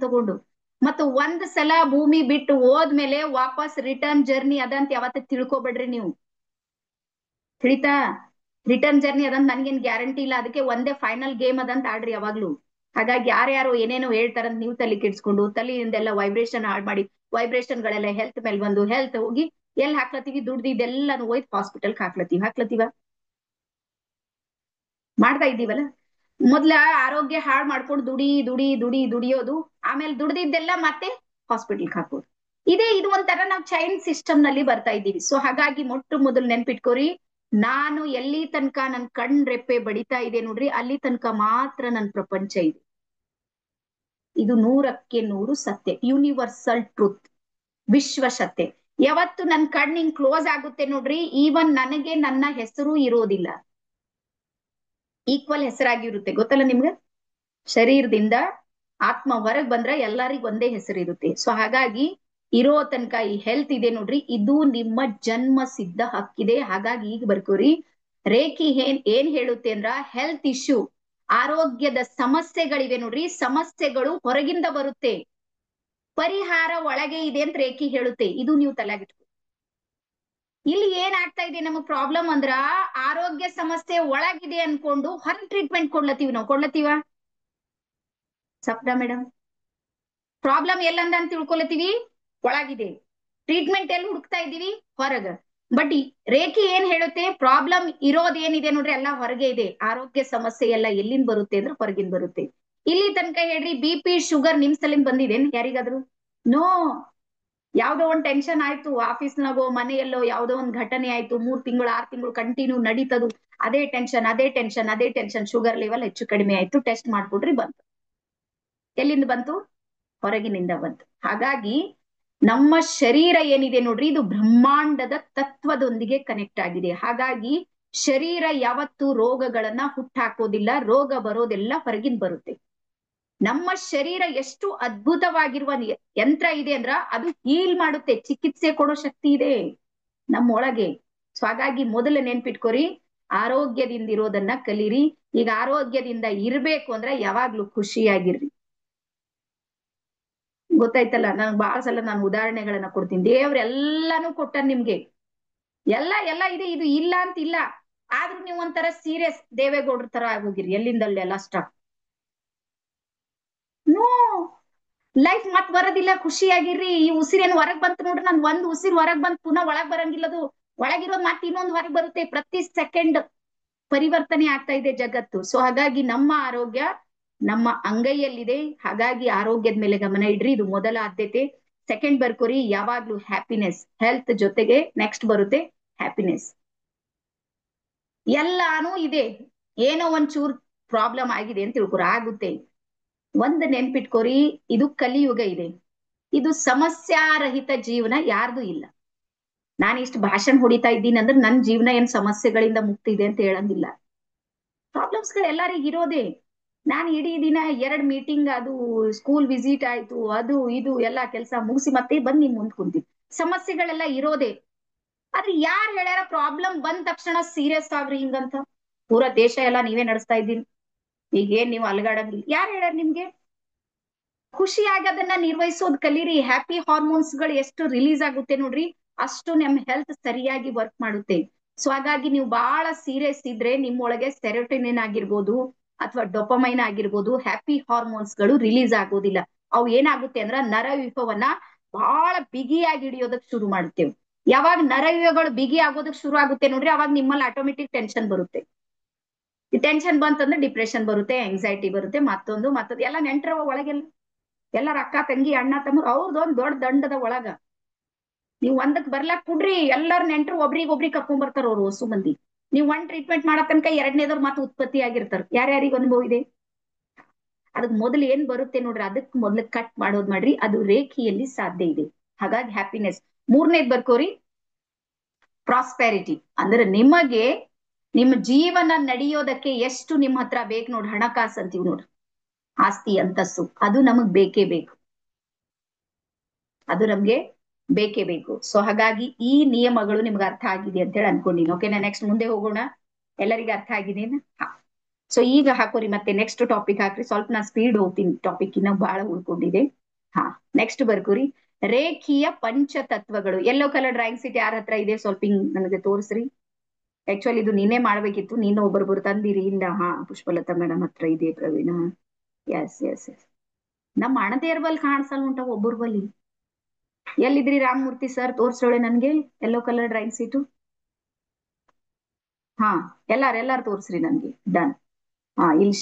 ತಗೊಂಡು ಮತ್ತು ಒಂದ್ ಸಲ ಭೂಮಿ ಬಿಟ್ಟು ಹೋದ್ಮೇಲೆ ವಾಪಸ್ ರಿಟರ್ನ್ ಜರ್ನಿ ಅದಂತ ಯಾವತ್ತ ತಿಳ್ಕೊಬೇಡ್ರಿ ನೀವು. ತಿಳಿತಾ? ರಿಟರ್ನ್ ಜರ್ನಿ ಅದಂತ ನನ್ಗೇನ್ ಗ್ಯಾರಂಟಿ ಇಲ್ಲ. ಅದಕ್ಕೆ ಒಂದೇ ಫೈನಲ್ ಗೇಮ್ ಅದಂತ ಆಡ್ರಿ ಯಾವಾಗ್ಲೂ. ಹಾಗಾಗಿ ಯಾರ್ಯಾರು ಏನೇನೋ ಹೇಳ್ತಾರಂತ ನೀವು ತಲೆ ಕೆಡ್ಸ್ಕೊಂಡು ತಲೆಯಿಂದೆಲ್ಲ ವೈಬ್ರೇಷನ್ ಹಾಳು ಮಾಡಿ, ವೈಬ್ರೇಷನ್ ಗಳೆಲ್ಲ ಹೆಲ್ತ್ ಮೇಲೆ ಬಂದು ಹೆಲ್ತ್ ಹೋಗಿ ಎಲ್ಲಿ ಹಾಕ್ಲತ್ತೀವಿ? ದುಡ್ದಿದ್ದೆಲ್ಲಾನು ಹೋಯ್ತು ಹಾಸ್ಪಿಟಲ್ ಹಾಕ್ಲತ್ತೀವ. ಮಾಡ್ತಾ ಇದ್ದೀವಲ್ಲ. ಮೊದ್ಲ ಆರೋಗ್ಯ ಹಾಳು ಮಾಡ್ಕೊಂಡು ದುಡಿಯೋದು, ಆಮೇಲೆ ದುಡ್ದಿದ್ದೆಲ್ಲ ಮತ್ತೆ ಹಾಸ್ಪಿಟಲ್ ಹಾಕೋದು. ಇದು ಒಂಥರ ನಾವು ಚೈನ್ ಸಿಸ್ಟಮ್ ನಲ್ಲಿ ಬರ್ತಾ ಇದ್ದೀವಿ. ಸೊ ಹಾಗಾಗಿ ಮೊದಲು ನೆನ್ಪಿಟ್ಕೋರಿ, ನಾನು ಎಲ್ಲಿ ತನಕ ನನ್ ಕಣ್ ರೆಪ್ಪೆ ಬಡಿತಾ ಇದೆ ನೋಡ್ರಿ, ಅಲ್ಲಿ ತನಕ ಮಾತ್ರ ನನ್ ಪ್ರಪಂಚ ಇದೆ. ಇದು 100ಕ್ಕೆ 100 ಸತ್ಯ, ಯೂನಿವರ್ಸಲ್ ಟ್ರೂತ್, ವಿಶ್ವ ಸತ್ಯ. ಯಾವತ್ತು ನನ್ ಕಣ್ಣಿಂಗ್ ಕ್ಲೋಸ್ ಆಗುತ್ತೆ ನೋಡ್ರಿ, ಈವನ್ ನನಗೆ ನನ್ನ ಹೆಸರು ಇರೋದಿಲ್ಲ, ಈಕ್ವಲ್ ಹೆಸರಾಗಿರುತ್ತೆ. ಗೊತ್ತಲ್ಲ ನಿಮ್ಗೆ? ಶರೀರದಿಂದ ಆತ್ಮ ಹೊರಗ್ ಬಂದ್ರೆ ಎಲ್ಲರಿಗೂ ಒಂದೇ ಹೆಸರು ಇರುತ್ತೆ. ಸೊ ಹಾಗಾಗಿ ಇರೋ ತನಕ ಈ ಹೆಲ್ತ್ ಇದೆ ನೋಡ್ರಿ, ಇದು ನಿಮ್ಮ ಜನ್ಮ ಸಿದ್ಧ ಹಕ್ಕಿದೆ. ಹಾಗಾಗಿ ಈಗ ಬರ್ಕೋರಿ, ರೇಖಿ ಏನ್ ಹೇಳುತ್ತೆ ಅಂದ್ರ ಹೆಲ್ತ್ ಇಶ್ಯೂ, ಆರೋಗ್ಯದ ಸಮಸ್ಯೆಗಳಿವೆ ನೋಡ್ರಿ, ಸಮಸ್ಯೆಗಳು ಹೊರಗಿಂದ ಬರುತ್ತೆ, ಪರಿಹಾರ ಒಳಗೆ ಇದೆ ಅಂತ ರೇಖಿ ಹೇಳುತ್ತೆ. ಇದು ನೀವು ತಲೆಗಿಟ್ಕೊ. ಇಲ್ಲಿ ಏನಾಗ್ತಾ ಇದೆ ನಮಗ್ ಪ್ರಾಬ್ಲಮ್ ಅಂದ್ರ ಆರೋಗ್ಯ ಸಮಸ್ಯೆ ಒಳಗಿದೆ ಅನ್ಕೊಂಡು ಹೊರಗ್ ಟ್ರೀಟ್ಮೆಂಟ್ ಕೊಡ್ಲತ್ತೀವ ಸಪ್ನ ಮೇಡಮ್. ಪ್ರಾಬ್ಲಮ್ ಎಲ್ಲಂದ ಅಂತ ತಿಳ್ಕೊಲತ್ತೀವಿ, ಒಳಗಿದೆ. ಟ್ರೀಟ್ಮೆಂಟ್ ಎಲ್ಲಿ ಹುಡುಕ್ತಾ ಇದೀವಿ? ಹೊರಗ. ಬಟ್ ರೇಖಿ ಏನ್ ಹೇಳುತ್ತೆ? ಪ್ರಾಬ್ಲಮ್ ಇರೋದೇನಿದೆ ನೋಡ್ರಿ ಎಲ್ಲ ಹೊರಗೆ ಇದೆ. ಆರೋಗ್ಯ ಸಮಸ್ಯೆ ಎಲ್ಲ ಎಲ್ಲಿಂದ ಬರುತ್ತೆ ಅಂದ್ರೆ ಹೊರಗಿಂದ ಬರುತ್ತೆ. ಇಲ್ಲಿ ತನಕ ಹೇಳ್ರಿ, BP, ಶುಗರ್ ನಿಮ್ ಸಲಿಂದ ಬಂದಿದೆ ಯಾರಿಗಾದ್ರು? ನೋ. ಯಾವ್ದೋ ಒಂದ್ ಟೆನ್ಷನ್ ಆಯ್ತು, ಆಫೀಸ್ನಾಗೋ ಮನೆಯಲ್ಲೋ ಯಾವ್ದೋ ಒಂದ್ ಘಟನೆ ಆಯ್ತು, 3 ತಿಂಗಳು 6 ತಿಂಗಳು ಕಂಟಿನ್ಯೂ ನಡೀತದು, ಅದೇ ಟೆನ್ಷನ್, ಶುಗರ್ ಲೆವೆಲ್ ಹೆಚ್ಚು ಕಡಿಮೆ ಆಯ್ತು, ಟೆಸ್ಟ್ ಮಾಡ್ಕೊಡ್ರಿ, ಬಂತು. ಎಲ್ಲಿಂದ ಬಂತು? ಹೊರಗಿನಿಂದ ಬಂತು. ಹಾಗಾಗಿ ನಮ್ಮ ಶರೀರ ಏನಿದೆ ನೋಡ್ರಿ, ಇದು ಬ್ರಹ್ಮಾಂಡದ ತತ್ವದೊಂದಿಗೆ ಕನೆಕ್ಟ್ ಆಗಿದೆ. ಹಾಗಾಗಿ ಶರೀರ ಯಾವತ್ತೂ ರೋಗಗಳನ್ನ ಹುಟ್ಟಾಕೋದಿಲ್ಲ, ರೋಗ ಬರೋದೆಲ್ಲ ಹೊರಗಿಂದ ಬರುತ್ತೆ. ನಮ್ಮ ಶರೀರ ಎಷ್ಟು ಅದ್ಭುತವಾಗಿರುವ ಯಂತ್ರ ಇದೆ ಅಂದ್ರ ಅದು ಹೀಲ್ ಮಾಡುತ್ತೆ, ಚಿಕಿತ್ಸೆ ಕೊಡೋ ಶಕ್ತಿ ಇದೆ ನಮ್ಮೊಳಗೆ. ಸೊ ಹಾಗಾಗಿ ಮೊದಲು ನೆನ್ಪಿಟ್ಕೋರಿ, ಆರೋಗ್ಯದಿಂದ ಇರೋದನ್ನ ಕಲೀರಿ. ಈಗ ಆರೋಗ್ಯದಿಂದ ಇರ್ಬೇಕು ಅಂದ್ರೆ ಯಾವಾಗ್ಲೂ ಖುಷಿಯಾಗಿರ್ರಿ. ಗೊತ್ತಾಯ್ತಲ್ಲ? ನಾನು ಬಹಳ ಸಲ ನಾನು ಉದಾಹರಣೆಗಳನ್ನ ಕೊಡ್ತೀನಿ. ದೇವ್ರ ಎಲ್ಲಾನು ಕೊಟ್ಟ ನಿಮ್ಗೆ, ಎಲ್ಲ ಇದೆ, ಇದು ಇಲ್ಲ ಅಂತಿಲ್ಲ. ಆದ್ರೂ ನೀವು ಒಂಥರ ಸೀರಿಯಸ್ ದೇವೇಗೌಡ್ರ ತರ ಆಗೋಗಿರಿ ಎಲ್ಲಿಂದಲ್ಲೇ ಎಲ್ಲ ಸ್ಟಾಪ್. ನೋ, ಲೈಫ್ ಮತ್ ಬರೋದಿಲ್ಲ, ಖುಷಿಯಾಗಿರ್ರಿ. ಈ ಉಸಿರೇನು ಹೊರಗ್ ಬಂತು ನೋಡ್ರಿ, ನನ್ ಒಂದ್ ಉಸಿರು ಹೊರಗ್ ಬಂತ್ ಪುನಃ ಒಳಗ್ ಬರಂಗಿಲ್ಲದು. ಒಳಗಿರೋದ್ ಮತ್ತೆ ಇನ್ನೊಂದ್ ಹೊರಗ್ ಬರುತ್ತೆ. ಪ್ರತಿ ಸೆಕೆಂಡ್ ಪರಿವರ್ತನೆ ಆಗ್ತಾ ಇದೆ ಜಗತ್ತು. ಸೊ ಹಾಗಾಗಿ ನಮ್ಮ ಆರೋಗ್ಯ ನಮ್ಮ ಅಂಗೈಯಲ್ಲಿದೆ. ಹಾಗಾಗಿ ಆರೋಗ್ಯದ ಮೇಲೆ ಗಮನ ಇಡ್ರಿ, ಇದು ಮೊದಲ ಆದ್ಯತೆ. ಸೆಕೆಂಡ್ ಬರ್ಕೋರಿ ಯಾವಾಗ್ಲೂ ಹ್ಯಾಪಿನೆಸ್. ಹೆಲ್ತ್ ಜೊತೆಗೆ ನೆಕ್ಸ್ಟ್ ಬರುತ್ತೆ ಹ್ಯಾಪಿನೆಸ್. ಎಲ್ಲಾನು ಇದೆ, ಏನೋ ಒಂಚೂರ್ ಪ್ರಾಬ್ಲಮ್ ಆಗಿದೆ ಅಂತ ತಿಳ್ಕೊರ, ಆಗುತ್ತೆ. ಒಂದ್ ನೆನ್ಪಿಟ್ಕೋರಿ, ಇದು ಕಲಿಯುಗ ಇದೆ. ಇದು ಸಮಸ್ಯಾರಹಿತ ಜೀವನ ಯಾರ್ದು ಇಲ್ಲ. ನಾನು ಇಷ್ಟು ಭಾಷಣ ಹೊಡಿತಾ ಇದ್ದೀನಿ ಅಂದ್ರೆ ನನ್ನ ಜೀವನ ಏನ್ ಸಮಸ್ಯೆಗಳಿಂದ ಮುಕ್ತಿ ಇದೆ ಅಂತ ಹೇಳಂಗಿಲ್ಲ. ಪ್ರಾಬ್ಲಮ್ಸ್ ಗಳು ಎಲ್ಲರಿಗೂ ಇರೋದೇ. ನಾನು ಇಡೀ ದಿನ 2 ಮೀಟಿಂಗ್, ಅದು ಸ್ಕೂಲ್ ವಿಸಿಟ್ ಆಯ್ತು, ಅದು ಇದು ಎಲ್ಲಾ ಕೆಲಸ ಮುಗಿಸಿ ಮತ್ತೆ ಬಂದ್ ನಿಮ್ ಮುಂದ್ ಕುಂತೀನಿ. ಸಮಸ್ಯೆಗಳೆಲ್ಲ ಇರೋದೇ. ಆದ್ರೆ ಯಾರು ಹೇಳ್ಯಾರ ಪ್ರಾಬ್ಲಮ್ ಬಂದ ತಕ್ಷಣ ಸೀರಿಯಸ್ ಆಗ್ರಿ ಹಿಂಗಂತ? ಪೂರಾ ದೇಶ ಎಲ್ಲ ನೀವೇ ನಡೆಸ್ತಾ ಇದ್ದೀನಿ, ಈಗೇನ್ ನೀವು ಅಲಗಾಡಂಗಿಲ್ಲ. ಯಾರು ಹೇಳ್ಯಾರ ನಿಮ್ಗೆ? ಖುಷಿಯಾಗಿ ಅದನ್ನ ನಿರ್ವಹಿಸೋದ್ ಕಲೀರಿ. ಹ್ಯಾಪಿ ಹಾರ್ಮೋನ್ಸ್ ಗಳು ಎಷ್ಟು ರಿಲೀಸ್ ಆಗುತ್ತೆ ನೋಡ್ರಿ, ಅಷ್ಟು ನಮ್ ಹೆಲ್ತ್ ಸರಿಯಾಗಿ ವರ್ಕ್ ಮಾಡುತ್ತೆ. ಸೊ ಹಾಗಾಗಿ ನೀವು ಬಹಳ ಸೀರಿಯಸ್ ಇದ್ರೆ ನಿಮ್ಮೊಳಗೆ ಸೆರೋಟೋನಿನ್ ಆಗಿರ್ಬೋದು ಅಥವಾ ಡೊಪಮೈನ್ ಆಗಿರ್ಬೋದು, ಹ್ಯಾಪಿ ಹಾರ್ಮೋನ್ಸ್ ಗಳು ರಿಲೀಸ್ ಆಗೋದಿಲ್ಲ. ಅವು ಏನಾಗುತ್ತೆ ಅಂದ್ರ ನರವ್ಯೂಹವನ್ನ ಬಹಳ ಬಿಗಿಯಾಗಿ ಹಿಡಿಯೋದಕ್ ಶುರು ಮಾಡುತ್ತೇವೆ. ಯಾವಾಗ ನರವ್ಯೂಹಗಳು ಬಿಗಿ ಆಗೋದಕ್ ಶುರು ಆಗುತ್ತೆ ನೋಡ್ರಿ, ಅವಾಗ ನಿಮ್ಮಲ್ಲಿ ಆಟೋಮೆಟಿಕ್ ಟೆನ್ಷನ್ ಬರುತ್ತೆ. ಈ ಟೆನ್ಷನ್ ಬಂತಂದ್ರೆ ಡಿಪ್ರೆಷನ್ ಬರುತ್ತೆ, ಎಂಗ್ಸೈಟಿ ಬರುತ್ತೆ, ಮತ್ತೊಂದು ಎಲ್ಲ ನೆಂಟರವ ಒಳಗೆಲ್ಲ. ಎಲ್ಲರ ಅಕ್ಕ ತಂಗಿ ಅಣ್ಣ ತಮ್ಮ ಅವ್ರದೊಂದ್ ದೊಡ್ಡ ದಂಡದ ಒಳಗ. ನೀವ್ ಒಂದಕ್ ಬರ್ಲಾಕ್ ಕುಡ್ರಿ, ಎಲ್ಲಾರ ನೆಂಟರು ಒಬ್ರಿಗೊಬ್ರಿಗೆ ಕರ್ಕೊಂಡ್ ಬರ್ತಾರ ಅವ್ರು ಹೊಸು ಮಂದಿ. ನೀವ್ ಒಂದ್ ಟ್ರೀಟ್ಮೆಂಟ್ ಮಾಡೋ ತನಕ ಎರಡನೇದವ್ರು ಮತ್ತೆ ಉತ್ಪತ್ತಿ ಆಗಿರ್ತಾರ. ಯಾರ್ಯಾರಿಗೆ ಅನುಭವ ಇದೆ? ಅದಕ್ ಮೊದಲು ಏನ್ ಬರುತ್ತೆ ನೋಡ್ರಿ, ಅದಕ್ ಮೊದ್ಲು ಕಟ್ ಮಾಡೋದ್ ಮಾಡ್ರಿ. ಅದು ರೇಖೆಯಲ್ಲಿ ಸಾಧ್ಯ ಇದೆ. ಹಾಗಾಗಿ ಹ್ಯಾಪಿನೆಸ್. ಮೂರನೇದ್ ಬರ್ಕೋರಿ ಪ್ರಾಸ್ಪೆರಿಟಿ. ಅಂದ್ರೆ ನಿಮಗೆ ನಿಮ್ಮ ಜೀವನ ನಡೆಯೋದಕ್ಕೆ ಎಷ್ಟು ನಿಮ್ ಹತ್ರ ಬೇಕು ನೋಡ್ರಿ, ಹಣಕಾಸು ಅಂತೀವಿ ನೋಡ್ರಿ, ಆಸ್ತಿ ಅಂತಸ್ತು, ಅದು ನಮಗ್ ಬೇಕೇ ಬೇಕು. ಅದು ನಮ್ಗೆ ಬೇಕೇ ಬೇಕು. ಸೊ ಹಾಗಾಗಿ ಈ ನಿಯಮಗಳು ನಿಮ್ಗೆ ಅರ್ಥ ಆಗಿದೆ ಅಂತ ಹೇಳಿ ಅನ್ಕೊಂಡಿನಿ. ಓಕೆನಾ? ನೆಕ್ಸ್ಟ್ ಮುಂದೆ ಹೋಗೋಣ. ಎಲ್ಲರಿಗೂ ಅರ್ಥ ಆಗಿದೆನಾ? ಹಾ. ಸೊ ಈಗ ಹಾಕೋರಿ, ಮತ್ತೆ ನೆಕ್ಸ್ಟ್ ಟಾಪಿಕ್ ಹಾಕ್ರಿ. ಸ್ವಲ್ಪ ನಾ ಸ್ಪೀಡ್ ಹೋಗ್ತೀನಿ, ಟಾಪಿಕ್ ಇನ್ನ ಬಹಳ ಉಳ್ಕೊಂಡಿದೆ. ಹಾ, ನೆಕ್ಸ್ಟ್ ಬರ್ಕೋರಿ ರೇಖೀಯ ಪಂಚತತ್ವಗಳು. ಯೆಲ್ಲೋ ಕಲರ್ ಡ್ರಾಯಿಂಗ್ ಸೀಟ್ ಯಾರ ಹತ್ರ ಇದೆ ಸ್ವಲ್ಪ ಹಿಂಗ್ ನನಗೆ ತೋರಿಸ್ರಿ. ಆಕ್ಚುಲಿ ಇದು ನೀನೇ ಮಾಡ್ಬೇಕಿತ್ತು, ನೀನು ಒಬ್ಬೊಬ್ರು ತಂದಿರಿ ಇಲ್ಲ. ಹಾ, ಪುಷ್ಪಲತಾ ಮೇಡಮ್ ಹತ್ರ ಇದೆ, ಪ್ರವೀಣ. S S S. ನಮ್ಮ ಅಣದೇರ್ ಬಲ್ ಕಾಣಿಸಲ್ ಉಂಟ ಒಬ್ಬರ ಬಲಿ. ಎಲ್ಲಿದ್ರಿ ರಾಮಮೂರ್ತಿ ಸರ್? ತೋರ್ಸೋಳೆ ನನ್ಗೆ ಯೆಲ್ಲೋ ಕಲರ್ ಡ್ರಾಯಿಂಗ್ ಸೀಟು. ಹಾ, ಎಲ್ಲಾರು ತೋರ್ಸ್ರಿ ನನ್ಗೆ. ಡನ್. ಹಾ, ಇಲ್ಲಿ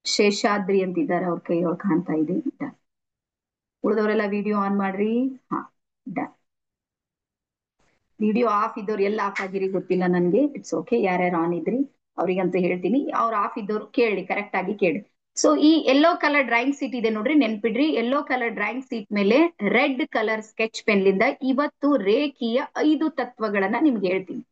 ಶೇಷಾದ್ರಿ ಅಂತಿದ್ದಾರೆ, ಅವ್ರ ಕೈ ಒಳಗೆ ಕಾಣ್ತಾ ಇದೆ. ಡನ್. ಉಳಿದವರೆಲ್ಲ ವಿಡಿಯೋ ಆನ್ ಮಾಡ್ರಿ. ಹಾ, ಡನ್. ವಿಡಿಯೋ ಆಫ್ ಇದ್ದವ್ರು ಎಲ್ಲ ಆಫ್ ಆಗಿರಿ ಗೊತ್ತಿಲ್ಲ ನನ್ಗೆ. It's okay. ಯಾರ್ಯಾರು ಆನ್ ಇದ್ರಿ ಅವ್ರಿಗಂತೂ ಹೇಳ್ತೀನಿ, ಅವ್ರು ಆಫ್ ಇದ್ದವ್ರು ಕೇಳಿ, ಕರೆಕ್ಟ್ ಆಗಿ ಕೇಳಿ. ಸೊ ಈ ಯೆಲ್ಲೋ ಕಲರ್ ಡ್ರಾಯಿಂಗ್ ಸೀಟ್ ಇದೆ ನೋಡ್ರಿ, ನೆನ್ಪಿಡ್ರಿ. ಯೆಲ್ಲೋ ಕಲರ್ ಡ್ರಾಯಿಂಗ್ ಸೀಟ್ ಮೇಲೆ ರೆಡ್ ಕಲರ್ ಸ್ಕೆಚ್ ಪೆನ್ಲಿಂದ ಇವತ್ತು ರೇಖೀಯ 5 ತತ್ವಗಳನ್ನ ನಿಮ್ಗೆ ಹೇಳ್ತೀನಿ.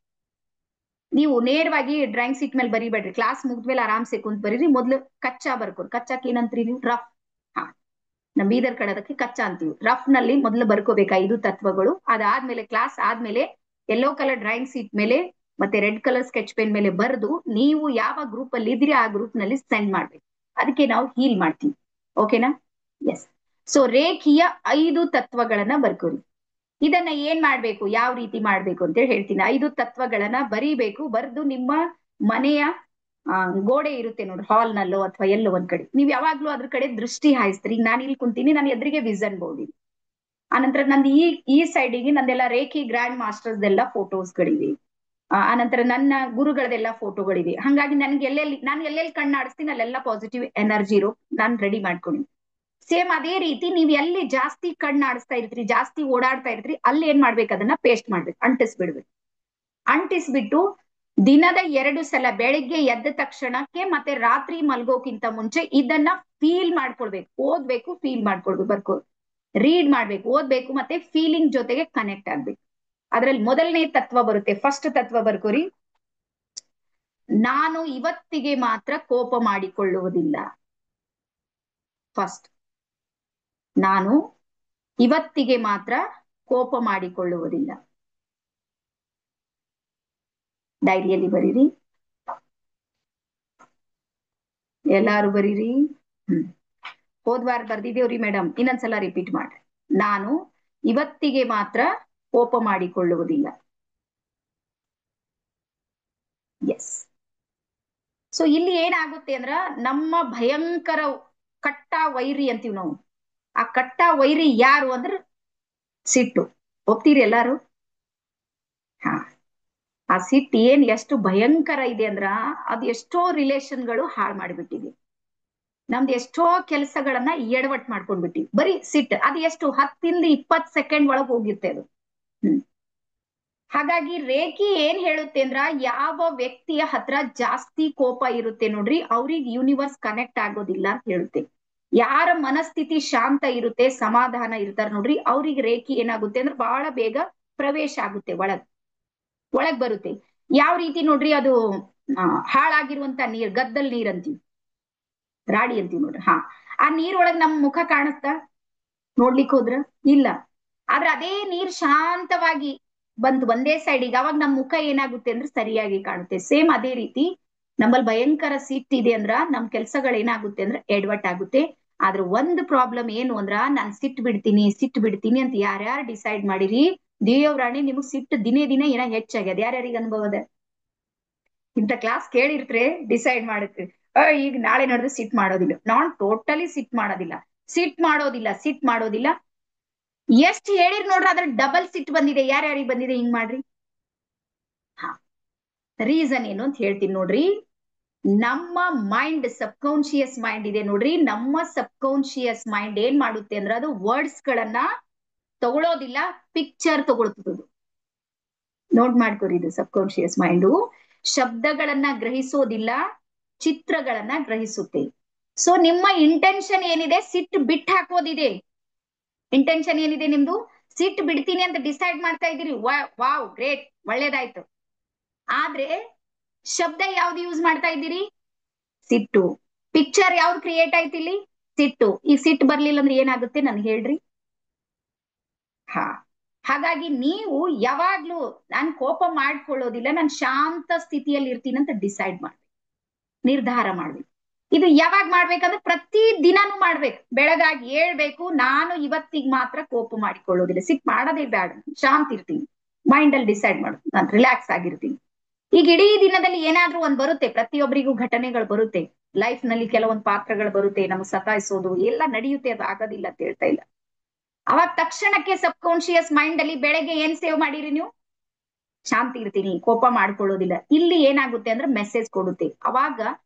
ನೀವು ನೇರವಾಗಿ ಡ್ರಾಯಿಂಗ್ ಸೀಟ್ ಮೇಲೆ ಬರಿಬೇಡ್ರಿ. ಕ್ಲಾಸ್ ಮುಗ್ದ್ಮೇಲೆ ಆರಾಮ್ಸೆ ಕುಂತ್ ಬರೀರಿ. ಮೊದ್ಲು ಕಚ್ಚಾ ಬರ್ಕೋರಿ. ಕಚ್ಚಾಕ್ ಏನಂತ್ರಿ ನೀವು? ರಫ್. ಹಾ, ನಮ್ ಬೀದರ್ ಕಡೆ ಅದಕ್ಕೆ ಕಚ್ಚಾ ಅಂತೀವಿ. ರಫ್ ನಲ್ಲಿ ಮೊದ್ಲು ಬರ್ಕೋಬೇಕು 5 ತತ್ವಗಳು. ಅದಾದ್ಮೇಲೆ ಕ್ಲಾಸ್ ಆದ್ಮೇಲೆ ಯೆಲ್ಲೋ ಕಲರ್ ಡ್ರಾಯಿಂಗ್ ಸೀಟ್ ಮೇಲೆ ಮತ್ತೆ ರೆಡ್ ಕಲರ್ ಸ್ಕೆಚ್ ಪೆನ್ ಮೇಲೆ ಬರೆದು ನೀವು ಯಾವ ಗ್ರೂಪ್ ಅಲ್ಲಿ ಇದ್ರಿ ಆ ಗ್ರೂಪ್ ನಲ್ಲಿ ಸೆಂಡ್ ಮಾಡ್ಬೇಕು. ಅದಕ್ಕೆ ನಾವು ಹೀಲ್ ಮಾಡ್ತೀವಿ. ಓಕೆನಾ? ಎಸ್. ಸೊ ರೇಖೀಯ 5 ತತ್ವಗಳನ್ನ ಬರ್ಕೋರಿ. ಇದನ್ನ ಏನ್ ಮಾಡ್ಬೇಕು, ಯಾವ ರೀತಿ ಮಾಡ್ಬೇಕು ಅಂತ ಹೇಳಿ ಹೇಳ್ತೀನಿ. 5 ತತ್ವಗಳನ್ನ ಬರೀಬೇಕು. ಬರೆದು ನಿಮ್ಮ ಮನೆಯ ಗೋಡೆ ಇರುತ್ತೆ ನೋಡ್ರಿ, ಹಾಲ್ ನಲ್ಲೋ ಅಥವಾ ಎಲ್ಲೋ ಒಂದ್ ಕಡೆ, ನೀವ್ ಯಾವಾಗ್ಲೂ ಅದ್ರ ಕಡೆ ದೃಷ್ಟಿ ಹಾಯಿಸ್ತೀರಿ. ಈಗ ನಾನು ಇಲ್ಲಿ ಕುಂತೀನಿ, ನನ್ನ ಎದುರಿಗೆ ವಿಷನ್ ಬೋರ್ಡ್ ಇದೆ. ಆನಂತರ ನಂದು ಈ ಸೈಡಿಗೆ ನಂದೆಲ್ಲ ರೇಖಿ ಗ್ರ್ಯಾಂಡ್ ಮಾಸ್ಟರ್ಸ್ ಎಲ್ಲ ಫೋಟೋಸ್ಗಳಿವೆ. ಆನಂತರ ನನ್ನ ಗುರುಗಳದೆಲ್ಲ ಫೋಟೋಗಳಿವೆ. ಹಂಗಾಗಿ ನಾನು ಎಲ್ಲೆಲ್ಲಿ ಕಣ್ಣಾಡಿಸ್ತೀನಿ ಅಲ್ಲೆಲ್ಲ ಪಾಸಿಟಿವ್ ಎನರ್ಜಿ ಇರೋ ನಾನು ರೆಡಿ ಮಾಡ್ಕೊಂಡು. ಸೇಮ್ ಅದೇ ರೀತಿ ನೀವ್ ಎಲ್ಲಿ ಜಾಸ್ತಿ ಕಣ್ಣಾಡಿಸ್ತಾ ಇರ್ತೀರಿ, ಜಾಸ್ತಿ ಓಡಾಡ್ತಾ ಇರ್ತೀರಿ, ಅಲ್ಲಿ ಏನ್ ಮಾಡ್ಬೇಕು, ಅದನ್ನ ಪೇಸ್ಟ್ ಮಾಡ್ಬೇಕು, ಅಂಟಿಸ್ಬಿಡ್ಬೇಕು. ಅಂಟಿಸ್ಬಿಟ್ಟು ದಿನದ 2 ಸಲ, ಬೆಳಿಗ್ಗೆ ಎದ್ದ ತಕ್ಷಣಕ್ಕೆ ಮತ್ತೆ ರಾತ್ರಿ ಮಲ್ಗೋಕ್ಕಿಂತ ಮುಂಚೆ ಇದನ್ನ ಫೀಲ್ ಮಾಡ್ಕೊಳ್ಬೇಕು. ಓದ್ಬೇಕು, ಫೀಲ್ ಮಾಡ್ಕೊಳ್ಬೇಕು, ರೀಡ್ ಮಾಡ್ಬೇಕು, ಓದ್ಬೇಕು, ಮತ್ತೆ ಫೀಲಿಂಗ್ ಜೊತೆಗೆ ಕನೆಕ್ಟ್ ಆಗ್ಬೇಕು. ಅದ್ರಲ್ಲಿ ಮೊದಲನೇ ತತ್ವ ಬರುತ್ತೆ. ಫಸ್ಟ್ ತತ್ವ ಬರ್ಕೋರಿ, ನಾನು ಇವತ್ತಿಗೆ ಮಾತ್ರ ಕೋಪ ಮಾಡಿಕೊಳ್ಳುವುದಿಲ್ಲ. ಫಸ್ಟ್, ನಾನು ಇವತ್ತಿಗೆ ಮಾತ್ರ ಕೋಪ ಮಾಡಿಕೊಳ್ಳುವುದಿಲ್ಲ. ಡೈರಿಯಲ್ಲಿ ಬರೀರಿ, ಎಲ್ಲಾರು ಬರೀರಿ. ಹೋದ್ವಾರ ಬರ್ದಿದ್ದೇವ್ರಿ ಮೇಡಮ್, ಇನ್ನೊಂದ್ಸಲ ರಿಪೀಟ್ ಮಾಡ್ರಿ. ನಾನು ಇವತ್ತಿಗೆ ಮಾತ್ರ ಕೋಪ ಮಾಡಿಕೊಳ್ಳುವುದಿಲ್ಲ. ಸೊ ಇಲ್ಲಿ ಏನಾಗುತ್ತೆ ಅಂದ್ರ ನಮ್ಮ ಭಯಂಕರ ಕಟ್ಟ ವೈರಿ ಅಂತೀವಿ ನಾವು. ಆ ಕಟ್ಟ ವೈರಿ ಯಾರು ಅಂದ್ರ ಸಿಟ್ಟು. ಒಪ್ತೀರಿ ಎಲ್ಲಾರು? ಹಾ, ಆ ಸಿಟ್ಟು ಏನ್ ಎಷ್ಟು ಭಯಂಕರ ಇದೆ ಅಂದ್ರ ಅದ್ ಎಷ್ಟೋ ರಿಲೇಷನ್ಗಳು ಹಾಳು ಮಾಡಿಬಿಟ್ಟಿದೆ. ನಮ್ದು ಎಷ್ಟೋ ಕೆಲಸಗಳನ್ನ ಎಡವಟ್ ಮಾಡ್ಕೊಂಡ್ಬಿಟ್ಟಿವಿ ಬರೀ ಸಿಟ್ಟು. ಅದು ಎಷ್ಟು 10-20 ಸೆಕೆಂಡ್ ಒಳಗ್ ಹೋಗಿರುತ್ತೆ ಅದು. ಹ್ಮ್ ಹಾಗಾಗಿ ರೇಖಿ ಏನ್ ಹೇಳುತ್ತೆ ಅಂದ್ರ ಯಾವ ವ್ಯಕ್ತಿಯ ಹತ್ರ ಜಾಸ್ತಿ ಕೋಪ ಇರುತ್ತೆ ನೋಡ್ರಿ, ಅವ್ರಿಗೆ ಯೂನಿವರ್ಸ್ ಕನೆಕ್ಟ್ ಆಗೋದಿಲ್ಲ ಅಂತ ಹೇಳುತ್ತೆ. ಯಾರ ಮನಸ್ಥಿತಿ ಶಾಂತ ಇರುತ್ತೆ, ಸಮಾಧಾನ ಇರ್ತಾರ ನೋಡ್ರಿ, ಅವ್ರಿಗೆ ರೇಖಿ ಏನಾಗುತ್ತೆ ಅಂದ್ರೆ ಬಹಳ ಬೇಗ ಪ್ರವೇಶ ಆಗುತ್ತೆ, ಒಳಗ್ ಬರುತ್ತೆ. ಯಾವ ರೀತಿ ನೋಡ್ರಿ, ಅದು ಹಾಳಾಗಿರುವಂತ ನೀರ್, ಗದ್ದಲ್ ನೀರ್ ಅಂತೀವಿ, ರಾಡಿ ಅಂತೀವಿ ನೋಡ್ರಿ. ಆ ನೀರೊಳಗ್ ನಮ್ ಮುಖ ಕಾಣುತ್ತಾ ನೋಡ್ಲಿಕ್ ಹೋದ್ರ? ಇಲ್ಲ. ಆದ್ರೆ ಅದೇ ನೀರ್ ಶಾಂತವಾಗಿ ಬಂತು ಒಂದೇ ಸೈಡಿಗೆ, ಅವಾಗ ನಮ್ ಮುಖ ಏನಾಗುತ್ತೆ ಅಂದ್ರೆ ಸರಿಯಾಗಿ ಕಾಣುತ್ತೆ. ಸೇಮ್ ಅದೇ ರೀತಿ ನಮ್ಮಲ್ಲಿ ಭಯಂಕರ ಸಿಟ್ಟಿದೆ ಅಂದ್ರ ನಮ್ ಕೆಲ್ಸಗಳು ಏನಾಗುತ್ತೆ ಅಂದ್ರೆ ಎಡವಟ್ ಆಗುತ್ತೆ. ಆದ್ರೆ ಒಂದು ಪ್ರಾಬ್ಲಮ್ ಏನು ಅಂದ್ರ, ನಾನ್ ಸಿಟ್ಟು ಬಿಡ್ತೀನಿ ಅಂತ ಯಾರ್ಯಾರು ಡಿಸೈಡ್ ಮಾಡಿರಿ, ದೇವ್ರಾಣಿ ನಿಮಗ್ ಸಿಟ್ಟು ದಿನೇ ದಿನೇ ಏನೋ ಹೆಚ್ಚಾಗ್ಯದ. ಯಾರ್ಯಾರಿಗೆ ಅನುಭವ ಅದ? ಇಂಥ ಕ್ಲಾಸ್ ಕೇಳಿರ್ತ್ರೆ ಡಿಸೈಡ್ ಮಾಡುತ್ತೆ, ಈಗ ನಾಳೆ ನಡೆದು ಸಿಟ್ ಮಾಡೋದಿಲ್ಲ, ನಾನ್ ಟೋಟಲಿ ಸಿಟ್ ಮಾಡೋದಿಲ್ಲ. ಎಷ್ಟ್ ಹೇಳಿರ್ ನೋಡ್ರಿ, ಅದ್ರ ಡಬಲ್ ಸಿಟ್ ಬಂದಿದೆ. ಯಾರ್ಯಾರಿಗೆ ಬಂದಿದೆ ಹಿಂಗ್ ಮಾಡ್ರಿ. ಹಾ, ರೀಸನ್ ಏನು ಅಂತ ಹೇಳ್ತೀನಿ ನೋಡ್ರಿ. ನಮ್ಮ ಮೈಂಡ್, ಸಬ್ಕಾನ್ಶಿಯಸ್ ಮೈಂಡ್ ಇದೆ ನೋಡ್ರಿ, ನಮ್ಮ ಸಬ್ಕಾನ್ಶಿಯಸ್ ಮೈಂಡ್ ಏನ್ ಮಾಡುತ್ತೆ ಅಂದ್ರೆ ಅದು ವರ್ಡ್ಸ್ ಗಳನ್ನ ತಗೊಳೋದಿಲ್ಲ, ಪಿಕ್ಚರ್ ತಗೊಳ್ತದದು. ನೋಟ್ ಮಾಡ್ಕೊರಿ, ಇದು ಸಬ್ಕಾನ್ಶಿಯಸ್ ಮೈಂಡು ಶಬ್ದಗಳನ್ನ ಗ್ರಹಿಸೋದಿಲ್ಲ, ಚಿತ್ರಗಳನ್ನ ಗ್ರಹಿಸುತ್ತೆ. ಸೊ ನಿಮ್ಮ ಇಂಟೆನ್ಷನ್ ಏನಿದೆ, ಸಿಟ್ಟು ಬಿಟ್ಟು ಹಾಕೋದಿದೆ. ಇಂಟೆನ್ಷನ್ ಏನಿದೆ ನಿಮ್ದು, ಸಿಟ್ಟು ಬಿಡ್ತೀನಿ ಅಂತ ಡಿಸೈಡ್ ಮಾಡ್ತಾ ಇದ್ದೀರಿ, ವಾವ್ ಗ್ರೇಟ್, ಒಳ್ಳೇದಾಯ್ತು. ಆದ್ರೆ ಶಬ್ದ ಯಾವ್ದು ಯೂಸ್ ಮಾಡ್ತಾ ಇದ್ದೀರಿ? ಸಿಟ್ಟು. ಪಿಕ್ಚರ್ ಯಾವ್ದು ಕ್ರಿಯೇಟ್ ಆಯ್ತು ಇಲ್ಲಿ? ಸಿಟ್ಟು. ಈ ಸಿಟ್ಟು ಬರ್ಲಿಲ್ಲ ಅಂದ್ರೆ ಏನಾಗುತ್ತೆ ನನ್ಗೆ ಹೇಳ್ರಿ. ಹಾ, ಹಾಗಾಗಿ ನೀವು ಯಾವಾಗ್ಲೂ ನಾನ್ ಕೋಪ ಮಾಡ್ಕೊಳ್ಳೋದಿಲ್ಲ, ನಾನು ಶಾಂತ ಸ್ಥಿತಿಯಲ್ಲಿ ಇರ್ತೀನಿ ಅಂತ ಡಿಸೈಡ್ ಮಾಡಿ ನಿರ್ಧಾರ ಮಾಡ್ಬೇಕು. ಇದು ಯಾವಾಗ ಮಾಡ್ಬೇಕಂದ್ರೆ ಪ್ರತಿ ದಿನಾನು ಮಾಡ್ಬೇಕು. ಬೆಳಗಾಗಿ ಹೇಳ್ಬೇಕು, ನಾನು ಇವತ್ತಿಗೆ ಮಾತ್ರ ಕೋಪ ಮಾಡಿಕೊಳ್ಳೋದಿಲ್ಲ, ಸಿಟ್ ಮಾಡೋದೇ ಬೇಡ, ಶಾಂತ ಇರ್ತೀನಿ, ಮೈಂಡ್ ಅಲ್ಲಿ ಡಿಸೈಡ್ ಮಾಡು, ನಾನು ರಿಲ್ಯಾಕ್ಸ್ ಆಗಿರ್ತೀನಿ. ಈಗ ಇಡೀ ದಿನದಲ್ಲಿ ಏನಾದ್ರೂ ಒಂದ್ ಬರುತ್ತೆ, ಪ್ರತಿಯೊಬ್ಬರಿಗೂ ಘಟನೆಗಳು ಬರುತ್ತೆ ಲೈಫ್ ನಲ್ಲಿ, ಕೆಲವೊಂದು ಪಾತ್ರಗಳು ಬರುತ್ತೆ, ನಮ್ಗೆ ಸತಾಯಿಸೋದು ಎಲ್ಲ ನಡೆಯುತ್ತೆ, ಅದು ಆಗೋದಿಲ್ಲ ಅಂತ ಹೇಳ್ತಾ ಇಲ್ಲ. ಅವಾಗ ತಕ್ಷಣಕ್ಕೆ ಸಬ್ ಕಾನ್ಶಿಯಸ್ ಮೈಂಡ್ ಅಲ್ಲಿ ಬೆಳಗ್ಗೆ ಏನ್ ಸೇವ್ ಮಾಡಿರಿ ನೀವು? ಶಾಂತಿ ಇರ್ತೀನಿ, ಕೋಪ ಮಾಡ್ಕೊಳ್ಳೋದಿಲ್ಲ. ಇಲ್ಲಿ ಏನಾಗುತ್ತೆ ಅಂದ್ರೆ ಮೆಸೇಜ್ ಕೊಡುತ್ತೆ. ಅವಾಗ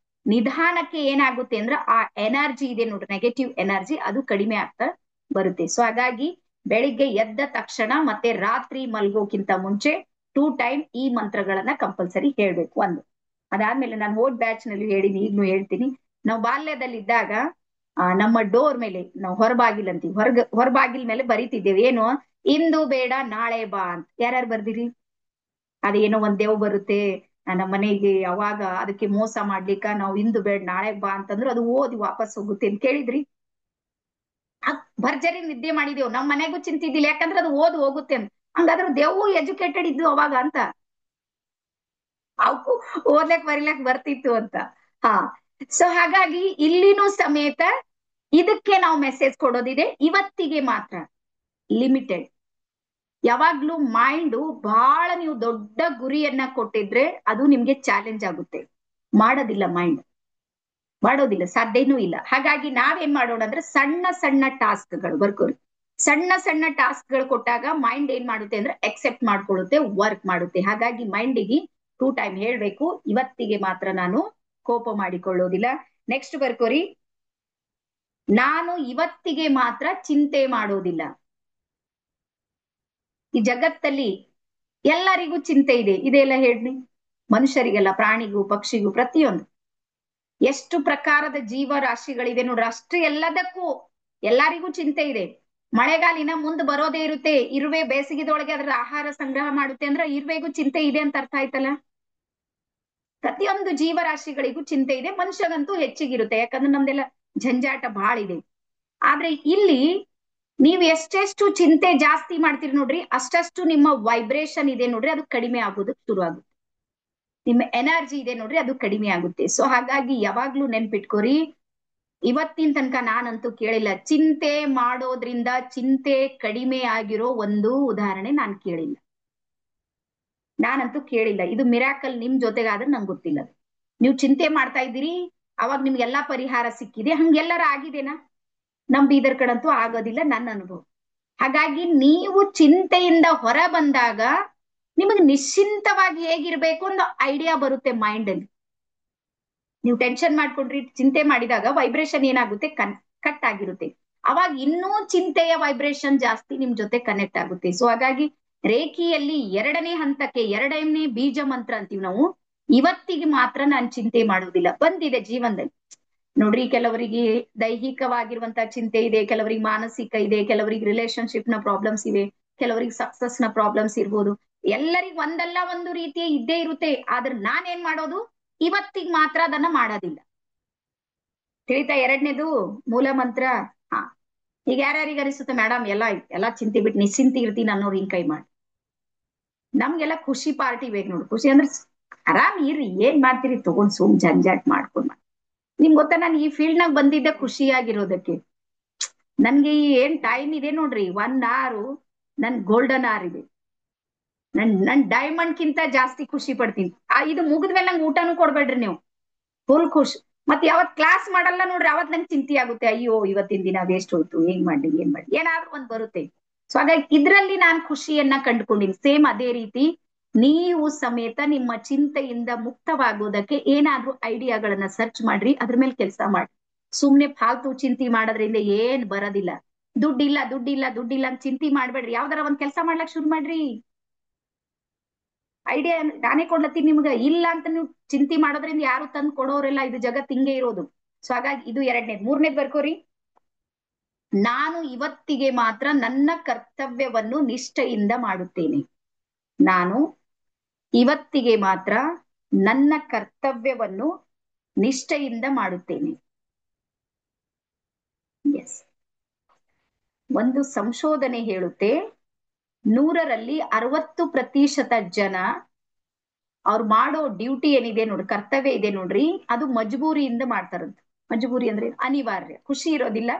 ನಿಧಾನಕ್ಕೆ ಏನಾಗುತ್ತೆ ಅಂದ್ರೆ ಆ ಎನರ್ಜಿ ಇದೆ ನೋಡ್ರಿ, ನೆಗೆಟಿವ್ ಎನರ್ಜಿ, ಅದು ಕಡಿಮೆ ಆಗ್ತಾ ಬರುತ್ತೆ. ಸೊ ಹಾಗಾಗಿ ಬೆಳಿಗ್ಗೆ ಎದ್ದ ತಕ್ಷಣ ಮತ್ತೆ ರಾತ್ರಿ ಮಲ್ಗೋಕ್ಕಿಂತ ಮುಂಚೆ 2 ಟೈಮ್ ಈ ಮಂತ್ರಗಳನ್ನ ಕಂಪಲ್ಸರಿ ಹೇಳ್ಬೇಕು. ಒಂದು ಅದಾದ್ಮೇಲೆ ನಾನು ಓದ್ ಬ್ಯಾಚ್ ನಲ್ಲಿ ಹೇಳಿನಿ, ಈಗ್ಲೂ ಹೇಳ್ತೀನಿ. ನಾವು ಬಾಲ್ಯದಲ್ಲಿ ಇದ್ದಾಗ ನಮ್ಮ ಡೋರ್ ಮೇಲೆ, ನಾವು ಹೊರಬಾಗಿಲ್ ಅಂತೀವಿ, ಹೊರಬಾಗಿಲ್ ಮೇಲೆ ಬರೀತಿದ್ದೇವೆ ಏನು, ಇಂದು ಬೇಡ ನಾಳೆ ಬಾ ಅಂತ. ಯಾರ್ಯಾರು ಬರ್ದಿರಿ? ಅದೇನೋ ಒಂದ್ ದೇವ್ ಬರುತ್ತೆ ನಮ್ಮ ಮನೆಗೆ, ಅವಾಗ ಅದಕ್ಕೆ ಮೋಸ ಮಾಡ್ಲಿಕ್ಕ ನಾವು ಇಂದು ಬೇಡ ನಾಳೆ ಬಾ ಅಂತಂದ್ರೆ ಅದು ಓದಿ ವಾಪಸ್ ಹೋಗುತ್ತೆ ಅಂತ ಕೇಳಿದ್ರಿ? ಭರ್ಜರಿ ನಿದ್ದೆ ಮಾಡಿದೇವು, ನಮ್ ಮನೆಗೂ ಚಿಂತಿದ್ದಿಲ್ಲ, ಯಾಕಂದ್ರೆ ಅದು ಓದ್ ಹೋಗುತ್ತೆ ಅಂತ. ಹಂಗಾದ್ರೆ ದೇವು ಎಜುಕೇಟೆಡ್ ಇದ್ದು ಅವಾಗ ಅಂತ, ಅವಕ್ಕೂ ಓದ್ಲಕ್ ಬರಿಲಕ್ ಬರ್ತಿತ್ತು ಅಂತ. ಹಾ, ಸೊ ಹಾಗಾಗಿ ಇಲ್ಲಿನೂ ಸಮೇತ ಇದಕ್ಕೆ ನಾವು ಮೆಸೇಜ್ ಕೊಡೋದಿದೆ, ಇವತ್ತಿಗೆ ಮಾತ್ರ, ಲಿಮಿಟೆಡ್. ಯಾವಾಗ್ಲೂ ಮೈಂಡ್ ಬಹಳ ನೀವು ದೊಡ್ಡ ಗುರಿಯನ್ನ ಕೊಟ್ಟಿದ್ರೆ ಅದು ನಿಮ್ಗೆ ಚಾಲೆಂಜ್ ಆಗುತ್ತೆ, ಮಾಡೋದಿಲ್ಲ, ಸಾಧ್ಯನೂ ಇಲ್ಲ. ಹಾಗಾಗಿ ನಾವೇನ್ ಮಾಡೋಣ ಅಂದ್ರೆ ಸಣ್ಣ ಸಣ್ಣ ಟಾಸ್ಕ್ಗಳು ಬರ್ಕೋರಿ. ಸಣ್ಣ ಸಣ್ಣ ಟಾಸ್ಕ್ಗಳು ಕೊಟ್ಟಾಗ ಮೈಂಡ್ ಏನ್ ಮಾಡುತ್ತೆ ಅಂದ್ರೆ ಎಕ್ಸೆಪ್ಟ್ ಮಾಡ್ಕೊಳ್ಳುತ್ತೆ, ವರ್ಕ್ ಮಾಡುತ್ತೆ. ಹಾಗಾಗಿ ಮೈಂಡಿಗೆ 2 ಟೈಮ್ ಹೇಳ್ಬೇಕು, ಇವತ್ತಿಗೆ ಮಾತ್ರ ನಾನು ಕೋಪ ಮಾಡಿಕೊಳ್ಳೋದಿಲ್ಲ. ನೆಕ್ಸ್ಟ್ ಬರ್ಕೋರಿ, ನಾನು ಇವತ್ತಿಗೆ ಮಾತ್ರ ಚಿಂತೆ ಮಾಡೋದಿಲ್ಲ. ಈ ಜಗತ್ತಲ್ಲಿ ಎಲ್ಲರಿಗೂ ಚಿಂತೆ ಇದೆ, ಇದೆಲ್ಲ ಹೇಳಿ, ಮನುಷ್ಯರಿಗೆಲ್ಲ, ಪ್ರಾಣಿಗೂ ಪಕ್ಷಿಗೂ ಪ್ರತಿಯೊಂದು ಎಷ್ಟು ಪ್ರಕಾರದ ಜೀವರಾಶಿಗಳಿದೆ ನೋಡ್ರಿ, ಅಷ್ಟು ಎಲ್ಲದಕ್ಕೂ ಎಲ್ಲರಿಗೂ ಚಿಂತೆ ಇದೆ. ಮಳೆಗಾಲಿನ ಮುಂದೆ ಬರೋದೇ ಇರುತ್ತೆ, ಇರುವೆ ಬೇಸಿಗೆದೊಳಗೆ ಅದರ ಆಹಾರ ಸಂಗ್ರಹ ಮಾಡುತ್ತೆ ಅಂದ್ರೆ ಇರುವೆಗೂ ಚಿಂತೆ ಇದೆ ಅಂತ ಅರ್ಥ ಆಯ್ತಲ್ಲ. ಪ್ರತಿಯೊಂದು ಜೀವರಾಶಿಗಳಿಗೂ ಚಿಂತೆ ಇದೆ, ಮನುಷ್ಯಗಂತೂ ಹೆಚ್ಚಿಗಿರುತ್ತೆ, ಯಾಕಂದ್ರೆ ನಮ್ದೆಲ್ಲ ಜಂಜಾಟ ಬಹಳ ಇದೆ. ಆದ್ರೆ ಇಲ್ಲಿ ನೀವು ಎಷ್ಟೆಷ್ಟು ಚಿಂತೆ ಜಾಸ್ತಿ ಮಾಡ್ತೀರಿ ನೋಡ್ರಿ, ಅಷ್ಟಷ್ಟು ನಿಮ್ಮ ವೈಬ್ರೇಷನ್ ಇದೆ ನೋಡ್ರಿ, ಅದು ಕಡಿಮೆ ಆಗೋದಕ್ಕೆ ಶುರು ಆಗುತ್ತೆ. ನಿಮ್ಮ ಎನರ್ಜಿ ಇದೆ ನೋಡ್ರಿ, ಅದು ಕಡಿಮೆ ಆಗುತ್ತೆ. ಸೊ ಹಾಗಾಗಿ ಯಾವಾಗ್ಲೂ ನೆನ್ಪಿಟ್ಕೋರಿ, ಇವತ್ತಿನ ತನಕ ನಾನಂತೂ ಕೇಳಿಲ್ಲ ಚಿಂತೆ ಮಾಡೋದ್ರಿಂದ ಚಿಂತೆ ಕಡಿಮೆ ಆಗಿರೋ ಒಂದು ಉದಾಹರಣೆ ನಾನಂತೂ ಕೇಳಿಲ್ಲ. ಇದು ಮಿರಾಕಲ್ ನಿಮ್ ಜೊತೆಗಾದ್ರೆ ನಂಗೆ ಗೊತ್ತಿಲ್ಲ. ನೀವು ಚಿಂತೆ ಮಾಡ್ತಾ ಇದ್ದೀರಿ, ಅವಾಗ ನಿಮ್ಗೆಲ್ಲಾ ಪರಿಹಾರ ಸಿಕ್ಕಿದೆ, ಹಂಗೆಲ್ಲರ ಆಗಿದೆನಾ? ನಮ್ ಬೀದರ್ ಕಡಂತೂ ಆಗೋದಿಲ್ಲ, ನನ್ನ ಅನುಭವ. ಹಾಗಾಗಿ ನೀವು ಚಿಂತೆಯಿಂದ ಹೊರ ಬಂದಾಗ ನಿಮಗೆ ನಿಶ್ಚಿಂತವಾಗಿ ಹೇಗಿರ್ಬೇಕು ಅನ್ನೋ ಐಡಿಯಾ ಬರುತ್ತೆ ಮೈಂಡ್ ಅಲ್ಲಿ. ನೀವು ಟೆನ್ಷನ್ ಮಾಡ್ಕೊಂಡ್ರಿ, ಚಿಂತೆ ಮಾಡಿದಾಗ ವೈಬ್ರೇಷನ್ ಏನಾಗುತ್ತೆ, ಕಟ್ ಆಗಿರುತ್ತೆ. ಅವಾಗ ಇನ್ನೂ ಚಿಂತೆಯ ವೈಬ್ರೇಷನ್ ಜಾಸ್ತಿ ನಿಮ್ ಜೊತೆ ಕನೆಕ್ಟ್ ಆಗುತ್ತೆ. ಸೊ ಹಾಗಾಗಿ ರೇಖಿಯಲ್ಲಿ ಎರಡನೇ ಹಂತಕ್ಕೆ, ಎರಡನೇ ಬೀಜ ಮಂತ್ರ ಅಂತೀವಿ ನಾವು. ಇವತ್ತಿಗೆ ಮಾತ್ರ ನಾನು ಚಿಂತೆ ಮಾಡುವುದಿಲ್ಲ, ಬಂದಿದೆ ಜೀವನದಲ್ಲಿ. ನೋಡ್ರಿ, ಕೆಲವರಿಗೆ ದೈಹಿಕವಾಗಿರುವಂತ ಚಿಂತೆ ಇದೆ, ಕೆಲವರಿಗೆ ಮಾನಸಿಕ ಇದೆ, ಕೆಲವರಿಗೆ ರಿಲೇಶನ್ಶಿಪ್ ನ ಪ್ರಾಬ್ಲಮ್ಸ್ ಇವೆ, ಕೆಲವರಿಗೆ ಸಕ್ಸಸ್ ನ ಪ್ರಾಬ್ಲಮ್ಸ್ ಇರ್ಬೋದು. ಎಲ್ಲರಿಗೂ ಒಂದಲ್ಲ ಒಂದು ರೀತಿಯ ಇದ್ದೇ ಇರುತ್ತೆ. ಆದ್ರೆ ನಾನೇನ್ ಮಾಡೋದು, ಇವತ್ತಿಗೆ ಮಾತ್ರ ಅದನ್ನ ಮಾಡೋದಿಲ್ಲ. ತಿಳಿತಾ? ಎರಡನೇದು ಮೂಲ ಮಂತ್ರ. ಹಾ, ಈಗ ಯಾರ್ಯಾರಿಗೆ ಅನಿಸುತ್ತೆ ಮೇಡಮ್ ಎಲ್ಲಾ ಚಿಂತೆ ಬಿಟ್ಟು ನಿಶ್ಚಿಂತೆ ಇರ್ತೀನಿ ಅನ್ನೋರು ಹಿಂಗ್ ಕೈ ಮಾಡಿ. ನಮ್ಗೆಲ್ಲ ಖುಷಿ ಪಾರ್ಟಿ ಬೇಕು ನೋಡಿ. ಖುಷಿ ಅಂದ್ರೆ ಆರಾಮ್ ಇರ್ರಿ, ಏನ್ ಮಾಡ್ತೀರಿ ತಗೊಂಡ್ ಸುಮ್ ಜಂಜಾಟ್ ಮಾಡ್ಕೊಂಡ್. ನಿಮ್ಗೆ ಗೊತ್ತಾ, ನಾನು ಈ ಫೀಲ್ಡ್ ನಾಗ ಬಂದಿದ್ದೆ ಖುಷಿಯಾಗಿರೋದಕ್ಕೆ. ನನ್ಗೆ ಏನ್ ಟೈಮ್ ಇದೆ ನೋಡ್ರಿ, 1 hour ನನ್ ಗೋಲ್ಡನ್ ಅವರ್ ಇದೆ. ನನ್ ಡೈಮಂಡ್ ಕಿಂತ ಜಾಸ್ತಿ ಖುಷಿ ಪಡ್ತೀನಿ. ಇದು ಮುಗಿದ್ಮೇಲೆ ನಂಗೆ ಊಟನೂ ಕೊಡ್ಬೇಡ್ರಿ ನೀವು, ಫುಲ್ ಖುಷ್. ಮತ್ ಯಾವತ್ ಕ್ಲಾಸ್ ಮಾಡಲ್ಲ ನೋಡ್ರಿ, ಅವತ್ ನಂಗೆ ಚಿಂತೆ ಆಗುತ್ತೆ, ಅಯ್ಯೋ ಇವತ್ತಿನ ದಿನ ವೇಸ್ಟ್ ಹೋಯ್ತು, ಏನ್ ಮಾಡಿ ಏನಾದ್ರೂ ಒಂದ್ ಬರುತ್ತೆ. ಸೊ ಹಾಗಾಗಿ ಇದ್ರಲ್ಲಿ ನಾನ್ ಖುಷಿಯನ್ನ ಕಂಡುಕೊಂಡಿನಿ. ಸೇಮ್ ಅದೇ ರೀತಿ ನೀವು ಸಮೇತ ನಿಮ್ಮ ಚಿಂತೆಯಿಂದ ಮುಕ್ತವಾಗೋದಕ್ಕೆ ಏನಾದ್ರೂ ಐಡಿಯಾಗಳನ್ನ ಸರ್ಚ್ ಮಾಡ್ರಿ, ಅದ್ರ ಮೇಲೆ ಕೆಲಸ ಮಾಡಿ. ಸುಮ್ನೆ ಫಾಲ್ತು ಚಿಂತೆ ಮಾಡೋದ್ರಿಂದ ಏನ್ ಬರೋದಿಲ್ಲ. ದುಡ್ಡಿಲ್ಲ ದುಡ್ಡಿಲ್ಲ ದುಡ್ಡಿಲ್ಲ ಅಂತ ಚಿಂತೆ ಮಾಡ್ಬೇಡ್ರಿ, ಯಾವ್ದಾರ ಒಂದ್ ಕೆಲಸ ಮಾಡ್ಲಕ್ ಶುರು ಮಾಡ್ರಿ. ಐಡಿಯಾ ನಾನೇ ಕೊಡ್ಲತ್ತೀನಿ ನಿಮ್ಗ. ಇಲ್ಲ ಅಂತ ನೀವು ಚಿಂತೆ ಮಾಡೋದ್ರಿಂದ ಯಾರು ತಂದು ಕೊಡೋರೆಲ್ಲ, ಇದು ಜಗತ್ ಹಿಂಗೆ ಇರೋದು. ಸೊ ಹಾಗಾಗಿ ಇದು ಎರಡನೇದು. ಮೂರನೇದು ಬರ್ಕೋರಿ. ನಾನು ಇವತ್ತಿಗೆ ಮಾತ್ರ ನನ್ನ ಕರ್ತವ್ಯವನ್ನು ನಿಷ್ಠೆಯಿಂದ ಮಾಡುತ್ತೇನೆ. ನಾನು ಇವತ್ತಿಗೆ ಮಾತ್ರ ನನ್ನ ಕರ್ತವ್ಯವನ್ನು ನಿಷ್ಠೆಯಿಂದ ಮಾಡುತ್ತೇನೆ. ಎಸ್, ಒಂದು ಸಂಶೋಧನೆ ಹೇಳುತ್ತೆ, 100ರಲ್ಲಿ 60% ಜನ ಅವ್ರು ಮಾಡೋ ಡ್ಯೂಟಿ ಏನಿದೆ ನೋಡ್ರಿ, ಕರ್ತವ್ಯ ಇದೆ ನೋಡ್ರಿ, ಅದು ಮಜಬೂರಿಯಿಂದ ಮಾಡ್ತಾರಂತ. ಮಜಬೂರಿ ಅಂದ್ರೆ ಅನಿವಾರ್ಯ, ಖುಷಿ ಇರೋದಿಲ್ಲ,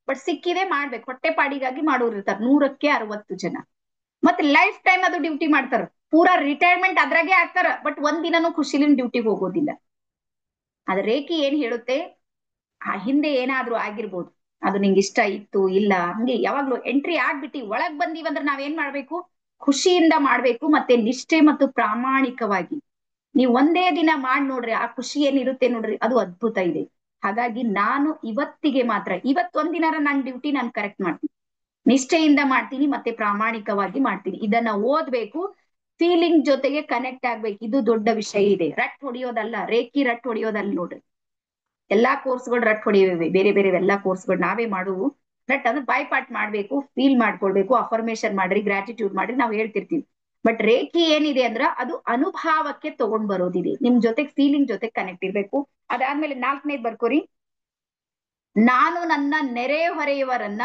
ಬಟ್ ಸಿಕ್ಕಿದೆ ಮಾಡ್ಬೇಕು, ಹೊಟ್ಟೆ ಪಾಡಿಗಾಗಿ ಮಾಡೋರು ಇರ್ತಾರೆ 100ಕ್ಕೆ 60 ಜನ. ಮತ್ತೆ ಲೈಫ್ ಟೈಮ್ ಅದು ಡ್ಯೂಟಿ ಮಾಡ್ತಾರ, ಪೂರಾ ರಿಟೈರ್ಮೆಂಟ್ ಅದ್ರಾಗೆ ಆಗ್ತಾರ, ಬಟ್ ಒಂದಿನನೂ ಖುಷಿಲಿನ ಡ್ಯೂಟಿಗೆ ಹೋಗೋದಿಲ್ಲ. ಅದ್ರ ರೇಖಿ ಏನ್ ಹೇಳುತ್ತೆ, ಆ ಹಿಂದೆ ಏನಾದ್ರೂ ಆಗಿರ್ಬೋದು, ಅದು ನಿಂಗೆ ಇಷ್ಟ ಇತ್ತು ಇಲ್ಲ, ಹಂಗೆ ಯಾವಾಗ್ಲೂ ಎಂಟ್ರಿ ಆಗ್ಬಿಟ್ಟಿ ಒಳಗ್ ಬಂದೀವಂದ್ರೆ ನಾವೇನ್ ಮಾಡ್ಬೇಕು, ಖುಷಿಯಿಂದ ಮಾಡ್ಬೇಕು, ಮತ್ತೆ ನಿಷ್ಠೆ ಮತ್ತು ಪ್ರಾಮಾಣಿಕವಾಗಿ. ನೀವು ಒಂದೇ ದಿನ ಮಾಡಿ ನೋಡ್ರಿ, ಆ ಖುಷಿ ಏನಿರುತ್ತೆ ನೋಡ್ರಿ, ಅದು ಅದ್ಭುತ ಇದೆ. ಹಾಗಾಗಿ ನಾನು ಇವತ್ತಿಗೆ ಮಾತ್ರ, ಇವತ್ತೊಂದಿನಾರ ನನ್ನ ಡ್ಯೂಟಿ ನಾನು ಕರೆಕ್ಟ್ ಮಾಡ್ತೀನಿ, ನಿಷ್ಠೆಯಿಂದ ಮಾಡ್ತೀನಿ, ಮತ್ತೆ ಪ್ರಾಮಾಣಿಕವಾಗಿ ಮಾಡ್ತೀನಿ. ಇದನ್ನ ಓದ್ಬೇಕು, ಫೀಲಿಂಗ್ ಜೊತೆಗೆ ಕನೆಕ್ಟ್ ಆಗ್ಬೇಕು. ಇದು ದೊಡ್ಡ ವಿಷಯ ಇದೆ. ರಟ್ ಹೊಡಿಯೋದಲ್ಲ, ರೇಖಿ ರಟ್ ಹೊಡಿಯೋದಲ್ಲ ನೋಡ್ರಿ. ಎಲ್ಲಾ ಕೋರ್ಸ್ಗಳು ರಟ್ ಹೊಡಿಯವೆ, ಬೇರೆ ಬೇರೆ ಎಲ್ಲಾ ಕೋರ್ಸ್ಗಳು ನಾವೇ ಮಾಡುವು. ರಟ್ ಅಂದ್ರೆ ಬಾಯ್ಪಾಟ್ ಮಾಡ್ಬೇಕು, ಫೀಲ್ ಮಾಡ್ಕೊಳ್ಬೇಕು, ಅಫರ್ಮೇಶನ್ ಮಾಡ್ರಿ, ಗ್ರಾಟಿಟ್ಯೂಡ್ ಮಾಡ್ರಿ, ನಾವ್ ಹೇಳ್ತಿರ್ತೀವಿ. ಬಟ್ ರೇಖಿ ಏನಿದೆ ಅಂದ್ರ ಅದು ಅನುಭಾವಕ್ಕೆ ತಗೊಂಡ್ ಬರೋದಿದೆ, ನಿಮ್ ಜೊತೆಗೆ ಫೀಲಿಂಗ್ ಜೊತೆ ಕನೆಕ್ಟ್ ಇರ್ಬೇಕು. ಅದಾದ್ಮೇಲೆ 4ನೇದ್ ಬರ್ಕೋರಿ. ನಾನು ನನ್ನ ನೆರೆಹೊರೆಯವರನ್ನ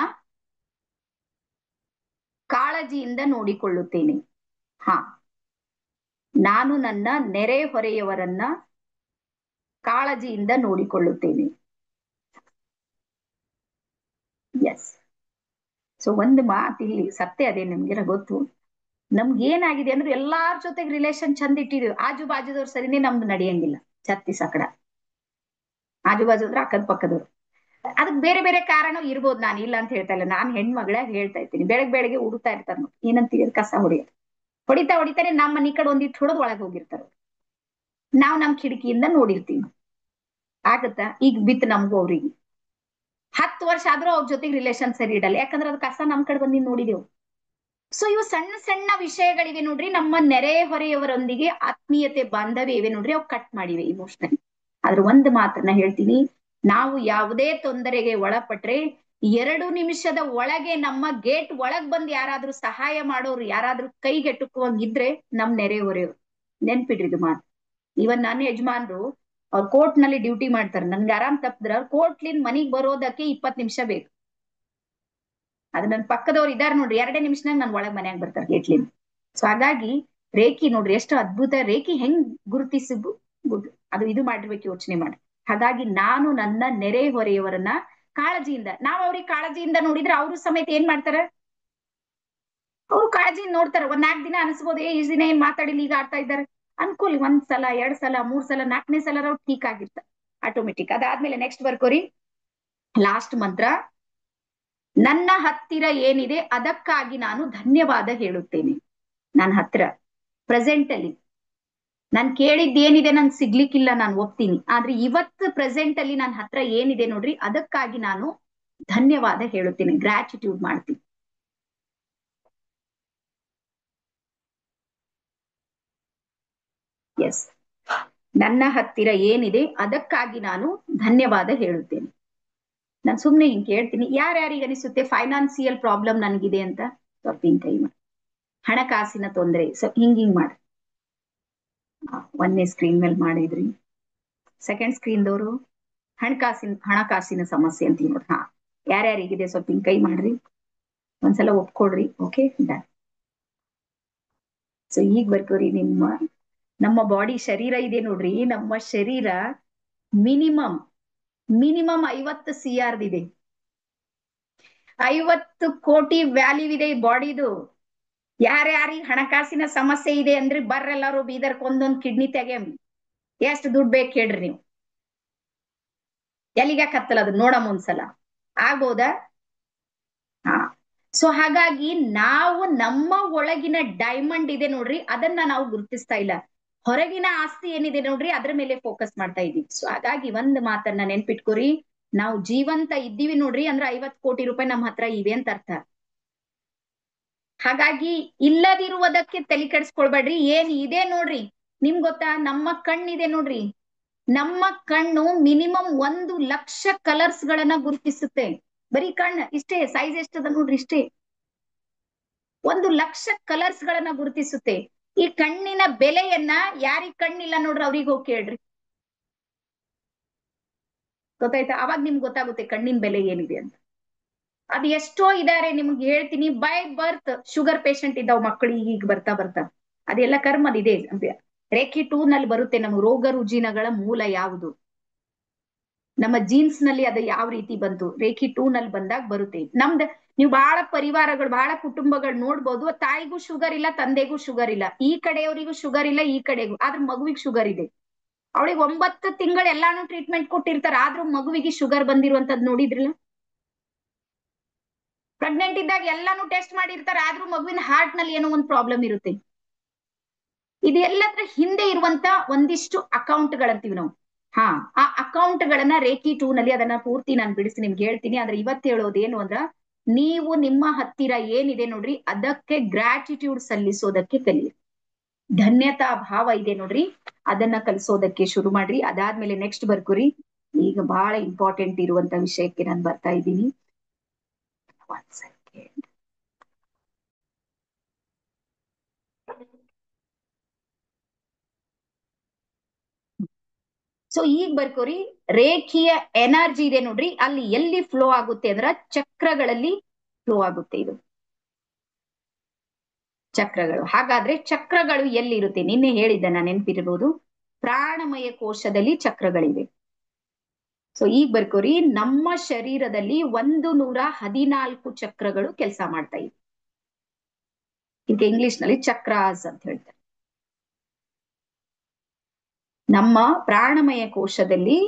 ಕಾಳಜಿಯಿಂದ ನೋಡಿಕೊಳ್ಳುತ್ತೇನೆ. ಹಾ, ನಾನು ನನ್ನ ನೆರೆಹೊರೆಯವರನ್ನ ಕಾಳಜಿಯಿಂದ ನೋಡಿಕೊಳ್ಳುತ್ತೇನೆ. ಎಸ್. ಸೊ ಒಂದು ಮಾತು ಇಲ್ಲಿ ಸತ್ಯ ಅದೇ, ನಿಮ್ಗೆಲ್ಲ ಗೊತ್ತು. ನಮ್ಗೆ ಏನಾಗಿದೆ ಅಂದ್ರೆ ಎಲ್ಲಾರ ಜೊತೆಗೆ ರಿಲೇಶನ್ ಚಂದ ಇಟ್ಟಿದೀವಿ, ಆಜು ಬಾಜುದವ್ರು ಸರಿನೇ ನಮ್ದು ನಡೆಯಂಗಿಲ್ಲ. ಛತ್ತಿ ಸಕಡ ಆಜು ಬಾಜು ಅಂದ್ರೆ ಅಕ್ಕದ ಪಕ್ಕದವ್ರು. ಅದಕ್ಕೆ ಬೇರೆ ಬೇರೆ ಕಾರಣ ಇರ್ಬೋದು, ನಾನು ಇಲ್ಲ ಅಂತ ಹೇಳ್ತಾ ಇಲ್ಲ, ನಾನು ಹೆಣ್ಮಗಳಾಗಿ ಹೇಳ್ತಾ ಇದ್ದೀನಿ. ಬೆಳಗ್ಗೆ ಉಡ್ತಾ ಇರ್ತಾರ, ಏನಂತೀವಿ, ಕಸ ಹೊಡಿಯೋದು. ಹೊಡಿತಾರೆ, ನಮ್ಮ ಮನಿ ಕಡೆ ಒಂದಿಟ್ಟು ಹೊಡೆದ್ ಒಳಗೆ ಹೋಗಿರ್ತಾರ. ನಾವ್ ನಮ್ ಕಿಟಕಿಯಿಂದ ನೋಡಿರ್ತೀವಿ. ಆಗತ್ತಾ? ಈಗ ಬಿತ್ತು ನಮಗೂ ಅವ್ರಿಗೆ 10 ವರ್ಷ ಆದ್ರೂ ಅವ್ರ ಜೊತೆಗೆ ರಿಲೇಶನ್ ಸರಿ ಇಡಲ್ಲ, ಯಾಕಂದ್ರೆ ಅದು ಕಸ ನಮ್ ಕಡೆ ಬಂದಿದ್ ನೋಡಿದೆವು. ಸೊ ಇವು ಸಣ್ಣ ಸಣ್ಣ ವಿಷಯಗಳಿವೆ ನೋಡ್ರಿ, ನಮ್ಮ ನೆರೆ ಹೊರೆಯವರೊಂದಿಗೆ ಆತ್ಮೀಯತೆ ಬಾಂಧವ್ಯ ಇವೆ ನೋಡ್ರಿ, ಅವು ಕಟ್ ಮಾಡಿವೆ ಇಮೋಷನಲಿ. ಆದ್ರೆ ಒಂದು ಮಾತನ್ನ ಹೇಳ್ತೀನಿ, ನಾವು ಯಾವುದೇ ತೊಂದರೆಗೆ ಒಳಪಟ್ರೆ 2 ನಿಮಿಷದ ಒಳಗೆ ನಮ್ಮ ಗೇಟ್ ಒಳಗ್ ಬಂದ್ ಯಾರಾದ್ರೂ ಸಹಾಯ ಮಾಡೋರು, ಯಾರಾದ್ರೂ ಕೈಗೆಟುಕುವಂಗಿದ್ರೆ ನಮ್ ನೆರೆ ಹೊರೆಯವರು. ನೆನ್ಪಿಡ್ರಿ ಇದು ಮಾತು. ಇವನ್ ನನ್ನ ಯಜಮಾನ್ರು ಅವ್ರು ಕೋರ್ಟ್ ನಲ್ಲಿ ಡ್ಯೂಟಿ ಮಾಡ್ತಾರೆ, ನನ್ಗೆ ಆರಾಮ್ ತಪ್ಪಿದ್ರ ಕೋರ್ಟ್ಲಿಂದ ಮನಿಗ್ ಬರೋದಕ್ಕೆ 20 ನಿಮಿಷ ಬೇಕು. ಅದು ನನ್ ಪಕ್ಕದವ್ರು ಇದಾರೆ ನೋಡ್ರಿ, 2 ನಿಮಿಷನಾಗ ನನ್ ಒಳಗ್ ಮನ್ಯಾಗ ಬರ್ತಾರೆ ಗೇಟ್ಲಿಂದ. ಸೊ ಹಾಗಾಗಿ ರೇಖಿ ನೋಡ್ರಿ ಎಷ್ಟು ಅದ್ಭುತ. ರೇಖಿ ಹೆಂಗ್ ಗುರುತಿಸಬಹುದು, ಅದು ಇದು ಮಾಡಿರ್ಬೇಕು, ಯೋಚನೆ ಮಾಡಿ. ಹಾಗಾಗಿ ನಾನು ನನ್ನ ನೆರೆ ಹೊರೆಯವರನ್ನ ಕಾಳಜಿಯಿಂದ, ನಾವ್ ಅವ್ರಿಗೆ ಕಾಳಜಿಯಿಂದ ನೋಡಿದ್ರೆ ಅವರು ಸಮೇತ ಏನ್ ಮಾಡ್ತಾರ, ಅವ್ರು ಕಾಳಜಿಯಿಂದ ನೋಡ್ತಾರ. ಒಂದ್ 4 ದಿನ ಅನ್ಸ್ಬೋದು, ಇಷ್ಟ ದಿನ ಏನ್ ಮಾತಾಡಿಲ್ಲ, ಈಗ ಆಡ್ತಾ ಇದ್ದಾರೆ. ಅನ್ಕೋಲಿ 1 ಸಲ 2 ಸಲ 3 ಸಲ 4ನೇ ಸಲ ನಾವು ಟೀಕ್ ಆಗಿರ್ತ ಆಟೋಮೆಟಿಕ್. ಅದಾದ್ಮೇಲೆ ನೆಕ್ಸ್ಟ್ ಬರ್ಕೋರಿ ಲಾಸ್ಟ್ ಮಂತ್ರ. ನನ್ನ ಹತ್ತಿರ ಏನಿದೆ ಅದಕ್ಕಾಗಿ ನಾನು ಧನ್ಯವಾದ ಹೇಳುತ್ತೇನೆ. ನನ್ನ ಹತ್ರ ಪ್ರೆಸೆಂಟ್ ಅಲ್ಲಿ ನಾನ್ ಕೇಳಿದ್ದೇನಿದೆ ನನ್ಗೆ ಸಿಗ್ಲಿಕ್ಕಿಲ್ಲ, ನಾನು ಒಪ್ತೀನಿ. ಆದ್ರೆ ಇವತ್ತು ಪ್ರೆಸೆಂಟ್ ಅಲ್ಲಿ ನನ್ನ ಹತ್ರ ಏನಿದೆ ನೋಡ್ರಿ ಅದಕ್ಕಾಗಿ ನಾನು ಧನ್ಯವಾದ ಹೇಳುತ್ತೇನೆ, ಗ್ರಾಟಿಟ್ಯೂಡ್ ಮಾಡ್ತೀನಿ. ಎಸ್, ನನ್ನ ಹತ್ತಿರ ಏನಿದೆ ಅದಕ್ಕಾಗಿ ನಾನು ಧನ್ಯವಾದ ಹೇಳುತ್ತೇನೆ. ನಾನು ಸುಮ್ನೆ ಹಿಂಗ್ ಕೇಳ್ತೀನಿ, ಯಾರ್ಯಾರಿಗೆ ಅನಿಸುತ್ತೆ ಫೈನಾನ್ಸಿಯಲ್ ಪ್ರಾಬ್ಲಮ್ ನನಗಿದೆ ಅಂತ? ಸ್ವಲ್ಪ ಹಿಂಗ್ ಕೈ ಮಾಡಿ. ಹಣಕಾಸಿನ ತೊಂದರೆ, ಸೊ ಹಿಂಗ್ ಮಾಡಿ. 1ನೇ ಸ್ಕ್ರೀನ್ ಮೇಲೆ ಮಾಡಿದ್ರಿ. ಸೆಕೆಂಡ್ ಸ್ಕ್ರೀನ್ದವರು ಹಣಕಾಸಿನ ಸಮಸ್ಯೆ ಅಂತ ನೋಡ್ರಿ. ಯಾರ್ಯಾರಿಗಿದೆ ಸ್ವಲ್ಪ ಹಿಂಗ್ ಕೈ ಮಾಡ್ರಿ, ಒಂದ್ಸಲ ಒಪ್ಕೊಡ್ರಿ. Okay, done. ಸೊ ಈಗ ಬರ್ಕೋರಿ, ನಮ್ಮ ಬಾಡಿ ಶರೀರ ಇದೆ ನೋಡ್ರಿ, ನಮ್ಮ ಶರೀರ ಮಿನಿಮಮ್ 50 CR ಇದೆ, 50 ಕೋಟಿ ವ್ಯಾಲ್ಯೂ ಇದೆ ಈ ಬಾಡಿದು. ಯಾರ್ಯಾರಿಗೆ ಹಣಕಾಸಿನ ಸಮಸ್ಯೆ ಇದೆ ಅಂದ್ರೆ ಬರ್ರೆಲ್ಲಾರು ಬೀದರ್ಕ್ ಒಂದೊಂದ್ ಕಿಡ್ನಿ ತೆಗೆಮ್. ಎಷ್ಟು ದುಡ್ಡು ಬೇಕು ಕೇಳ್ರಿ ನೀವು, ಎಲ್ಲಿಗೆ ಕತ್ತಲ ಅದು ನೋಡಮ್ ಒಂದ್ಸಲ, ಆಗ್ಬೋದಾ? ಹಾ. ಸೊ ಹಾಗಾಗಿ ನಾವು ನಮ್ಮ ಒಳಗಿನ ಡೈಮಂಡ್ ಇದೆ ನೋಡ್ರಿ ಅದನ್ನ ನಾವು ಗುರುತಿಸ್ತಾ ಇಲ್ಲ. ಹೊರಗಿನ ಆಸ್ತಿ ಏನಿದೆ ನೋಡ್ರಿ ಅದ್ರ ಮೇಲೆ ಫೋಕಸ್ ಮಾಡ್ತಾ ಇದೀವಿ. ಸೊ ಹಾಗಾಗಿ ಒಂದ್ ಮಾತನ್ನ ನೆನ್ಪಿಟ್ಕೋರಿ, ನಾವು ಜೀವಂತ ಇದ್ದೀವಿ ನೋಡ್ರಿ ಅಂದ್ರೆ 50 ಕೋಟಿ ರೂಪಾಯಿ ನಮ್ಮ ಹತ್ರ ಇವೆ ಅಂತ ಅರ್ಥ. ಹಾಗಾಗಿ ಇಲ್ಲದಿರುವುದಕ್ಕೆ ತಲೆ ಕೆಡಿಸ್ಕೊಳ್ಬೇಡ್ರಿ, ಏನ್ ಇದೆ ನೋಡ್ರಿ. ನಿಮ್ ಗೊತ್ತಾ, ನಮ್ಮ ಕಣ್ಣಿದೆ ನೋಡ್ರಿ, ನಮ್ಮ ಕಣ್ಣು ಮಿನಿಮಮ್ 1,00,000 ಕಲರ್ಸ್ ಗಳನ್ನ ಗುರುತಿಸುತ್ತೆ. ಬರೀ ಕಣ್ಣು ಇಷ್ಟೇ, ಸೈಜ್ ಎಷ್ಟದ ನೋಡ್ರಿ ಇಷ್ಟೇ, 1,00,000 ಕಲರ್ಸ್ ಗಳನ್ನ ಗುರುತಿಸುತ್ತೆ. ಈ ಕಣ್ಣಿನ ಬೆಲೆಯನ್ನ ಯಾರಿಗ್ ಕಣ್ಣಿಲ್ಲ ನೋಡ್ರಿ ಅವ್ರಿಗೆ ಹೋಗಿ ಕೇಳ್ರಿ, ಗೊತ್ತಾಯ್ತಾ? ಅವಾಗ ನಿಮ್ಗೆ ಗೊತ್ತಾಗುತ್ತೆ ಕಣ್ಣಿನ ಬೆಲೆ ಏನಿದೆ ಅಂತ. ಅದು ಎಷ್ಟೋ ಇದಾರೆ ನಿಮ್ಗೆ ಹೇಳ್ತೀನಿ, ಬೈ ಬರ್ತ್ ಶುಗರ್ ಪೇಷಂಟ್ ಇದ್ದಾವ್ ಮಕ್ಕಳು ಈಗ ಬರ್ತಾ ಬರ್ತಾ. ಅದೆಲ್ಲ ಕರ್ಮದಿದೆ. ರೇಖಿ 2 ನಲ್ಲಿ ಬರುತ್ತೆ ನಮ್ಮ ರೋಗ ರುಜಿನಗಳ ಮೂಲ ಯಾವುದು, ನಮ್ಮ ಜೀನ್ಸ್ ನಲ್ಲಿ ಅದು ಯಾವ ರೀತಿ ಬಂತು, ರೇಖಿ 2 ನಲ್ಲಿ ಬಂದಾಗ ಬರುತ್ತೆ. ನಮ್ದು ನೀವು ಬಹಳ ಪರಿವಾರಗಳು ಬಹಳ ಕುಟುಂಬಗಳು ನೋಡ್ಬೋದು, ತಾಯಿಗೂ ಶುಗರ್ ಇಲ್ಲ ತಂದೆಗೂ ಶುಗರ್ ಇಲ್ಲ, ಈ ಕಡೆಯವರಿಗೂ ಶುಗರ್ ಇಲ್ಲ ಈ ಕಡೆಗೂ, ಆದ್ರೆ ಮಗುವಿಗೆ ಶುಗರ್ ಇದೆ. ಅವಳಿಗೆ 9 ತಿಂಗಳು ಎಲ್ಲಾನು ಟ್ರೀಟ್ಮೆಂಟ್ ಕೊಟ್ಟಿರ್ತಾರ, ಆದ್ರೂ ಮಗುವಿಗೆ ಶುಗರ್ ಬಂದಿರುವಂತದ್ ನೋಡಿದ್ರಲ್ಲ. ಪ್ರೆಗ್ನೆಂಟ್ ಇದ್ದಾಗ ಎಲ್ಲಾನು ಟೆಸ್ಟ್ ಮಾಡಿರ್ತಾರೆ, ಆದ್ರೂ ಮಗುವಿನ ಹಾರ್ಟ್ ನಲ್ಲಿ ಏನೋ ಒಂದು ಪ್ರಾಬ್ಲಮ್ ಇರುತ್ತೆ. ಇದೆಲ್ಲದ್ರ ಹಿಂದೆ ಇರುವಂತ ಒಂದಿಷ್ಟು ಅಕೌಂಟ್ ಗಳಂತೀವಿ ನಾವು. ಆ ಅಕೌಂಟ್ ಗಳನ್ನ ರೇಖಿ 2 ನಲ್ಲಿ ಅದನ್ನ ಪೂರ್ತಿ ನಾನು ಬಿಡಿಸಿ ನಿಮ್ಗೆ ಹೇಳ್ತೀನಿ. ಆದ್ರೆ ಇವತ್ತು ಹೇಳೋದೇನು ಅಂದ್ರ, ನೀವು ನಿಮ್ಮ ಹತ್ತಿರ ಏನಿದೆ ನೋಡ್ರಿ ಅದಕ್ಕೆ ಗ್ರಾಟಿಟ್ಯೂಡ್ ಸಲ್ಲಿಸೋದಕ್ಕೆ ಕಲಿಯಿರಿ. ಧನ್ಯತಾ ಭಾವ ಇದೆ ನೋಡ್ರಿ ಅದನ್ನ ಕಲಿಸೋದಕ್ಕೆ ಶುರು ಮಾಡ್ರಿ. ಅದಾದ್ಮೇಲೆ ನೆಕ್ಸ್ಟ್ ಬರ್ಕೋರಿ, ಈಗ ಬಹಳ ಇಂಪಾರ್ಟೆಂಟ್ ಇರುವಂತ ವಿಷಯಕ್ಕೆ ನಾನು ಬರ್ತಾ ಇದ್ದೀನಿ. ಒಂದ್ ಸೆಕೆಂಡ್. ಸೊ ಈಗ ಬರ್ಕೋರಿ, ರೇಖೀಯ ಎನರ್ಜಿ ಇದೆ ನೋಡ್ರಿ ಅಲ್ಲಿ ಎಲ್ಲಿ ಫ್ಲೋ ಆಗುತ್ತೆ ಅಂದ್ರ ಚಕ್ರಗಳಲ್ಲಿ ಫ್ಲೋ ಆಗುತ್ತೆ. ಇದು ಚಕ್ರಗಳು. ಹಾಗಾದ್ರೆ ಚಕ್ರಗಳು ಎಲ್ಲಿರುತ್ತೆ? ನಿನ್ನೆ ಹೇಳಿದ್ದ ನಾನು, ನೆನಪಿರಬಹುದು, ಪ್ರಾಣಮಯ ಕೋಶದಲ್ಲಿ ಚಕ್ರಗಳಿವೆ. ಸೊ ಈಗ ಬರ್ಕೋರಿ, ನಮ್ಮ ಶರೀರದಲ್ಲಿ 114 ಚಕ್ರಗಳು ಕೆಲಸ ಮಾಡ್ತಾ ಇವೆ. ಇದಕ್ಕೆ ಇಂಗ್ಲಿಷ್ ನಲ್ಲಿ ಚಕ್ರಾಸ್ ಅಂತ ಹೇಳ್ತಾರೆ. ನಮ್ಮ ಪ್ರಾಣಮಯ ಕೋಶದಲ್ಲಿ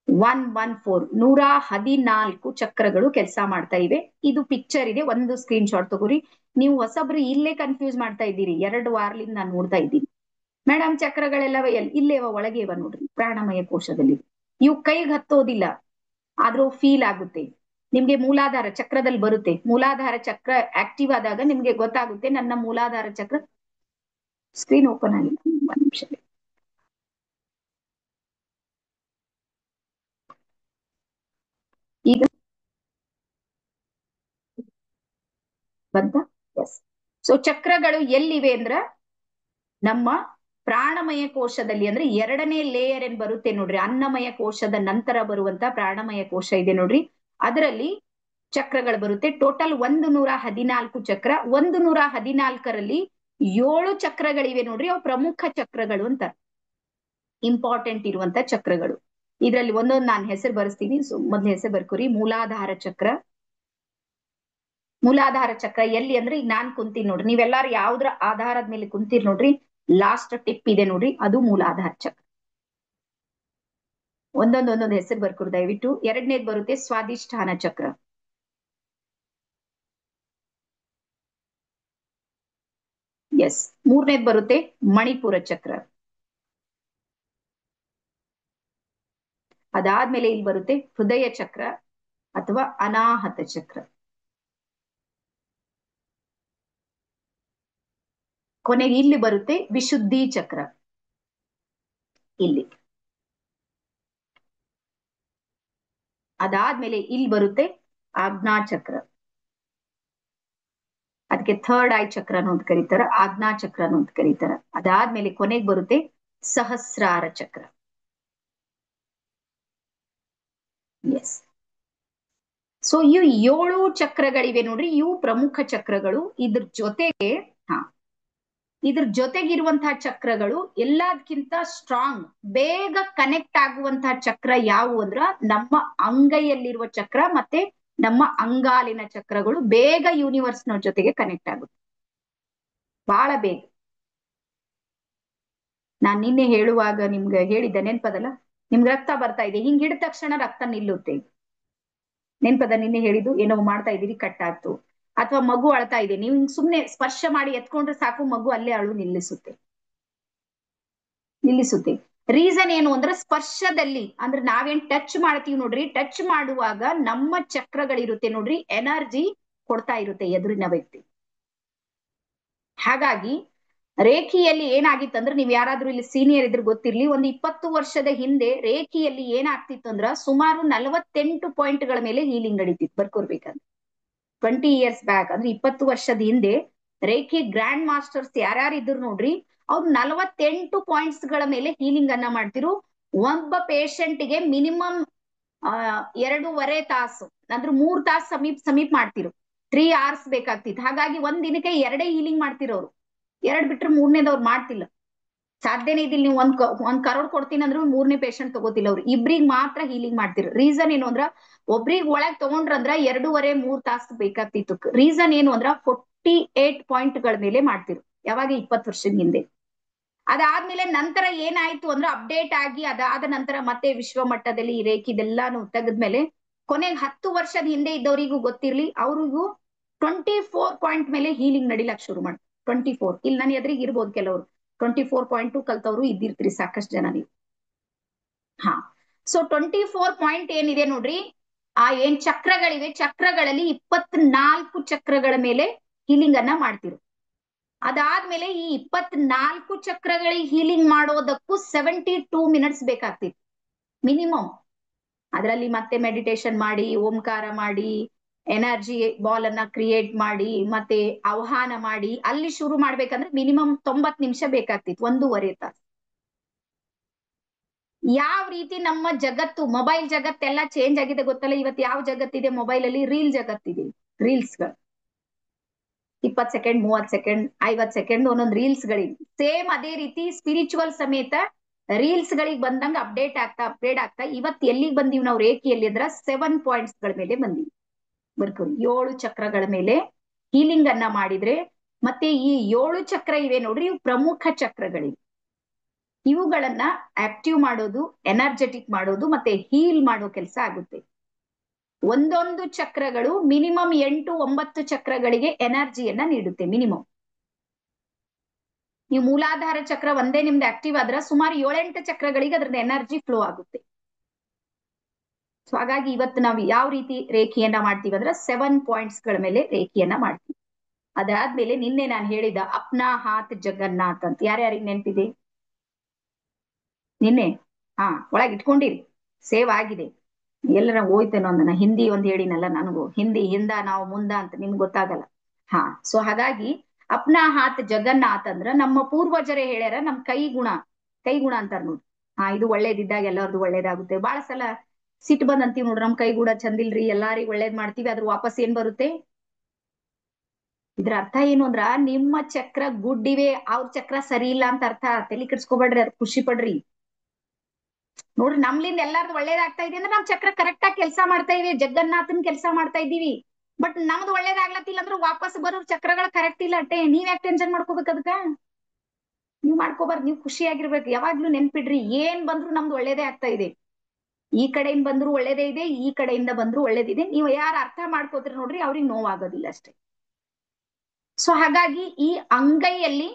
114 ಚಕ್ರಗಳು ಕೆಲಸ ಮಾಡ್ತಾ ಇವೆ. ಇದು ಪಿಕ್ಚರ್ ಇದೆ, ಒಂದು ಸ್ಕ್ರೀನ್ ಶಾಟ್ ತಗೋರಿ. ನೀವು ಹೊಸಬ್ರು ಇಲ್ಲೇ ಕನ್ಫ್ಯೂಸ್ ಮಾಡ್ತಾ ಇದ್ದೀರಿ, 2 ವಾರಲಿಂದ ನಾನು ನೋಡ್ತಾ ಇದ್ದೀನಿ. ಮೇಡಮ್ ಚಕ್ರಗಳೆಲ್ಲ ಇಲ್ಲೇವ ಒಳಗೇವ ನೋಡ್ರಿ ಪ್ರಾಣಮಯ ಕೋಶದಲ್ಲಿ. ಇವು ಕೈಗೆ ಹತ್ತೋದಿಲ್ಲ, ಆದ್ರೂ ಫೀಲ್ ಆಗುತ್ತೆ ನಿಮ್ಗೆ. ಮೂಲಾಧಾರ ಚಕ್ರದಲ್ಲಿ ಬರುತ್ತೆ, ಮೂಲಾಧಾರ ಚಕ್ರ ಆಕ್ಟಿವ್ ಆದಾಗ ನಿಮ್ಗೆ ಗೊತ್ತಾಗುತ್ತೆ ನನ್ನ ಮೂಲಾಧಾರ ಚಕ್ರ. ಸ್ಕ್ರೀನ್ ಓಪನ್ ಆಗಿಲ್ಲ, 1 ನಿಮಿಷ. ಈಗ ಬಂತ? ಎಸ್. ಸೊ ಚಕ್ರಗಳು ಎಲ್ಲಿವೆ ಅಂದ್ರ ನಮ್ಮ ಪ್ರಾಣಮಯ ಕೋಶದಲ್ಲಿ, ಅಂದ್ರೆ 2ನೇ ಲೇಯರ್ ಏನ್ ಬರುತ್ತೆ ನೋಡ್ರಿ, ಅನ್ನಮಯ ಕೋಶದ ನಂತರ ಬರುವಂತ ಪ್ರಾಣಮಯ ಕೋಶ ಇದೆ ನೋಡ್ರಿ, ಅದರಲ್ಲಿ ಚಕ್ರಗಳು ಬರುತ್ತೆ. ಟೋಟಲ್ 114 ಚಕ್ರ. 114ರಲ್ಲಿ 7 ಚಕ್ರಗಳಿವೆ ನೋಡ್ರಿ, ಅವು ಪ್ರಮುಖ ಚಕ್ರಗಳು ಅಂತ, ಇಂಪಾರ್ಟೆಂಟ್ ಇರುವಂತ ಚಕ್ರಗಳು. ಇದರಲ್ಲಿ ಒಂದೊಂದು ನಾನು ಹೆಸರು ಬರೆಸ್ತೀನಿ. ಮೊದ್ಲ ಹೆಸರು ಬರ್ಕೋರಿ, ಮೂಲಾಧಾರ ಚಕ್ರ. ಮೂಲಾಧಾರ ಚಕ್ರ ಎಲ್ಲಿ ಅಂದ್ರೆ, ಈಗ ನಾನ್ ಕುಂತೀನಿ ನೋಡ್ರಿ, ನೀವೆಲ್ಲಾರು ಯಾವ್ದ್ರ ಆಧಾರದ ಮೇಲೆ ಕುಂತೀರಿ ನೋಡ್ರಿ, ಲಾಸ್ಟ್ ಟಿಪ್ ಇದೆ ನೋಡ್ರಿ, ಅದು ಮೂಲಾಧಾರ ಚಕ್ರ. ಒಂದೊಂದೊಂದೊಂದು ಹೆಸರು ಬರ್ಕೊಡು ದಯವಿಟ್ಟು. ಎರಡನೇದು ಬರುತ್ತೆ ಸ್ವಾದಿಷ್ಠಾನ ಚಕ್ರ. ಎಸ್. ಮೂರನೇದು ಬರುತ್ತೆ ಮಣಿಪುರ ಚಕ್ರ. ಅದಾದ್ಮೇಲೆ ಇಲ್ಲಿ ಬರುತ್ತೆ ಹೃದಯ ಚಕ್ರ ಅಥವಾ ಅನಾಹತ ಚಕ್ರ. ಕೊನೆಗೆ ಇಲ್ಲಿ ಬರುತ್ತೆ ವಿಶುದ್ಧಿ ಚಕ್ರ. ಇಲ್ಲಿ ಅದಾದ್ಮೇಲೆ ಇಲ್ಲಿ ಬರುತ್ತೆ ಆಜ್ಞಾ ಚಕ್ರ. ಅದಕ್ಕೆ ಥರ್ಡ್ ಐ ಚಕ್ರ ಅಂತ ಕರೀತಾರ, ಆಜ್ಞಾ ಚಕ್ರ ಅಂತ ಕರೀತಾರ. ಅದಾದ್ಮೇಲೆ ಕೊನೆಗೆ ಬರುತ್ತೆ ಸಹಸ್ರಾರ ಚಕ್ರ. ಎಸ್. ಸೊ ಇವು 7 ಚಕ್ರಗಳಿವೆ ನೋಡ್ರಿ, ಇವು ಪ್ರಮುಖ ಚಕ್ರಗಳು. ಇದ್ರ ಜೊತೆಗಿರುವಂತಹ ಚಕ್ರಗಳು ಎಲ್ಲದಕ್ಕಿಂತ ಸ್ಟ್ರಾಂಗ್, ಬೇಗ ಕನೆಕ್ಟ್ ಆಗುವಂತಹ ಚಕ್ರ ಯಾವುವು ಅಂದ್ರ ನಮ್ಮ ಅಂಗೈಯಲ್ಲಿರುವ ಚಕ್ರ ಮತ್ತೆ ನಮ್ಮ ಅಂಗಾಲಿನ ಚಕ್ರಗಳು ಬೇಗ ಯೂನಿವರ್ಸ್ ನ ಜೊತೆಗೆ ಕನೆಕ್ಟ್ ಆಗುತ್ತೆ, ಬಹಳ ಬೇಗ. ನಾನ್ ನಿನ್ನೆ ಹೇಳುವಾಗ ನಿಮ್ಗೆ ಹೇಳಿದ್ದೆ, ನೆನ್ಪದಲ್ಲ? ನಿಮ್ಗೆ ರಕ್ತ ಬರ್ತಾ ಇದೆ, ಹಿಂಗ್ ಹಿಡಿದ ತಕ್ಷಣ ರಕ್ತ ನಿಲ್ಲುತ್ತೆ. ನೆನ್ಪದ? ನಿನ್ನೆ ಹೇಳಿದ್ದು ಏನೋ ಮಾಡ್ತಾ ಇದೀರಿ, ಕಟ್ ಆಗ್ತು. ಅಥವಾ ಮಗು ಅಳ್ತಾ ಇದೆ, ನೀವು ಹಿಂಗ್ ಸುಮ್ನೆ ಸ್ಪರ್ಶ ಮಾಡಿ ಎತ್ಕೊಂಡ್ರೆ ಸಾಕು, ಮಗು ಅಲ್ಲೇ ಅಳು ನಿಲ್ಲಿಸುತ್ತೆ. ರೀಸನ್ ಏನು ಅಂದ್ರೆ ಸ್ಪರ್ಶದಲ್ಲಿ, ಅಂದ್ರೆ ನಾವೇನ್ ಟಚ್ ಮಾಡ್ತೀವಿ ನೋಡ್ರಿ, ಟಚ್ ಮಾಡುವಾಗ ನಮ್ಮ ಚಕ್ರಗಳಿರುತ್ತೆ ನೋಡ್ರಿ, ಎನರ್ಜಿ ಕೊಡ್ತಾ ಇರುತ್ತೆ ಎದುರಿನ ವ್ಯಕ್ತಿ. ಹಾಗಾಗಿ ರೇಖಿಯಲ್ಲಿ ಏನಾಗಿತ್ತಂದ್ರೆ, ನೀವ್ ಯಾರಾದ್ರೂ ಇಲ್ಲಿ ಸೀನಿಯರ್ ಇದ್ರೆ ಗೊತ್ತಿರ್ಲಿ, ಒಂದು 20 ವರ್ಷದ ಹಿಂದೆ ರೇಖಿಯಲ್ಲಿ ಏನಾಗ್ತಿತ್ತು ಅಂದ್ರ ಸುಮಾರು 48 ಪಾಯಿಂಟ್ಗಳ ಮೇಲೆ ಹೀಲಿಂಗ್ ನಡೀತಿತ್ತು, ಬರ್ಕೊರ್ಬೇಕಂದ್ರೆ. 20 ಇಯರ್ಸ್ ಬ್ಯಾಕ್, ಅಂದ್ರೆ 20 ವರ್ಷದ ಹಿಂದೆ ರೇಖಿ ಗ್ರ್ಯಾಂಡ್ ಮಾಸ್ಟರ್ಸ್ ಯಾರ್ಯಾರು ಇದ್ರು ನೋಡ್ರಿ, ಅವ್ರು 48 ಪಾಯಿಂಟ್ಸ್ ಗಳ ಮೇಲೆ ಹೀಲಿಂಗ್ ಅನ್ನ ಮಾಡ್ತಿರು. ಒಬ್ಬ ಪೇಷಂಟ್ಗೆ ಮಿನಿಮಮ್ 2.5 ತಾಸು ಅಂದ್ರೆ 3 ತಾಸು ಸಮೀಪ ಮಾಡ್ತಿರು, 3 hours ಬೇಕಾಗ್ತಿತ್ತು. ಹಾಗಾಗಿ ಒಂದ್ ದಿನಕ್ಕೆ 2 ಹೀಲಿಂಗ್ ಮಾಡ್ತಿರೋರು, 2 ಬಿಟ್ರೆ 3ನೇದವ್ರು ಮಾಡ್ತಿಲ್ಲ. ಸಾಧ್ಯನೇ ಇದಿಲ್ಲ. ನೀವು ಒಂದ್ ಕರೋಡ್ ಕೊಡ್ತೀನಿ ಅಂದ್ರೆ 3ನೇ ಪೇಷಂಟ್ ತಗೋತಿಲ್ಲ ಅವ್ರು, ಇಬ್ರಿಗೆ ಮಾತ್ರ ಹೀಲಿಂಗ್ ಮಾಡ್ತಿರು. ರೀಸನ್ ಏನು ಅಂದ್ರ, ಒಬ್ರಿಗೆ ಒಳಗ್ ತಗೊಂಡ್ರಂದ್ರ 2.5-3 ತಾಸು ಬೇಕಾಗ್ತಿತ್ತು. ರೀಸನ್ ಏನು ಅಂದ್ರ 48 ಪಾಯಿಂಟ್ಗಳ ಮೇಲೆ ಮಾಡ್ತಿರು, ಯಾವಾಗ 20 ವರ್ಷದ ಹಿಂದೆ. ಅದಾದ್ಮೇಲೆ ನಂತರ ಏನಾಯ್ತು ಅಂದ್ರೆ ಅಪ್ಡೇಟ್ ಆಗಿ, ಅದಾದ ನಂತರ ಮತ್ತೆ ವಿಶ್ವ ಮಟ್ಟದಲ್ಲಿ ಈ ರೇಖಿದೆಲ್ಲಾನು ತೆಗೆದ್ಮೇಲೆ ಕೊನೆಗೆ 10 ವರ್ಷದ ಹಿಂದೆ ಇದ್ದವರಿಗೂ ಗೊತ್ತಿರ್ಲಿ, ಅವ್ರಿಗೂ 24 ಪಾಯಿಂಟ್ ಮೇಲೆ ಹೀಲಿಂಗ್ ನಡಿಲಕ್ ಶುರು ಮಾಡ್ತಾರೆ. 24, ಇಲ್ಲಿ ನಾನು ಎದುರಿಗೆ ಇರ್ಬೋದು ಕೆಲವರು 24.2 ಕಲ್ತವ್ರು ಇದ್ದಿರ್ತೀರಿ ಸಾಕಷ್ಟು ಜನ ನೀವು. ಹಾ. ಸೊ 24 ಪಾಯಿಂಟ್ ಏನಿದೆ ನೋಡ್ರಿ, ಆ ಏನ್ ಚಕ್ರಗಳಿವೆ, ಚಕ್ರಗಳಲ್ಲಿ 24 ಚಕ್ರಗಳ ಮೇಲೆ ಹೀಲಿಂಗ್ ಅನ್ನ ಮಾಡ್ತಿರು. ಅದಾದ್ಮೇಲೆ ಈ 24 ಚಕ್ರಗಳಿಗೆ ಹೀಲಿಂಗ್ ಮಾಡೋದಕ್ಕೂ 72 ಮಿನಿಟ್ಸ್ ಬೇಕಾಗ್ತಿತ್ತು ಮಿನಿಮಮ್. ಅದರಲ್ಲಿ ಮತ್ತೆ ಮೆಡಿಟೇಷನ್ ಮಾಡಿ, ಓಂಕಾರ ಮಾಡಿ, ಎನರ್ಜಿ ಬಾಲ್ ಅನ್ನ ಕ್ರಿಯೇಟ್ ಮಾಡಿ, ಮತ್ತೆ ಆಹ್ವಾನ ಮಾಡಿ ಅಲ್ಲಿ ಶುರು ಮಾಡ್ಬೇಕಂದ್ರೆ ಮಿನಿಮಮ್ 90 ನಿಮಿಷ ಬೇಕಾಗ್ತಿತ್ತು, 1.5 ತಾಸು. ಯಾವ ರೀತಿ ನಮ್ಮ ಜಗತ್ತು, ಮೊಬೈಲ್ ಜಗತ್ತೆಲ್ಲ ಚೇಂಜ್ ಆಗಿದೆ ಗೊತ್ತಲ್ಲ. ಇವತ್ತು ಯಾವ ಜಗತ್ತಿದೆ ಮೊಬೈಲ್ ಅಲ್ಲಿ? ರೀಲ್ ಜಗತ್ತಿದೆ, ರೀಲ್ಸ್ಗಳು. 20 ಸೆಕೆಂಡ್, 30 ಸೆಕೆಂಡ್, 50 ಸೆಕೆಂಡ್ ಒಂದೊಂದು ರೀಲ್ಸ್ ಗಳಿಗೆ. ಸೇಮ್ ಅದೇ ರೀತಿ ಸ್ಪಿರಿಚುವಲ್ ಸಮೇತ ರೀಲ್ಸ್ ಗಳಿಗೆ ಬಂದಂಗ ಅಪ್ಡೇಟ್ ಆಗ್ತಾ ಇವತ್ತು ಎಲ್ಲಿಗೆ ಬಂದೀವಿ ನಾವು ರೇಖಿಯಲ್ಲಿ ಅಂದ್ರ 7 ಪಾಯಿಂಟ್ಸ್ ಗಳ ಮೇಲೆ ಬಂದೀವಿ. ಬರ್ಕೋರಿ, 7 ಚಕ್ರಗಳ ಮೇಲೆ ಹೀಲಿಂಗ್ ಅನ್ನ ಮಾಡಿದ್ರೆ, ಮತ್ತೆ ಈ 7 ಚಕ್ರ ಇವೆ ನೋಡ್ರಿ, ಇವು ಪ್ರಮುಖ ಚಕ್ರಗಳಿವೆ. ಇವುಗಳನ್ನ ಆಕ್ಟಿವ್ ಮಾಡೋದು, ಎನರ್ಜೆಟಿಕ್ ಮಾಡೋದು, ಮತ್ತೆ ಹೀಲ್ ಮಾಡೋ ಕೆಲಸ ಆಗುತ್ತೆ. ಒಂದೊಂದು ಚಕ್ರಗಳು ಮಿನಿಮಮ್ 8-9 ಚಕ್ರಗಳಿಗೆ ಎನರ್ಜಿಯನ್ನ ನೀಡುತ್ತೆ ಮಿನಿಮಮ್. ನೀವು ಮೂಲಾಧಾರ ಚಕ್ರ ಒಂದೇ ನಿಮ್ದು ಆಕ್ಟಿವ್ ಆದ್ರ ಸುಮಾರು 7-8 ಚಕ್ರಗಳಿಗೆ ಅದ್ರದ್ದು ಎನರ್ಜಿ ಫ್ಲೋ ಆಗುತ್ತೆ. ಸೊ ಹಾಗಾಗಿ ಇವತ್ತು ನಾವು ಯಾವ ರೀತಿ ರೇಖಿಯನ್ನ ಮಾಡ್ತೀವಿ ಅಂದ್ರೆ 7 ಪಾಯಿಂಟ್ಸ್ ಗಳ ಮೇಲೆ ರೇಖಿಯನ್ನ ಮಾಡ್ತೀವಿ. ಅದಾದ್ಮೇಲೆ ನಿನ್ನೆ ನಾನು ಹೇಳಿದ ಅಪ್ನಾ ಹಾತ್ ಜಗನ್ನಾಥ್ ಅಂತ ಯಾರ್ಯಾರಿಗೆ ನೆನಪಿದೆ? ನಿನ್ನೆ ಒಳಗೆ ಇಟ್ಕೊಂಡಿರಿ, ಸೇವ್ ಆಗಿದೆ. ಎಲ್ಲರ ಹೋಯ್ತೇನೋ ಅಂದನ ಹಿಂದಿ ಒಂದ್ ಹೇಳಿನಲ್ಲ, ನನಗೂ ಹಿಂದಿ ಹಿಂದ ನಾವು ಮುಂದ ಅಂತ ನಿಮ್ಗೆ ಗೊತ್ತಾಗಲ್ಲ. ಸೊ ಹಾಗಾಗಿ ಅಪ್ನಾ ಹಾತ್ ಜಗನ್ನಾಥ್ ಅಂದ್ರ ನಮ್ಮ ಪೂರ್ವಜರೇ ಹೇಳ್ಯಾರ, ನಮ್ ಕೈಗುಣ ಅಂತಾರ ನೋಡ್ರಿ. ಇದು ಒಳ್ಳೇದಿದ್ದಾಗ ಎಲ್ಲರದು ಒಳ್ಳೇದಾಗುತ್ತೆ. ಬಹಳ ಸಲ ಸಿಟ್ಟು ಬಂದ್ ಅಂತೀವಿ ನೋಡ್ರಿ, ನಮ್ ಕೈಗೂಡ ಚಂದಿಲ್ರಿ, ಎಲ್ಲಾರಿಗೂ ಒಳ್ಳೇದ್ ಮಾಡ್ತೀವಿ, ಅದ್ರ ವಾಪಸ್ ಏನ್ ಬರುತ್ತೆ? ಇದ್ರ ಅರ್ಥ ಏನು ಅಂದ್ರ, ನಿಮ್ಮ ಚಕ್ರ ಗುಡ್ಡಿವೆ, ಅವ್ರ ಚಕ್ರ ಸರಿ ಇಲ್ಲ ಅಂತ ಅರ್ಥ. ತಲೆ ಕೆಡ್ಸ್ಕೊಬೇಡ್ರಿ, ಅದ್ ಖುಷಿ ಪಡ್ರಿ. ನೋಡ್ರಿ, ನಮ್ಲಿಂದ ಎಲ್ಲಾರ್ದು ಒಳ್ಳೇದಾಗ್ತಾ ಇದೆ ಅಂದ್ರೆ ನಮ್ ಚಕ್ರ ಕರೆಕ್ಟ್ ಆಗಿ ಕೆಲಸ ಮಾಡ್ತಾ ಇವೆ, ಜಗನ್ನಾಥನ್ ಕೆಲಸ ಮಾಡ್ತಾ ಇದ್ದೀವಿ. ಬಟ್ ನಮ್ದು ಒಳ್ಳೇದಾಗ್ಲತ್ತಿಲ್ಲ ಅಂದ್ರೆ ವಾಪಸ್ ಬರೋ ಚಕ್ರಗಳು ಕರೆಕ್ಟ್ ಇಲ್ಲ ಅಟ್ಟೆ. ನೀವ್ ಯಾಕೆ ಟೆನ್ಷನ್ ಮಾಡ್ಕೋಬೇಕು ಅದಕ್ಕ? ನೀವ್ ಮಾಡ್ಕೋಬಾರ್ದು, ನೀವು ಖುಷಿಯಾಗಿರ್ಬೇಕು. ಯಾವಾಗ್ಲೂ ನೆನ್ಪಿಡ್ರಿ, ಏನ್ ಬಂದ್ರು ನಮ್ದು ಒಳ್ಳೇದೇ ಆಗ್ತಾ ಇದೆ. ಈ ಕಡೆಯಿಂದ ಬಂದ್ರು ಒಳ್ಳೇದೇ ಇದೆ, ಈ ಕಡೆಯಿಂದ ಬಂದ್ರು ಒಳ್ಳೇದಿದೆ. ನೀವು ಯಾರು ಅರ್ಥ ಮಾಡ್ಕೋತೀರಿ ನೋಡ್ರಿ, ಅವ್ರಿಗೆ ನೋವಾಗೋದಿಲ್ಲ ಅಷ್ಟೇ. ಸೊ ಹಾಗಾಗಿ ಈ ಅಂಗೈಯಲ್ಲಿ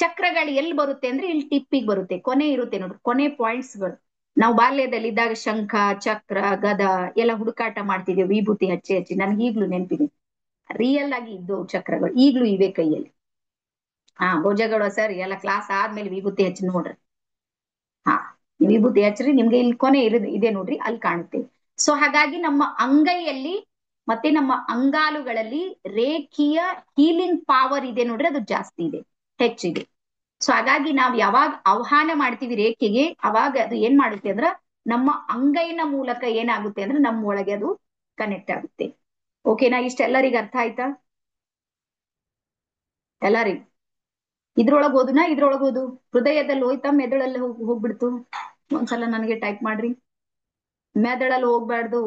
ಚಕ್ರಗಳು ಎಲ್ಲಿ ಬರುತ್ತೆ ಅಂದ್ರೆ ಇಲ್ಲಿ ಟಿಪ್ಪಿಗೆ ಬರುತ್ತೆ, ಕೊನೆ ಇರುತ್ತೆ ನೋಡ್ರಿ, ಕೊನೆ ಪಾಯಿಂಟ್ಸ್ ಗಳು. ನಾವು ಬಾಲ್ಯದಲ್ಲಿ ಇದ್ದಾಗ ಶಂಖ, ಚಕ್ರ, ಗದ ಎಲ್ಲ ಹುಡುಕಾಟ ಮಾಡ್ತಿದ್ದೇವೆ, ವಿಭೂತಿ ಹಚ್ಚಿ ಹಚ್ಚಿ. ನನ್ಗೆ ಈಗ್ಲೂ ನೆನಪಿದೆ, ರಿಯಲ್ ಆಗಿ ಇದ್ದವು ಚಕ್ರಗಳು, ಈಗ್ಲೂ ಇವೆ ಕೈಯಲ್ಲಿ. ಭೋಜಗಳು ಸರ್ ಎಲ್ಲ ಕ್ಲಾಸ್ ಆದ್ಮೇಲೆ ವಿಭೂತಿ ಹಚ್ಚಿ ನೋಡ್ರಿ. ಹಾ, ವಿಭೂತಿ ಹಚ್ಚ್ರಿ, ನಿಮ್ಗೆ ಇಲ್ಲಿ ಕೊನೆ ಇದೆ ನೋಡ್ರಿ, ಅಲ್ಲಿ ಕಾಣುತ್ತೆ. ಸೊ ಹಾಗಾಗಿ ನಮ್ಮ ಅಂಗೈಯಲ್ಲಿ ಮತ್ತೆ ನಮ್ಮ ಅಂಗಾಲುಗಳಲ್ಲಿ ರೇಖೀಯ ಹೀಲಿಂಗ್ ಪವರ್ ಇದೆ ನೋಡ್ರಿ, ಅದು ಜಾಸ್ತಿ ಇದೆ, ಹೆಚ್ಚಿದೆ. ಸೊ ಹಾಗಾಗಿ ನಾವ್ ಯಾವಾಗ ಆಹ್ವಾನ ಮಾಡ್ತೀವಿ ರೇಖೆಗೆ, ಅವಾಗ ಅದು ಏನ್ ಮಾಡುತ್ತೆ ಅಂದ್ರ ನಮ್ಮ ಅಂಗೈನ ಮೂಲಕ ಏನಾಗುತ್ತೆ ಅಂದ್ರೆ ನಮ್ಮ ಒಳಗೆ ಅದು ಕನೆಕ್ಟ್ ಆಗುತ್ತೆ. ಓಕೆನಾ? ಇಷ್ಟೆಲ್ಲರಿಗೆ ಅರ್ಥ ಆಯ್ತಾ? ಎಲ್ಲರಿಗೂ ಇದ್ರೊಳಗೆ ಓದುನಾ, ಇದ್ರೊಳಗೆ ಓದು. ಹೃದಯದಲ್ಲಿ ಹೋಯ್ತಾ, ಮೆದುಳಲ್ಲಿ ಹೋಗ್ಬಿಡ್ತು? ಒಂದ್ಸಲ ನನಗೆ ಟೈಪ್ ಮಾಡ್ರಿ. ಮೆದುಳಲ್ಲಿ ಹೋಗ್ಬಾರ್ದು.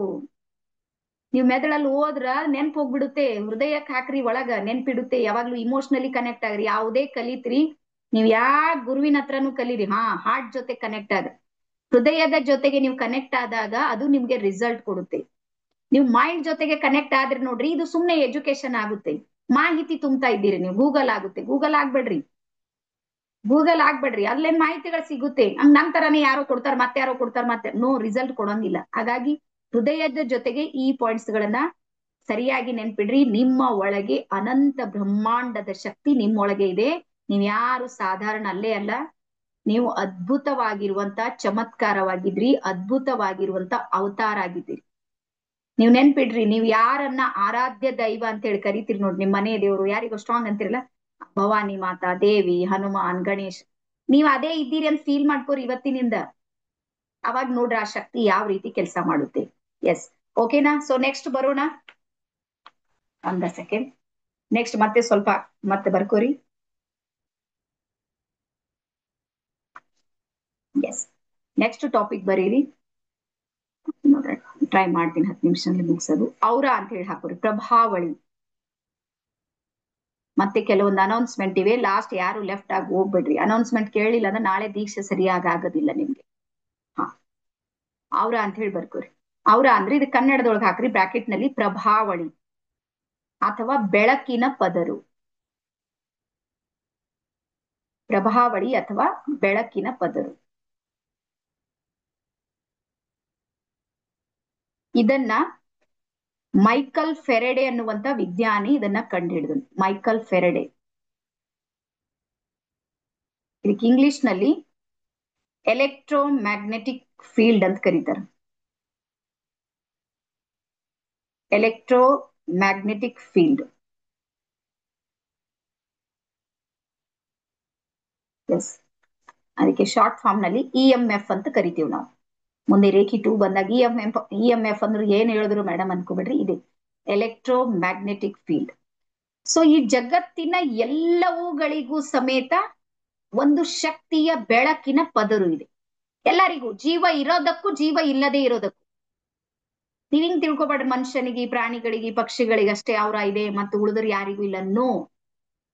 ನೀವು ಮೆದುಳಲ್ಲಿ ಹೋದ್ರ ನೆನ್ಪು ಹೋಗ್ಬಿಡುತ್ತೆ. ಹೃದಯಕ್ಕೆ ಹಾಕ್ರಿ, ಒಳಗ ನೆನ್ಪಿಡುತ್ತೆ. ಯಾವಾಗ್ಲೂ ಇಮೋಷನಲಿ ಕನೆಕ್ಟ್ ಆಗ್ರಿ. ಯಾವುದೇ ಕಲಿತ್ರಿ, ನೀವ್ ಗುರುವಿನ ಹತ್ರನೂ ಕಲೀರಿ, ಹಾರ್ಟ್ ಜೊತೆ ಕನೆಕ್ಟ್ ಆಗ, ಹೃದಯದ ಜೊತೆಗೆ ನೀವು ಕನೆಕ್ಟ್ ಆದಾಗ ಅದು ನಿಮ್ಗೆ ರಿಸಲ್ಟ್ ಕೊಡುತ್ತೆ. ನೀವು ಮೈಂಡ್ ಜೊತೆಗೆ ಕನೆಕ್ಟ್ ಆದ್ರೆ ನೋಡ್ರಿ, ಇದು ಸುಮ್ನೆ ಎಜುಕೇಶನ್ ಆಗುತ್ತೆ, ಮಾಹಿತಿ ತುಂಬ್ತಾ ಇದ್ದೀರಿ ನೀವು. ಗೂಗಲ್ ಆಗುತ್ತೆ, ಗೂಗಲ್ ಆಗ್ಬೇಡ್ರಿ, ಗೂಗಲ್ ಆಗ್ಬೇಡ್ರಿ. ಅಲ್ಲೇನ್ ಮಾಹಿತಿಗಳು ಸಿಗುತ್ತೆ, ಹಂಗ್ ನಮ್ ತರಾನೇ ಯಾರೋ ಕೊಡ್ತಾರ, ಮತ್ತೆ ಯಾರೋ ಕೊಡ್ತಾರ, ಮತ್ತೆ ನೋ ರಿಸಲ್ಟ್ ಕೊಡೋಂಗಿಲ್ಲ. ಹಾಗಾಗಿ ಹೃದಯದ ಜೊತೆಗೆ ಈ ಪಾಯಿಂಟ್ಸ್ ಗಳನ್ನ ಸರಿಯಾಗಿ ನೆನ್ಪಿಡ್ರಿ. ನಿಮ್ಮ ಒಳಗೆ ಅನಂತ ಬ್ರಹ್ಮಾಂಡದ ಶಕ್ತಿ ನಿಮ್ಮೊಳಗೆ ಇದೆ. ನೀವ್ ಯಾರು ಸಾಧಾರಣ ಅಲ್ಲೇ ಅಲ್ಲ, ನೀವು ಅದ್ಭುತವಾಗಿರುವಂತ ಚಮತ್ಕಾರವಾಗಿದ್ರಿ, ಅದ್ಭುತವಾಗಿರುವಂತ ಅವತಾರ ಆಗಿದ್ದೀರಿ. ನೀವ್ ನೆನ್ಪಿಡ್ರಿ, ನೀವ್ ಯಾರನ್ನ ಆರಾಧ್ಯ ದೈವ ಅಂತ ಹೇಳಿ ಕರಿತೀರಿ ನೋಡ್ರಿ, ನಿಮ್ ಮನೆ ದೇವರು ಯಾರಿಗೋ ಸ್ಟ್ರಾಂಗ್ ಅಂತಿರಲ್ಲ, ಭವಾನಿ ಮಾತಾ, ದೇವಿ, ಹನುಮಾನ್, ಗಣೇಶ್, ನೀವ್ ಅದೇ ಇದ್ದೀರಿ ಅಂತ ಫೀಲ್ ಮಾಡ್ಕೋರಿ ಇವತ್ತಿನಿಂದ. ಅವಾಗ ನೋಡ್ರಿ ಆ ಶಕ್ತಿ ಯಾವ ರೀತಿ ಕೆಲಸ ಮಾಡುತ್ತೆ. ಎಸ್, ಓಕೆನಾ? ಸೊ ನೆಕ್ಸ್ಟ್ ಬರೋಣ. ಒಂದ ಸೆಕೆಂಡ್, ನೆಕ್ಸ್ಟ್ ಮತ್ತೆ ಸ್ವಲ್ಪ ಮತ್ತೆ ಬರ್ಕೋರಿ. ಎಸ್, ನೆಕ್ಸ್ಟ್ ಟಾಪಿಕ್ ಬರೀರಿ. ಟ್ರೈ ಮಾಡ್ತೀನಿ 10 ನಿಮಿಷದಲ್ಲಿ ಮುಗಿಸೋದು. ಔರ ಅಂತ ಹೇಳಿ ಹಾಕೋರಿ, ಪ್ರಭಾವಳಿ. ಮತ್ತೆ ಕೆಲವೊಂದು ಅನೌನ್ಸ್ಮೆಂಟ್ ಇವೆ, ಲಾಸ್ಟ್ ಯಾರು ಲೆಫ್ಟ್ ಆಗಿ ಹೋಗ್ಬೇಡ್ರಿ. ಅನೌನ್ಸ್ಮೆಂಟ್ ಕೇಳಿಲ್ಲ ಅಂದ್ರೆ ನಾಳೆ ದೀಕ್ಷೆ ಸರಿಯಾಗಿ ಆಗೋದಿಲ್ಲ ನಿಮ್ಗೆ. ಔರ ಅಂತ ಹೇಳಿ ಬರ್ಕೋರಿ. ಔರ ಅಂದ್ರೆ ಇದು ಕನ್ನಡದೊಳಗೆ ಹಾಕ್ರಿ ಬ್ರಾಕೆಟ್ ನಲ್ಲಿ, ಪ್ರಭಾವಳಿ ಅಥವಾ ಬೆಳಕಿನ ಪದರು. ಪ್ರಭಾವಳಿ ಅಥವಾ ಬೆಳಕಿನ ಪದರು. ಇದನ್ನ ಮೈಕಲ್ ಫೆರಡೆ ಅನ್ನುವಂತ ವಿಜ್ಞಾನಿ ಇದನ್ನ ಕಂಡುಹಿಡಿದನು. ಮೈಕಲ್ ಫೆರಡೆ. ಇದಕ್ಕೆ ಇಂಗ್ಲಿಷ್ ನಲ್ಲಿ ಎಲೆಕ್ಟ್ರೋಮ್ಯಾಗ್ನೆಟಿಕ್ ಫೀಲ್ಡ್ ಅಂತ ಕರೀತಾರೆ. Electromagnetic field. ಎಸ್, ಅದಕ್ಕೆ ಶಾರ್ಟ್ ಫಾರ್ಮ್ ನಲ್ಲಿ EMF ಅಂತ ಕರಿತೀವಿ ನಾವು. ಮುಂದೆ ರೇಖಿ 2 ಬಂದಾಗ EMF ಅಂದ್ರೆ ಏನ್ ಹೇಳಿದ್ರು ಮೇಡಮ್ ಅನ್ಕೋಬೇಡ್ರಿ, ಇದೆ ಎಲೆಕ್ಟ್ರೋಮ್ಯಾಗ್ನೆಟಿಕ್ ಫೀಲ್ಡ್. ಸೊ ಈ ಜಗತ್ತಿನ ಎಲ್ಲವುಗಳಿಗೂ ಸಮೇತ ಒಂದು ಶಕ್ತಿಯ ಬೆಳಕಿನ ಪದರು ಇದೆ. ಎಲ್ಲರಿಗೂ, ಜೀವ ಇರೋದಕ್ಕೂ ಜೀವ ಇಲ್ಲದೆ ಇರೋದಕ್ಕೂ. ನೀವ್ ಹಿಂಗ್ ತಿಳ್ಕೊಬೇಡ್ರಿ, ಮನುಷ್ಯನಿಗೆ, ಪ್ರಾಣಿಗಳಿಗೆ, ಪಕ್ಷಿಗಳಿಗೆ ಅಷ್ಟೇ ಅವರ ಇದೆ ಮತ್ತು ಉಳಿದ್ರೆ ಯಾರಿಗೂ ಇಲ್ಲ. ನೋ,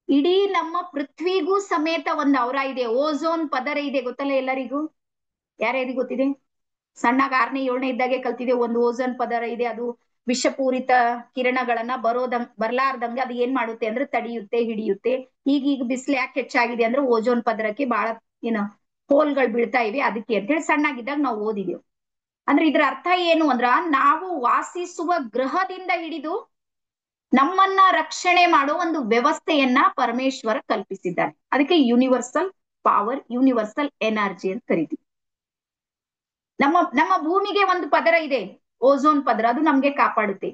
ಇಡೀ ನಮ್ಮ ಪೃಥ್ವಿಗೂ ಸಮೇತ ಒಂದು ಅವರ ಇದೆ. ಓಝೋನ್ ಪದರ ಇದೆ, ಗೊತ್ತಲ್ಲ ಎಲ್ಲರಿಗೂ? ಯಾರ್ಯಾರಿಗೆ ಗೊತ್ತಿದೆ? ಸಣ್ಣಾಗ 6ನೇ 7ನೇ ಇದ್ದಾಗೆ ಕಲ್ತಿದೆ, ಒಂದು ಓಝೋನ್ ಪದರ ಇದೆ. ಅದು ವಿಷಪೂರಿತ ಕಿರಣಗಳನ್ನ ಬರ್ಲಾರ್ದಂಗೆ ಅದು ಏನ್ ಮಾಡುತ್ತೆ ಅಂದ್ರೆ ತಡೆಯುತ್ತೆ, ಹಿಡಿಯುತ್ತೆ. ಈಗೀಗ ಬಿಸಿಲು ಯಾಕೆ ಹೆಚ್ಚಾಗಿದೆ ಅಂದ್ರೆ ಓಝೋನ್ ಪದರಕ್ಕೆ ಬಹಳ ಹೋಲ್ಗಳು ಬೀಳ್ತಾ ಇವೆ, ಅದಕ್ಕೆ ಅಂತೇಳಿ ಸಣ್ಣಾಗಿದ್ದಾಗ ನಾವು ಓದಿದೆವು. ಅಂದ್ರೆ ಇದ್ರ ಅರ್ಥ ಏನು ಅಂದ್ರ, ನಾವು ವಾಸಿಸುವ ಗ್ರಹದಿಂದ ಹಿಡಿದು ನಮ್ಮನ್ನ ರಕ್ಷಣೆ ಮಾಡೋ ಒಂದು ವ್ಯವಸ್ಥೆಯನ್ನ ಪರಮೇಶ್ವರ ಕಲ್ಪಿಸಿದ್ದಾನೆ. ಅದಕ್ಕೆ ಯೂನಿವರ್ಸಲ್ ಪವರ್, ಯೂನಿವರ್ಸಲ್ ಎನರ್ಜಿ ಅಂತ ಕರಿತೀವಿ. ನಮ್ಮ ಭೂಮಿಗೆ ಒಂದು ಪದರ ಇದೆ, ಓಝೋನ್ ಪದರ, ಅದು ನಮ್ಗೆ ಕಾಪಾಡುತ್ತೆ.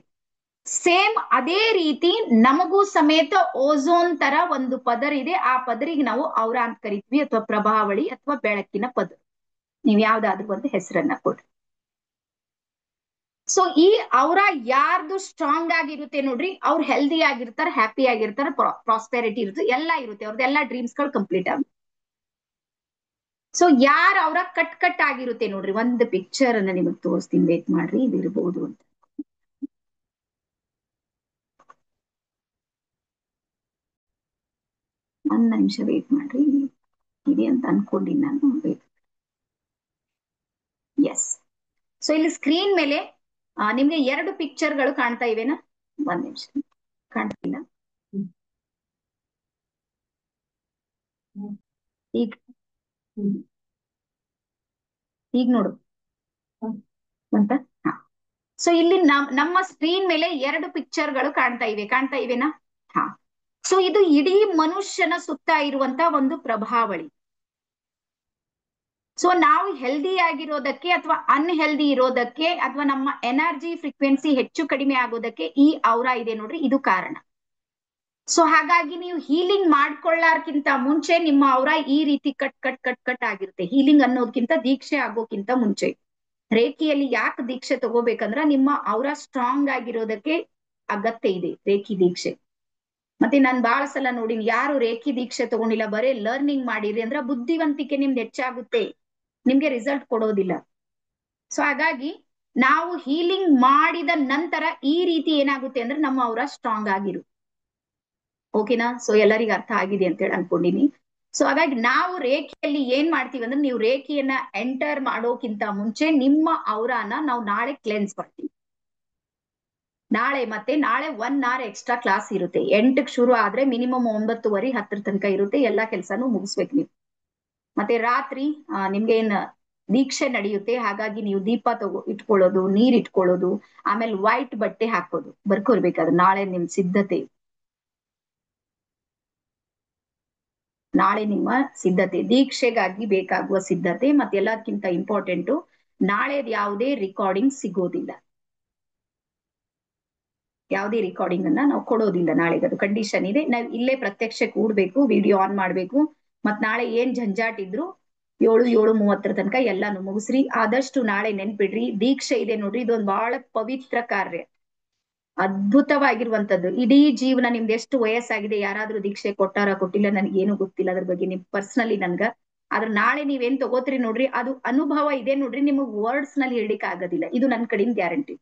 ಸೇಮ್ ಅದೇ ರೀತಿ ನಮಗೂ ಸಮೇತ ಓಝೋನ್ ತರ ಒಂದು ಪದರ ಇದೆ. ಆ ಪದರಿಗೆ ನಾವು ಔರ ಅಂತ ಕರಿತೀವಿ, ಅಥವಾ ಪ್ರಭಾವಳಿ ಅಥವಾ ಬೆಳಕಿನ ಪದರ. ನೀವ್ ಯಾವ್ದಾದ್ರು ಒಂದು ಹೆಸರನ್ನ ಕೊಡ್ರಿ. ಸೊ ಈ ಔರ ಯಾರ್ದು ಸ್ಟ್ರಾಂಗ್ ಆಗಿರುತ್ತೆ ನೋಡ್ರಿ, ಅವ್ರು ಹೆಲ್ದಿ ಆಗಿರ್ತಾರ, ಹ್ಯಾಪಿ ಆಗಿರ್ತಾರ, ಪ್ರಾಸ್ಪೆರಿಟಿ ಇರುತ್ತೆ, ಎಲ್ಲ ಇರುತ್ತೆ, ಅವ್ರದ್ದು ಎಲ್ಲಾ ಡ್ರೀಮ್ಸ್ ಗಳು ಕಂಪ್ಲೀಟ್ ಆಗುತ್ತೆ. ಸೊ ಯಾರ ಅವರ ಕಟ್ ಆಗಿರುತ್ತೆ ನೋಡ್ರಿ, ಒಂದು ಪಿಕ್ಚರ್ ಅನ್ನ ನಿಮಗ್ ತೋರಿಸ್ತೀನಿ, ವೇಟ್ ಮಾಡ್ರಿ, ಇದಿರ್ಬೋದು ಅಂತ. ಒಂದ್ ನಿಮಿಷ ವೇಟ್ ಮಾಡ್ರಿ. ಇದೆ ಅಂತ ಅನ್ಕೊಂಡಿನಿ ನಾನು. ಎಸ್. ಸೊ ಇಲ್ಲಿ ಸ್ಕ್ರೀನ್ ಮೇಲೆ ನಿಮ್ಗೆ 2 ಪಿಕ್ಚರ್ಗಳು ಕಾಣ್ತಾ ಇವೆನಾ? ಒಂದ್ ನಿಮಿಷ, ಕಾಣ್ತಿಲ್ಲ ಈಗ. ಈಗ ನೋಡು ಅಂತ. ಹಾ. ಸೊ ಇಲ್ಲಿ ನಮ್ಮ ಸ್ಕ್ರೀನ್ ಮೇಲೆ 2 ಪಿಕ್ಚರ್ಗಳು ಕಾಣ್ತಾ ಇವೆನಾ? ಹಾ. ಸೊ ಇದು ಇಡೀ ಮನುಷ್ಯನ ಸುತ್ತ ಇರುವಂತ ಒಂದು ಪ್ರಭಾವಳಿ. ಸೊ ನಾವು ಹೆಲ್ದಿ ಆಗಿರೋದಕ್ಕೆ ಅಥವಾ ಅನ್ಹೆಲ್ದಿ ಇರೋದಕ್ಕೆ ಅಥವಾ ನಮ್ಮ ಎನರ್ಜಿ ಫ್ರೀಕ್ವೆನ್ಸಿ ಹೆಚ್ಚು ಕಡಿಮೆ ಆಗೋದಕ್ಕೆ ಈ ಔರಾ ಇದೆ ನೋಡ್ರಿ, ಇದು ಕಾರಣ. ಸೊ ಹಾಗಾಗಿ ನೀವು ಹೀಲಿಂಗ್ ಮಾಡ್ಕೊಳ್ಳಾರ್ಕಿಂತ ಮುಂಚೆ ನಿಮ್ಮ ಔರಾ ಈ ರೀತಿ ಕಟ್ ಕಟ್ ಕಟ್ ಕಟ್ ಆಗಿರುತ್ತೆ. ಹೀಲಿಂಗ್ ಅನ್ನೋದಕ್ಕಿಂತ ದೀಕ್ಷೆ ಆಗೋಕ್ಕಿಂತ ಮುಂಚೆ. ರೇಖಿಯಲ್ಲಿ ಯಾಕೆ ದೀಕ್ಷೆ ತಗೋಬೇಕಂದ್ರ ನಿಮ್ಮ ಔರಾ ಸ್ಟ್ರಾಂಗ್ ಆಗಿರೋದಕ್ಕೆ ಅಗತ್ಯ ಇದೆ ರೇಖಿ ದೀಕ್ಷೆ. ಮತ್ತೆ ನಾನ್ ಬಹಳ ಸಲ ನೋಡಿನಿ, ಯಾರು ರೇಖಿ ದೀಕ್ಷೆ ತಗೊಂಡಿಲ್ಲ ಬರೇ ಲರ್ನಿಂಗ್ ಮಾಡಿರಿ ಅಂದ್ರ ಬುದ್ಧಿವಂತಿಕೆ ನಿಮ್ದು ಹೆಚ್ಚಾಗುತ್ತೆ, ನಿಮ್ಗೆ ರಿಸಲ್ಟ್ ಕೊಡೋದಿಲ್ಲ. ಸೊ ಹಾಗಾಗಿ ನಾವು ಹೀಲಿಂಗ್ ಮಾಡಿದ ನಂತರ ಈ ರೀತಿ ಏನಾಗುತ್ತೆ ಅಂದ್ರೆ ನಮ್ಮ ಔರಾ ಸ್ಟ್ರಾಂಗ್ ಆಗಿರು. ಓಕೆನಾ? ಸೊ ಎಲ್ಲರಿಗೂ ಅರ್ಥ ಆಗಿದೆ ಅಂತ ಹೇಳಿ ಅನ್ಕೊಂಡಿನಿ. ಸೊ ಹಾಗಾಗಿ ನಾವು ರೇಖೆಯಲ್ಲಿ ಏನ್ ಮಾಡ್ತೀವಿ ಅಂದ್ರೆ, ನೀವು ರೇಖೆಯನ್ನ ಎಂಟರ್ ಮಾಡೋಕ್ಕಿಂತ ಮುಂಚೆ ನಿಮ್ಮ ಔರಾನ ನಾವು ನಾಳೆ ಕ್ಲೆನ್ಸ್ ಮಾಡ್ತೀವಿ. ನಾಳೆ 1 hour ಎಕ್ಸ್ಟ್ರಾ ಕ್ಲಾಸ್ ಇರುತ್ತೆ. 8ಕ್ಕೆ ಶುರು ಆದ್ರೆ ಮಿನಿಮಮ್ 9:30 10 ತನಕ ಇರುತ್ತೆ. ಎಲ್ಲಾ ಕೆಲಸನೂ ಮುಗಿಸ್ಬೇಕು ನೀವು. ಮತ್ತೆ ರಾತ್ರಿ ನಿಮ್ಗೆ ಏನ್ ದೀಕ್ಷೆ ನಡೆಯುತ್ತೆ, ಹಾಗಾಗಿ ನೀವು ದೀಪ ಇಟ್ಕೊಳ್ಳೋದು, ನೀರ್ ಇಟ್ಕೊಳ್ಳೋದು, ಆಮೇಲೆ ವೈಟ್ ಬಟ್ಟೆ ಹಾಕೋದು ಬರ್ಕೊರ್ಬೇಕಾದ್ರೆ ನಾಳೆ ನಿಮ್ ಸಿದ್ಧತೆ. ನಾಳೆ ನಿಮ್ಮ ಸಿದ್ಧತೆ ದೀಕ್ಷೆಗಾಗಿ ಬೇಕಾಗುವ ಸಿದ್ಧತೆ. ಮತ್ತೆ ಎಲ್ಲದಕ್ಕಿಂತ ಇಂಪಾರ್ಟೆಂಟು, ನಾಳೆದ್ ಯಾವುದೇ ರೆಕಾರ್ಡಿಂಗ್ ಸಿಗೋದಿಲ್ಲ. ಯಾವುದೇ ರೆಕಾರ್ಡಿಂಗ್ ಅನ್ನ ನಾವು ಕೊಡೋದಿಲ್ಲ ನಾಳೆಗೆ, ಅದು ಕಂಡೀಷನ್ ಇದೆ. ನಾವು ಇಲ್ಲೇ ಪ್ರತ್ಯಕ್ಷ ಕೂಡ್ಬೇಕು, ವಿಡಿಯೋ ಆನ್ ಮಾಡ್ಬೇಕು. ಮತ್ ನಾಳೆ ಏನ್ ಜಂಜಾಟ್ ಇದ್ರು 7:30 ತನಕ ಎಲ್ಲಾನು ಮುಗಿಸ್ರಿ. ಆದಷ್ಟು ನಾಳೆ ನೆನ್ಪಿಡ್ರಿ, ದೀಕ್ಷೆ ಇದೆ ನೋಡ್ರಿ, ಇದೊಂದು ಬಹಳ ಪವಿತ್ರ ಕಾರ್ಯ, ಅದ್ಭುತವಾಗಿರುವಂತದ್ದು. ಇಡೀ ಜೀವನ ನಿಮ್ದು ಎಷ್ಟು ವಯಸ್ಸಾಗಿದೆ, ಯಾರಾದ್ರೂ ದೀಕ್ಷೆ ಕೊಟ್ಟಾರ ಕೊಟ್ಟಿಲ್ಲ ನನಗೇನು ಗೊತ್ತಿಲ್ಲ ಅದ್ರ ಬಗ್ಗೆ, ನಿಮ್ ಪರ್ಸನಲಿ ನನ್ಗ. ಆದ್ರೆ ನಾಳೆ ನೀವೇನ್ ತಗೋತ್ರಿ ನೋಡ್ರಿ, ಅದು ಅನುಭವ ಇದೆ ನೋಡ್ರಿ, ನಿಮಗ್ ವರ್ಡ್ಸ್ ನಲ್ಲಿ ಹೇಳಿಕ್ ಆಗೋದಿಲ್ಲ. ಇದು ನನ್ ಕಡೆಯಿಂದ ಗ್ಯಾರಂಟಿ.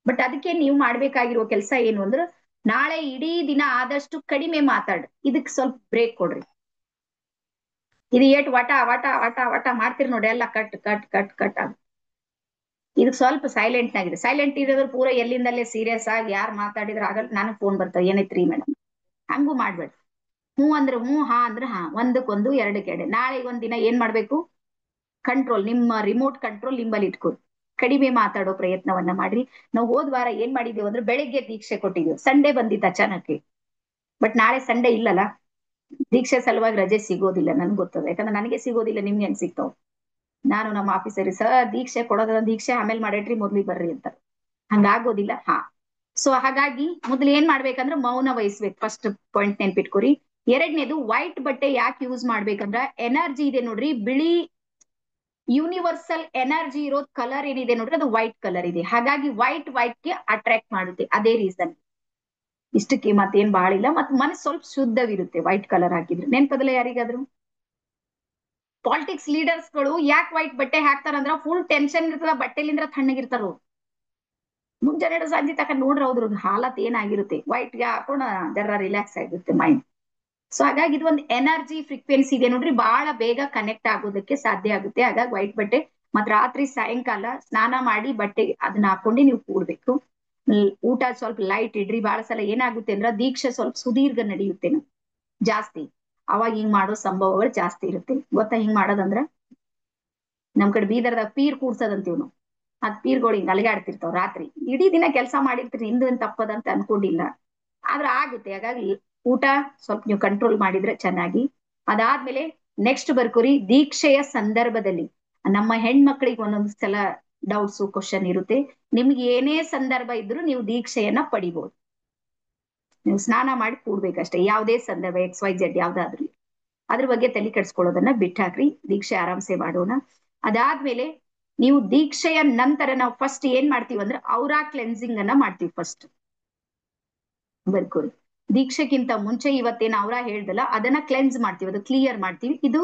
ಬಟ್ ಅದಕ್ಕೆ ನೀವು ಮಾಡ್ಬೇಕಾಗಿರೋ ಕೆಲಸ ಏನು ಅಂದ್ರೆ, ನಾಳೆ ಇಡೀ ದಿನ ಆದಷ್ಟು ಕಡಿಮೆ ಮಾತಾಡ್, ಇದಕ್ ಸ್ವಲ್ಪ ಬ್ರೇಕ್ ಕೊಡ್ರಿ. ಇದು ಏಟ್ ವಟ ವಟ ವಟ ವಟ ಮಾಡ್ತಿರ್ ನೋಡ್ರಿ, ಎಲ್ಲ ಕಟ್ ಕಟ್ ಕಟ್ ಕಟ್ ಆಗ. ಇದಕ್ ಸ್ವಲ್ಪ ಸೈಲೆಂಟ್ ಆಗಿದೆ. ಸೈಲೆಂಟ್ ಇರೋದ್ರ ಪೂರ ಎಲ್ಲಿಂದಲ್ಲೇ ಸೀರಿಯಸ್ ಆಗಿ ಯಾರು ಮಾತಾಡಿದ್ರ ಆಗಲ್ಲ, ನನಗ್ ಫೋನ್ ಬರ್ತದೆ ಏನೈತ್ರಿ ಮೇಡಮ್, ಹಂಗೂ ಮಾಡ್ಬೇಡಿ. ಹ್ಞೂ ಅಂದ್ರೆ ಹ್ಞೂ, ಹಾ ಅಂದ್ರೆ ಹಾ, ಒಂದಕ್ಕೊಂದು ಎರಡಕ್ಕೆ ಎರಡು. ನಾಳೆ ಒಂದ್ ದಿನ ಏನ್ ಮಾಡ್ಬೇಕು, ಕಂಟ್ರೋಲ್, ನಿಮ್ಮ ರಿಮೋಟ್ ಕಂಟ್ರೋಲ್ ನಿಂಬಲ್ಲಿ ಇಟ್ಕೊರಿ. ಕಡಿಮೆ ಮಾತಾಡೋ ಪ್ರಯತ್ನವನ್ನ ಮಾಡ್ರಿ. ನಾವು ಹೋದ್ ವಾರ ಏನ್ ಮಾಡಿದ್ದೇವೆ ಅಂದ್ರೆ, ಬೆಳಿಗ್ಗೆ ದೀಕ್ಷೆ ಕೊಟ್ಟಿದ್ದೇವೆ, ಸಂಡೇ ಬಂದಿತ್ತು ಅಚಾನಕ್. ಬಟ್ ನಾಳೆ ಸಂಡೇ ಇಲ್ಲಲ್ಲ, ದೀಕ್ಷೆ ಸಲುವಾಗಿ ರಜೆ ಸಿಗೋದಿಲ್ಲ, ನನ್ಗೆ ಗೊತ್ತದ. ಯಾಕಂದ್ರೆ ನನಗೆ ಸಿಗೋದಿಲ್ಲ, ನಿಮ್ಗೆ ಹೆಂಗ್ ಸಿಗ್ತಾವ್. ನಾನು ನಮ್ಮ ಆಫೀಸರ್ ಸರ್ ದೀಕ್ಷೆ ಕೊಡೋದ ದೀಕ್ಷೆ ಆಮೇಲೆ ಮಾಡೇಟ್ರಿ, ಮೊದ್ಲಿಗೆ ಬರ್ರಿ ಅಂತ. ಹಂಗಾಗೋದಿಲ್ಲ. ಹಾ. ಸೊ ಹಾಗಾಗಿ ಮೊದ್ಲು ಏನ್ ಮಾಡ್ಬೇಕಂದ್ರೆ ಮೌನ ವಹಿಸ್ಬೇಕು, ಫಸ್ಟ್ ಪಾಯಿಂಟ್ ನೆನ್ಪಿಟ್ಕೊರಿ. ಎರಡನೇದು, ವೈಟ್ ಬಟ್ಟೆ ಯಾಕೆ ಯೂಸ್ ಮಾಡ್ಬೇಕಂದ್ರ, ಎನರ್ಜಿ ಇದೆ ನೋಡ್ರಿ, ಬಿಳಿ ಯೂನಿವರ್ಸಲ್ ಎನರ್ಜಿ ಇರೋದ್ ಕಲರ್ ಏನಿದೆ ನೋಡ್ರಿ, ಅದು ವೈಟ್ ಕಲರ್ ಇದೆ. ಹಾಗಾಗಿ ವೈಟ್ ಗೆ ಅಟ್ರಾಕ್ಟ್ ಮಾಡುತ್ತೆ, ಅದೇ ರೀಸನ್. ಇಷ್ಟಕ್ಕೆ ಮತ್ತೇನ್ ಬಾಳಿಲ್ಲ. ಮತ್ ಮನಸ್ಸು ಸ್ವಲ್ಪ ಶುದ್ಧವಿರುತ್ತೆ ವೈಟ್ ಕಲರ್ ಹಾಕಿದ್ರೆ. ನೆನ್ಪದಲ್ಲ ಯಾರಿಗಾದ್ರು? ಪಾಲಿಟಿಕ್ಸ್ ಲೀಡರ್ಸ್ ಗಳು ಯಾಕೆ ವೈಟ್ ಬಟ್ಟೆ ಹಾಕ್ತಾರಂದ್ರ, ಫುಲ್ ಟೆನ್ಷನ್ ಇರ್ತದ, ಬಟ್ಟೆಲಿಂದ್ರ ತಣ್ಣಗಿರ್ತಾರ. ಮುಂಜಾನೆ ಸಂಜೆ ತಕ ನೋಡ್ರಿ ಹೌದ್ರ ಹಾಲತ್ ಏನಾಗಿರುತ್ತೆ, ವೈಟ್ ಗೆ ಹಾಕೋಣ ಜರ ರಿಲ್ಯಾಕ್ಸ್ ಆಗಿರುತ್ತೆ ಮೈಂಡ್. ಸೊ ಹಾಗಾಗಿ ಇದು ಒಂದು ಎನರ್ಜಿ ಫ್ರೀಕ್ವೆನ್ಸಿ ಇದೆ ನೋಡ್ರಿ, ಬಹಳ ಬೇಗ ಕನೆಕ್ಟ್ ಆಗೋದಕ್ಕೆ ಸಾಧ್ಯ ಆಗುತ್ತೆ. ಹಾಗಾಗಿ ವೈಟ್ ಬಟ್ಟೆ, ಮತ್ ರಾತ್ರಿ ಸಾಯಂಕಾಲ ಸ್ನಾನ ಮಾಡಿ ಬಟ್ಟೆ ಅದನ್ನ ಹಾಕೊಂಡು ನೀವು ಕೂಡ್ಬೇಕು. ಊಟ ಸ್ವಲ್ಪ ಲೈಟ್ ಇಡ್ರಿ. ಬಹಳ ಸಲ ಏನಾಗುತ್ತೆ ಅಂದ್ರ, ದೀಕ್ಷೆ ಸ್ವಲ್ಪ ಸುದೀರ್ಘ ನಡೆಯುತ್ತೆ ಜಾಸ್ತಿ, ಅವಾಗ ಹಿಂಗ್ ಮಾಡೋ ಸಂಭವಗಳು ಜಾಸ್ತಿ ಇರುತ್ತೆ. ಗೊತ್ತಾ ಹಿಂಗ್ ಮಾಡೋದಂದ್ರ? ನಮ್ ಕಡೆ ಬೀದರ್ದಾಗ ಪೀರ್ ಕೂಡ್ಸದಂತೀವ್ ನಾವು. ಅದ್ ಪೀರ್ಗಳು ಹಿಂಗ್ ಅಲಗಾಡ್ತಿರ್ತಾವ ರಾತ್ರಿ. ಇಡೀ ದಿನ ಕೆಲಸ ಮಾಡಿರ್ತೀರಿ, ಹಿಂದೂ ತಪ್ಪದಂತ ಅನ್ಕೊಂಡಿಲ್ಲ, ಆದ್ರೆ ಆಗುತ್ತೆ. ಹಾಗಾಗಿ ಊಟ ಸ್ವಲ್ಪ ನೀವು ಕಂಟ್ರೋಲ್ ಮಾಡಿದ್ರೆ ಚೆನ್ನಾಗಿ. ಅದಾದ್ಮೇಲೆ ನೆಕ್ಸ್ಟ್ ಬರ್ಕೋರಿ, ದೀಕ್ಷೆಯ ಸಂದರ್ಭದಲ್ಲಿ ನಮ್ಮ ಹೆಣ್ಮಕ್ಳಿಗೆ ಒಂದೊಂದು ಸಲ ಡೌಟ್ಸು ಕ್ವಶನ್ ಇರುತ್ತೆ. ನಿಮ್ಗೆ ಏನೇ ಸಂದರ್ಭ ಇದ್ರೂ ನೀವು ದೀಕ್ಷೆಯನ್ನ ಪಡಿಬಹುದು. ನೀವು ಸ್ನಾನ ಮಾಡಿ ಕೂಡ್ಬೇಕಷ್ಟೇ, ಯಾವುದೇ ಸಂದರ್ಭ XYZ ಯಾವ್ದಾದ್ರು. ಅದ್ರ ಬಗ್ಗೆ ತಲೆ ಕೆಡ್ಸ್ಕೊಳ್ಳೋದನ್ನ ಬಿಟ್ಟಾಕ್ರಿ, ದೀಕ್ಷೆ ಆರಾಮ್ಸೆ ಮಾಡೋಣ. ಅದಾದ್ಮೇಲೆ ನೀವು ದೀಕ್ಷೆಯ ನಂತರ ನಾವು ಫಸ್ಟ್ ಏನ್ ಮಾಡ್ತೀವಿ ಅಂದ್ರೆ, ಔರಾ ಕ್ಲೆನ್ಸಿಂಗ್ ಅನ್ನ ಮಾಡ್ತೀವಿ ಫಸ್ಟ್. ಬರ್ಕೋರಿ, ದೀಕ್ಷೆಗಿಂತ ಮುಂಚೆ ಇವತ್ತೇನ್ ಔರಾ ಹೇಳ್ದಲ್ಲ ಅದನ್ನ ಕ್ಲೆನ್ಸ್ ಮಾಡ್ತೀವಿ, ಅದು ಕ್ಲಿಯರ್ ಮಾಡ್ತೀವಿ. ಇದು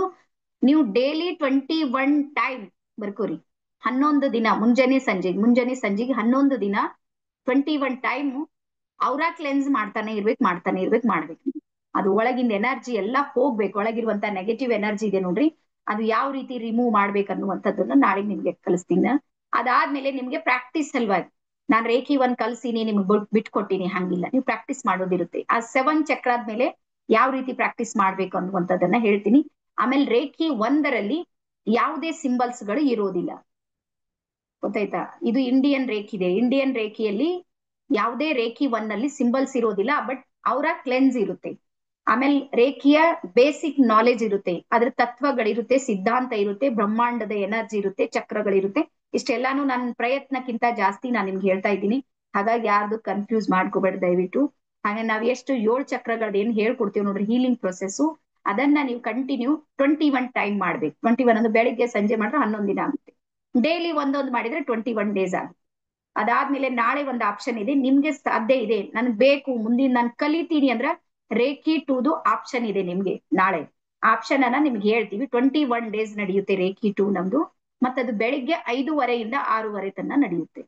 ನೀವು ಡೈಲಿ 21 ಟೈಮ್ ಬರ್ಕೋರಿ. 11 ದಿನ ಮುಂಜಾನೆ ಸಂಜೆಗೆ 11 ದಿನ 21 ಟೈಮ್ ಔರಾ ಕ್ಲೆನ್ಸ್ ಮಾಡ್ತಾನೆ ಇರ್ಬೇಕು ಮಾಡ್ಬೇಕು. ಅದು ಒಳಗಿಂದ ಎನರ್ಜಿ ಎಲ್ಲ ಹೋಗ್ಬೇಕು, ಒಳಗಿರುವಂತ ನೆಗೆಟಿವ್ ಎನರ್ಜಿ ಇದೆ ನೋಡ್ರಿ, ಅದು ಯಾವ ರೀತಿ ರಿಮೂವ್ ಮಾಡ್ಬೇಕನ್ನುವಂಥದ್ದನ್ನ ನಾಳೆ ನಿಮ್ಗೆ ಕಲಿಸ್ತೀನಿ. ಅದಾದ್ಮೇಲೆ ನಿಮ್ಗೆ ಪ್ರಾಕ್ಟೀಸ್ ಸಲುವಾಗಿ ನಾನ್ ರೇಖಿ 1 ಕಲ್ಸಿನಿ ನಿಮ್ಗೆ ಬಿಟ್ಕೊಟ್ಟಿನಿ, ಹಂಗಿಲ್ಲ, ನೀವು ಪ್ರಾಕ್ಟೀಸ್ ಮಾಡೋದಿರುತ್ತೆ. ಆ 7 ಚಕ್ರಾದ್ಮೇಲೆ ಯಾವ ರೀತಿ ಪ್ರಾಕ್ಟೀಸ್ ಮಾಡ್ಬೇಕು ಅನ್ನುವಂಥದ್ದನ್ನ ಹೇಳ್ತೀನಿ. ಆಮೇಲೆ ರೇಖಿ 1ರಲ್ಲಿ ಯಾವುದೇ ಸಿಂಬಲ್ಸ್ ಗಳು ಇರೋದಿಲ್ಲ, ಗೊತ್ತಾಯ್ತಾ? ಇದು ಇಂಡಿಯನ್ ರೇಖಿ ಇದೆ. ಇಂಡಿಯನ್ ರೇಖಿಯಲ್ಲಿ ಯಾವುದೇ ರೇಖಿ 1ನಲ್ಲಿ ಸಿಂಬಲ್ಸ್ ಇರೋದಿಲ್ಲ, ಬಟ್ ಅವರ ಕ್ಲೆನ್ಸ್ ಇರುತ್ತೆ. ಆಮೇಲೆ ರೇಖಿಯ ಬೇಸಿಕ್ ನಾಲೆಜ್ ಇರುತ್ತೆ, ಅದ್ರ ತತ್ವಗಳಿರುತ್ತೆ, ಸಿದ್ಧಾಂತ ಇರುತ್ತೆ, ಬ್ರಹ್ಮಾಂಡದ ಎನರ್ಜಿ ಇರುತ್ತೆ, ಚಕ್ರಗಳಿರುತ್ತೆ. ಇಷ್ಟೆಲ್ಲಾನು ನನ್ನ ಪ್ರಯತ್ನಕ್ಕಿಂತ ಜಾಸ್ತಿ ನಾನು ನಿಮ್ಗೆ ಹೇಳ್ತಾ ಇದ್ದೀನಿ, ಹಾಗಾಗಿ ಯಾರ್ದು ಕನ್ಫ್ಯೂಸ್ ಮಾಡ್ಕೋಬೇಡಿ ದಯವಿಟ್ಟು. ಹಾಗೆ ನಾವ್ ಎಷ್ಟು 7 ಚಕ್ರಗಳ್ ಏನ್ ಹೇಳ್ಕೊಡ್ತೀವಿ ನೋಡ್ರಿ ಹೀಲಿಂಗ್ ಪ್ರೊಸೆಸ್, ಅದನ್ನ ನೀವು ಕಂಟಿನ್ಯೂ 21 ಟೈಮ್ ಮಾಡ್ಬೇಕು. 21 ಅಂದ್ರೆ ಬೆಳಿಗ್ಗೆ ಸಂಜೆ ಮಾಡಿದ್ರೆ 11 ದಿನ ಆಗುತ್ತೆ. ಡೈಲಿ ಒಂದೊಂದು ಮಾಡಿದ್ರೆ 21 ಡೇಸ್ ಆಗುತ್ತೆ. ಅದಾದ್ಮೇಲೆ ನಾಳೆ ಒಂದು ಆಪ್ಷನ್ ಇದೆ, ನಿಮ್ಗೆ ಸಾಧ್ಯ ಇದೆ ನನ್ಗೆ ಬೇಕು ಮುಂದಿನ ನಾನು ಕಲಿತೀನಿ ಅಂದ್ರ ರೇಖಿ 2ದು ಆಪ್ಷನ್ ಇದೆ ನಿಮ್ಗೆ. ನಾಳೆ ಆಪ್ಷನ್ ಅನ್ನ ನಿಮ್ಗೆ ಹೇಳ್ತೀವಿ. 21 ಡೇಸ್ ನಡೆಯುತ್ತೆ ರೇಖಿ 2 ನಮ್ದು, ಮತ್ತದು ಬೆಳಿಗ್ಗೆ 5:30 6:30 ತನಕ ನಡೆಯುತ್ತೆ.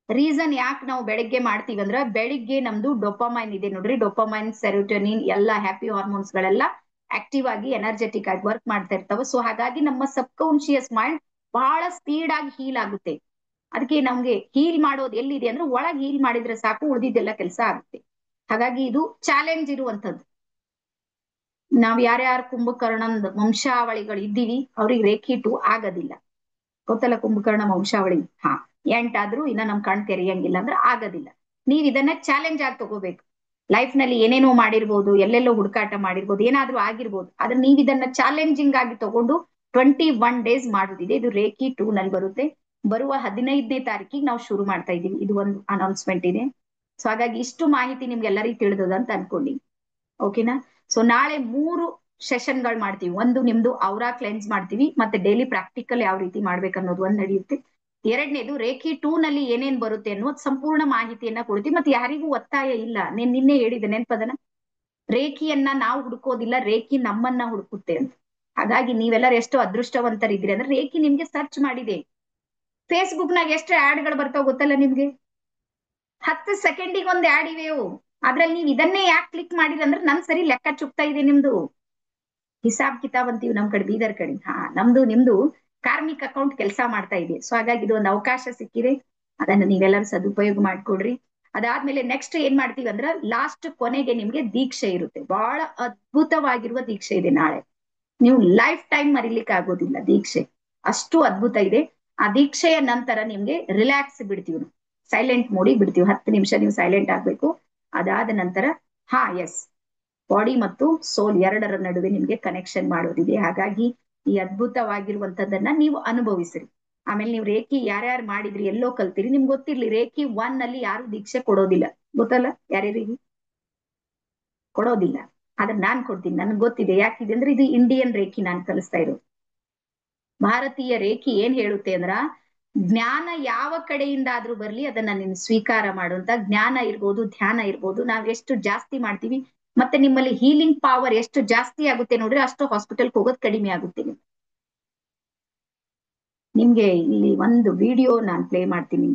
ರೀಸನ್ ಯಾಕೆ ನಾವು ಬೆಳಿಗ್ಗೆ ಮಾಡ್ತೀವಿ ಅಂದ್ರ ಬೆಳಿಗ್ಗೆ ನಮ್ದು ಡೊಪಾಮೈನ್ ಇದೆ ನೋಡ್ರಿ, ಡೊಪಾಮೈನ್, ಸೆರೋಟೋನಿನ್ ಎಲ್ಲ ಹ್ಯಾಪಿ ಹಾರ್ಮೋನ್ಸ್ ಗಳೆಲ್ಲ ಆಕ್ಟಿವ್ ಆಗಿ ಎನರ್ಜೆಟಿಕ್ ಆಗಿ ವರ್ಕ್ ಮಾಡ್ತಾ ಇರ್ತಾವ. ಸೊ ಹಾಗಾಗಿ ನಮ್ಮ ಸಬ್ ಕಾನ್ಶಿಯಸ್ ಮೈಂಡ್ ಬಹಳ ಸ್ಪೀಡ್ ಆಗಿ ಹೀಲ್ ಆಗುತ್ತೆ. ಅದಕ್ಕೆ ನಮ್ಗೆ ಹೀಲ್ ಮಾಡೋದು ಎಲ್ಲಿದೆ ಅಂದ್ರೆ ಒಳಗ್ ಹೀಲ್ ಮಾಡಿದ್ರೆ ಸಾಕು, ಉಳಿದಿದ್ದೆಲ್ಲ ಕೆಲಸ ಆಗುತ್ತೆ. ಹಾಗಾಗಿ ಇದು ಚಾಲೆಂಜ್ ಇರುವಂತದ್ದು. ನಾವ್ ಯಾರ್ಯಾರು ಕುಂಭಕರ್ಣಂದ್ ವಂಶಾವಳಿಗಳು ಇದ್ದೀವಿ ಅವ್ರಿಗೆ ರೇಖಿ 2 ಆಗೋದಿಲ್ಲ, ಗೊತ್ತಲ್ಲ? ಕುಂಭಕರ್ಣ ವಂಶಾವಳಿ 8 ಆದ್ರೂ ಇನ್ನ ನಮ್ ಕಣ್ ತೆರೆಯಂಗಿಲ್ಲ ಅಂದ್ರೆ ಆಗೋದಿಲ್ಲ. ನೀವ್ ಇದನ್ನ ಚಾಲೆಂಜ್ ಆಗಿ ತಗೋಬೇಕು. ಲೈಫ್ ನಲ್ಲಿ ಏನೇನೋ ಮಾಡಿರ್ಬೋದು, ಎಲ್ಲೆಲ್ಲೋ ಹುಡುಕಾಟ ಮಾಡಿರ್ಬೋದು, ಏನಾದ್ರೂ ಆಗಿರ್ಬೋದು, ಆದ್ರೆ ನೀವ್ ಇದನ್ನ ಚಾಲೆಂಜಿಂಗ್ ಆಗಿ ತಗೊಂಡು 21 ಡೇಸ್ ಮಾಡುದಿದೆ. ಇದು ರೇಖಿ 2 ನಲ್ಲಿ ಬರುತ್ತೆ. ಬರುವ 15ನೇ ತಾರೀಕಿಗೆ ನಾವು ಶುರು ಮಾಡ್ತಾ ಇದೀವಿ. ಇದು ಒಂದು ಅನೌನ್ಸ್ಮೆಂಟ್ ಇದೆ. ಸೊ ಹಾಗಾಗಿ ಇಷ್ಟು ಮಾಹಿತಿ ನಿಮ್ಗೆಲ್ಲರಿಗೂ ತಿಳಿದದ ಅಂತ ಅನ್ಕೊಂಡಿ, ಓಕೆನಾ? ಸೊ ನಾಳೆ 3 ಸೆಷನ್ಗಳು ಮಾಡ್ತೀವಿ. ಒಂದು ನಿಮ್ದು ಔರಾ ಕ್ಲೆನ್ಸ್ ಮಾಡ್ತೀವಿ, ಮತ್ತೆ ಡೈಲಿ ಪ್ರಾಕ್ಟಿಕಲ್ ಯಾವ ರೀತಿ ಮಾಡ್ಬೇಕನ್ನೋದು ಒಂದು ನಡೆಯುತ್ತೆ. ಎರಡನೇದು ರೇಖಿ 2 ನಲ್ಲಿ ಏನೇನ್ ಬರುತ್ತೆ ಅನ್ನೋದು ಸಂಪೂರ್ಣ ಮಾಹಿತಿಯನ್ನ ಕೊಡ್ತೀವಿ. ಮತ್ತೆ ಯಾರಿಗೂ ಒತ್ತಾಯ ಇಲ್ಲ, ನಿನ್ನೆ ಹೇಳಿದೆ ನೆನ್ಪದನ, ರೇಖಿಯನ್ನ ನಾವು ಹುಡುಕೋದಿಲ್ಲ, ರೇಖಿ ನಮ್ಮನ್ನ ಹುಡುಕುತ್ತೆ ಅಂತ. ಹಾಗಾಗಿ ನೀವೆಲ್ಲರೂ ಎಷ್ಟು ಅದೃಷ್ಟವಂತರಿದ್ದೀರಿ ಅಂದ್ರೆ ರೇಖಿ ನಿಮ್ಗೆ ಸರ್ಚ್ ಮಾಡಿದೆ. ಫೇಸ್ಬುಕ್ ನಾಗ ಎಷ್ಟು ಆಡ್ ಗಳು ಬರ್ತಾವ ಗೊತ್ತಲ್ಲ ನಿಮ್ಗೆ? 10 ಸೆಕೆಂಡಿಗೆ ಒಂದು ಆಡ್ ಇವೆವು. ಅದ್ರಲ್ಲಿ ನೀವು ಇದನ್ನೇ ಯಾಕೆ ಕ್ಲಿಕ್ ಮಾಡಿರಿ ಅಂದ್ರೆ ನನ್ ಸರಿ ಲೆಕ್ಕ ಚುಕ್ತಾ ಇದೆ ನಿಮ್ದು. ಹಿಸಾಬ್ ಕಿತಾಬ್ ಅಂತೀವಿ ನಮ್ ಕಡೆ ಬೀದರ್ ಕಡೆ. ನಮ್ದು ನಿಮ್ದು ಕಾರ್ಮಿಕ್ ಅಕೌಂಟ್ ಕೆಲಸ ಮಾಡ್ತಾ ಇದೆ. ಸೊ ಹಾಗಾಗಿ ಇದು ಒಂದು ಅವಕಾಶ ಸಿಕ್ಕಿದೆ, ಅದನ್ನ ನೀವೆಲ್ಲರೂ ಸದುಪಯೋಗ ಮಾಡ್ಕೊಡ್ರಿ. ಅದಾದ್ಮೇಲೆ ನೆಕ್ಸ್ಟ್ ಏನ್ ಮಾಡ್ತೀವಿ ಅಂದ್ರ ಲಾಸ್ಟ್ ಕೊನೆಗೆ ನಿಮ್ಗೆ ದೀಕ್ಷೆ ಇರುತ್ತೆ. ಬಹಳ ಅದ್ಭುತವಾಗಿರುವ ದೀಕ್ಷೆ ಇದೆ ನಾಳೆ. ನೀವು ಲೈಫ್ ಟೈಮ್ ಮರಿಲಿಕ್ಕೆ ಆಗೋದಿಲ್ಲ, ದೀಕ್ಷೆ ಅಷ್ಟು ಅದ್ಭುತ ಇದೆ. ಆ ದೀಕ್ಷೆಯ ನಂತರ ನಿಮ್ಗೆ ರಿಲ್ಯಾಕ್ಸ್ ಬಿಡ್ತೀವಿ, ಸೈಲೆಂಟ್ ಮೋಡಿಗೆ ಬಿಡ್ತೀವಿ. 10 ನಿಮಿಷ ನೀವು ಸೈಲೆಂಟ್ ಆಗ್ಬೇಕು. ಅದಾದ ನಂತರ ಎಸ್, ಬಾಡಿ ಮತ್ತು ಸೋಲ್ ಎರಡರ ನಡುವೆ ನಿಮ್ಗೆ ಕನೆಕ್ಷನ್ ಮಾಡೋದಿದೆ. ಹಾಗಾಗಿ ಈ ಅದ್ಭುತವಾಗಿರುವಂತದ್ದನ್ನ ನೀವು ಅನುಭವಿಸ್ರಿ. ಆಮೇಲೆ ನೀವು ರೇಖಿ ಯಾರ್ಯಾರು ಮಾಡಿದ್ರಿ, ಎಲ್ಲೋ ಕಲ್ತಿರಿ, ನಿಮ್ಗೆ ಗೊತ್ತಿರ್ಲಿ ರೇಖಿ 1 ನಲ್ಲಿ ಯಾರು ದೀಕ್ಷೆ ಕೊಡೋದಿಲ್ಲ, ಗೊತ್ತಲ್ಲ? ಯಾರ್ಯಾರಿಗೆ ಕೊಡೋದಿಲ್ಲ, ಆದ್ರೆ ನಾನ್ ಕೊಡ್ತೀನಿ, ನನ್ಗೆ ಗೊತ್ತಿದೆ. ಯಾಕಿದೆ ಅಂದ್ರೆ ಇದು ಇಂಡಿಯನ್ ರೇಖಿ ನಾನ್ ಕಲಿಸ್ತಾ ಇರೋದು. ಭಾರತೀಯ ರೇಖಿ ಏನ್ ಹೇಳುತ್ತೆ ಅಂದ್ರ ಜ್ಞಾನ ಯಾವ ಕಡೆಯಿಂದ ಆದ್ರೂ ಬರ್ಲಿ ಅದನ್ನ ನೀನು ಸ್ವೀಕಾರ ಮಾಡುವಂತ ಜ್ಞಾನ ಇರ್ಬೋದು, ಧ್ಯಾನ ಇರ್ಬೋದು, ನಾವ್ ಎಷ್ಟು ಜಾಸ್ತಿ ಮಾಡ್ತೀವಿ ಮತ್ತೆ ನಿಮ್ಮಲ್ಲಿ ಹೀಲಿಂಗ್ ಪವರ್ ಎಷ್ಟು ಜಾಸ್ತಿ ಆಗುತ್ತೆ ನೋಡ್ರಿ, ಅಷ್ಟು ಹಾಸ್ಪಿಟಲ್ ಹೋಗೋದು ಕಡಿಮೆ ಆಗುತ್ತೆ. ನಿಮ್ಗೆ ಇಲ್ಲಿ ಒಂದು ವಿಡಿಯೋ ನಾನ್ ಪ್ಲೇ ಮಾಡ್ತೀನಿ.